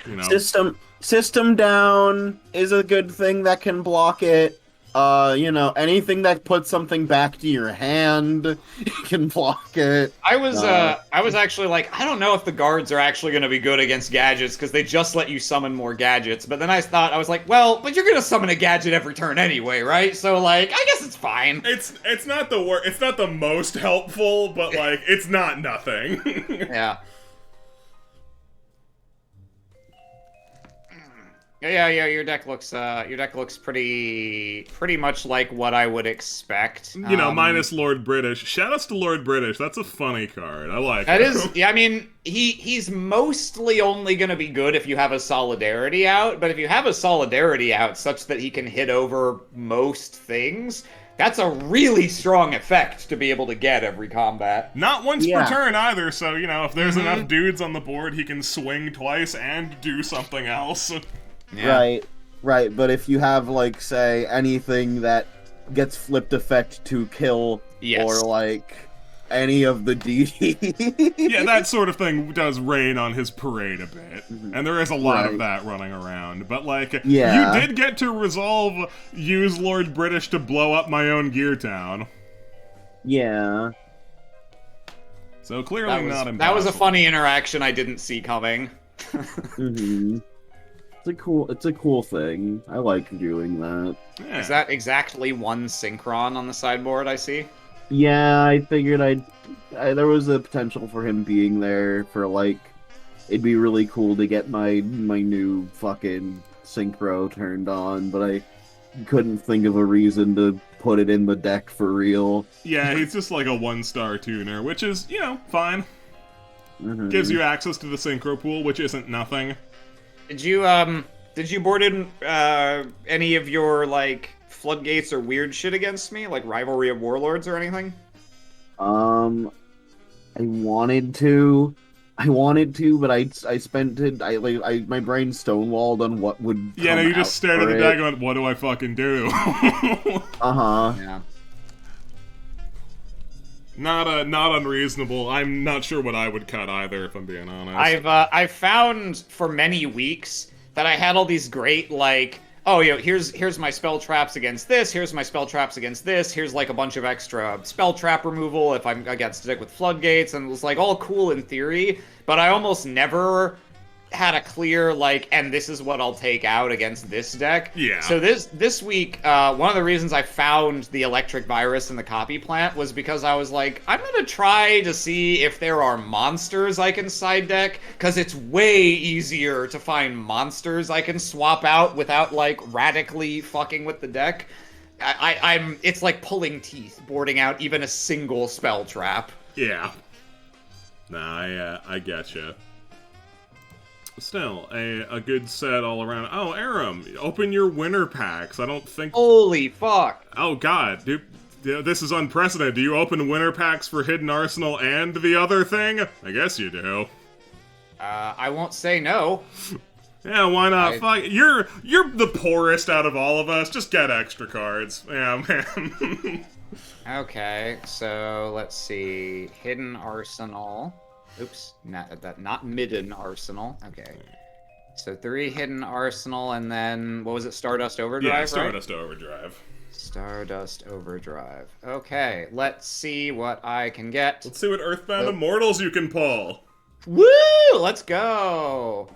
System Down is a good thing that can block it. Anything that puts something back to your hand can block it. I was actually like, I don't know if the guards are actually going to be good against gadgets because they just let you summon more gadgets. But then I was like, well, but you're going to summon a gadget every turn anyway, right? So, like, I guess it's fine. It's not it's not the most helpful, but, like, it's not nothing. Yeah. Yeah. Your deck looks pretty much like what I would expect. You know, minus Lord British. Shoutouts to Lord British. That's a funny card. I like That him. is, yeah, I mean, he's mostly only going to be good if you have a Solidarity out, but if you have a Solidarity out such that he can hit over most things, that's a really strong effect to be able to get every combat. Not once Yeah. per turn either, so, you know, if there's enough dudes on the board, he can swing twice and do something else. Yeah. Right. But if you have, like, say, anything that gets flipped effect to kill, Yes. or, like, any of the DD. Yeah, that sort of thing does rain on his parade a bit. And there is a lot of Right. that running around. But, like, Yeah. you did get to resolve use Lord British to blow up my own Gear Town. Yeah. So clearly That not was, impossible. that was a funny interaction I didn't see coming. hmm It's a cool thing. I like doing that. Yeah. Is that exactly one Synchron on the sideboard I see? Yeah, I figured there was a potential for him being there for, like, it'd be really cool to get my new fucking synchro turned on, but I couldn't think of a reason to put it in the deck for real. Yeah, he's just like a 1-star tuner, which is, you know, fine. Mhm. Gives you access to the synchro pool, which isn't nothing. Did you board in any of your like floodgates or weird shit against me, like Rivalry of Warlords or anything? I wanted to, but I spent it. My brain stonewalled on what would. Yeah, no, come you just out stared at for the it. deck and went, what do I fucking do? Yeah. Not unreasonable. I'm not sure what I would cut either, if I'm being honest. I've found for many weeks that I had all these great like, oh, here's my spell traps against this, here's my spell traps against this, here's like a bunch of extra spell trap removal if I got stick with floodgates, and it was like all cool in theory, but I almost never had a clear like, and this is what I'll take out against this deck. Yeah. So this week, one of the reasons I found the electric virus in the copy plant was because I was like, I'm gonna try to see if there are monsters I can side deck, because it's way easier to find monsters I can swap out without like radically fucking with the deck. It's like pulling teeth boarding out even a single spell trap. Yeah. Nah, I getcha. Still, a good set all around. Oh, Aram, open your winter packs. I don't think... Holy fuck. Oh, God. Dude, this is unprecedented. Do you open winter packs for Hidden Arsenal and the other thing? I guess you do. I won't say no. Yeah, why not? Fuck, you're the poorest out of all of us. Just get extra cards. Yeah, man. Okay, so let's see. Hidden Arsenal. Oops, not Midden Arsenal. Okay. So 3 Hidden Arsenal, and then, what was it, Stardust Overdrive, Yeah, right? Stardust Overdrive. Stardust Overdrive. Okay, let's see what I can get. Let's see what Earthbound Immortals you can pull. Woo! Let's go!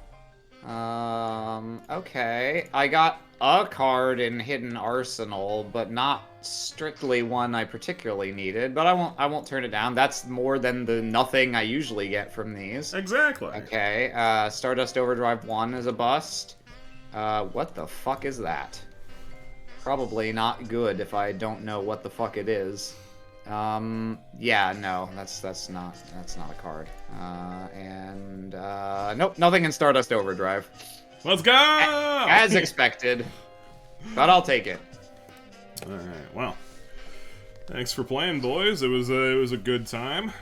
Okay. I got a card in Hidden Arsenal, but not strictly one I particularly needed, but I won't turn it down. That's more than the nothing I usually get from these. Exactly. Okay, Stardust Overdrive 1 is a bust. What the fuck is that? Probably not good if I don't know what the fuck it is. Yeah, no, that's not a card. Nope, nothing in Stardust Overdrive. Let's go! As expected. But I'll take it. Alright, well. Thanks for playing, boys. It was a good time.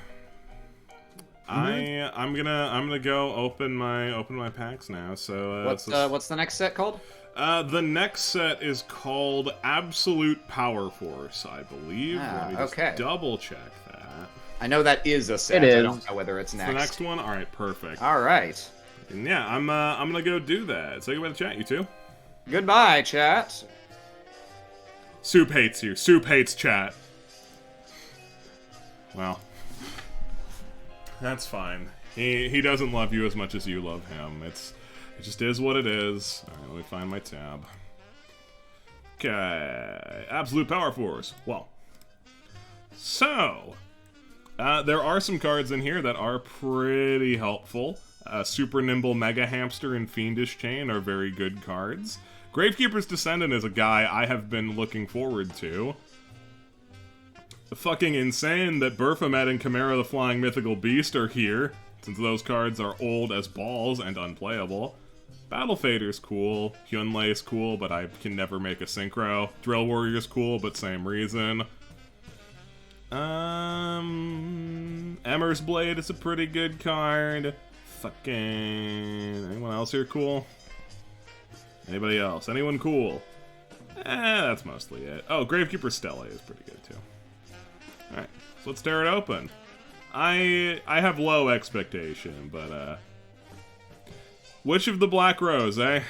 I'm gonna go open my packs now. So What's the next set called? the next set is called Absolute Power Force, I believe. Let me just okay. double check that. I know that is a set. It is. I don't know whether it's next. The next one? Alright, perfect. All right. And yeah, I'm gonna go do that. Say goodbye to chat, you two. Goodbye, chat. Soup hates you. Soup hates chat. Well, that's fine. He doesn't love you as much as you love him. It just is what it is. Alright, let me find my tab. Okay, Absolute Power Force. Well, so there are some cards in here that are pretty helpful. Super Nimble Mega Hamster and Fiendish Chain are very good cards. Gravekeeper's Descendant is a guy I have been looking forward to. Fucking insane that Baphomet and Chimera the Flying Mythical Beast are here, since those cards are old as balls and unplayable. Battle Fader's cool, Hyunlei's cool, but I can never make a synchro. Drill Warrior's cool, but same reason. Emmer's Blade is a pretty good card. Fucking... anyone else here cool? Anybody else? Anyone cool? That's mostly it. Oh, Gravekeeper Stella is pretty good too. Alright, so let's tear it open. I have low expectation, but which of the Black Rose, eh?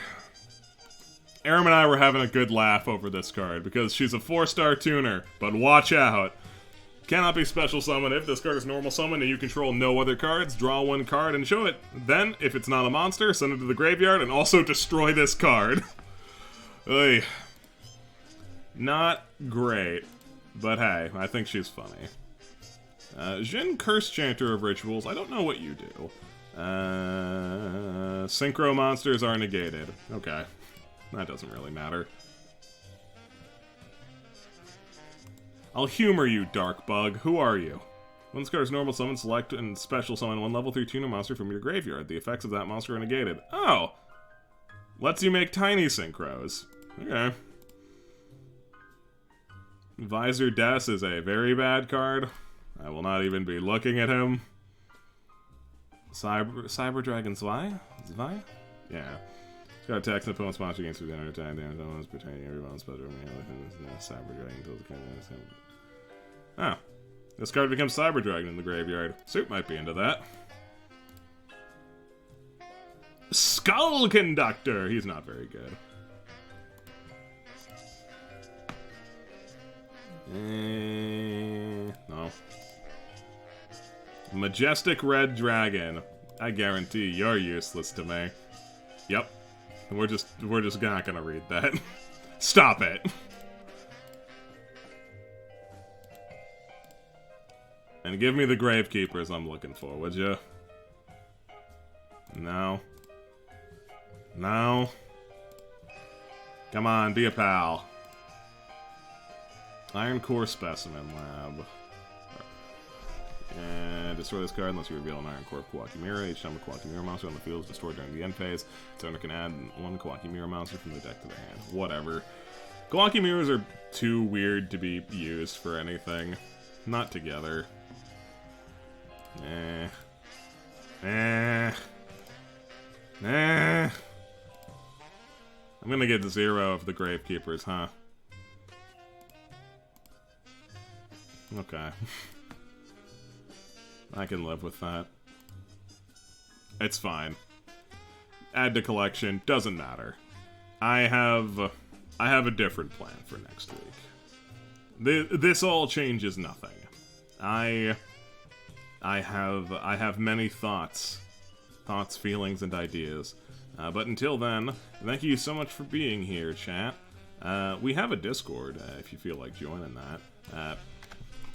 Aram and I were having a good laugh over this card, because she's a 4-star tuner, but watch out. Cannot be special summoned. If this card is normal summon and you control no other cards, draw 1 card and show it. Then, if it's not a monster, send it to the graveyard and also destroy this card. Oy. Not great. But hey, I think she's funny. Jin, Curse Chanter of Rituals. I don't know what you do. Synchro monsters are negated. Okay. That doesn't really matter. I'll humor you, Dark Bug. Who are you? When this card is normal summon, select and special summon 1 level 3 tuner monster from your graveyard. The effects of that monster are negated. Oh! Lets you make tiny synchros. Okay. Visor Des is a very bad card. I will not even be looking at him. Cyber Dragon Zwei? Zwei? Yeah. It's got attacks and opponent's monster against the other time. Damage on those between everyone's special. Cyber Dragon kills the card. Oh. This card becomes Cyber Dragon in the graveyard. Soup might be into that. Skull Conductor! He's not very good. No. Majestic Red Dragon. I guarantee you're useless to me. Yep. We're just not gonna read that. Stop it. And give me the Gravekeepers I'm looking for, would you? No. No. Come on, be a pal. Iron Core Specimen Lab. And destroy this card unless you reveal an Iron Core Kawaki-Mira. Each time a Kawaki-Mira monster on the field is destroyed during the end phase, its owner can add 1 Kawaki-Mira monster from the deck to the hand. Whatever. Kawaki-Miras are too weird to be used for anything. Not together. I'm gonna get 0 of the Gravekeepers, huh? Okay. I can live with that. It's fine. Add to collection, doesn't matter. I have a different plan for next week. This all changes nothing. I have many thoughts, feelings, and ideas. But until then, thank you so much for being here, chat. We have a Discord, if you feel like joining that.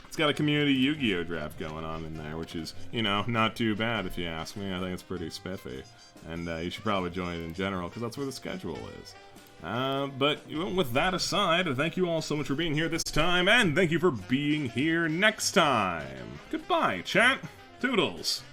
It's got a community Yu-Gi-Oh! Draft going on in there, which is, you know, not too bad if you ask me. I think it's pretty spiffy. And you should probably join it in general, because that's where the schedule is. But with that aside, thank you all so much for being here this time, and thank you for being here next time. Goodbye, chat. Toodles.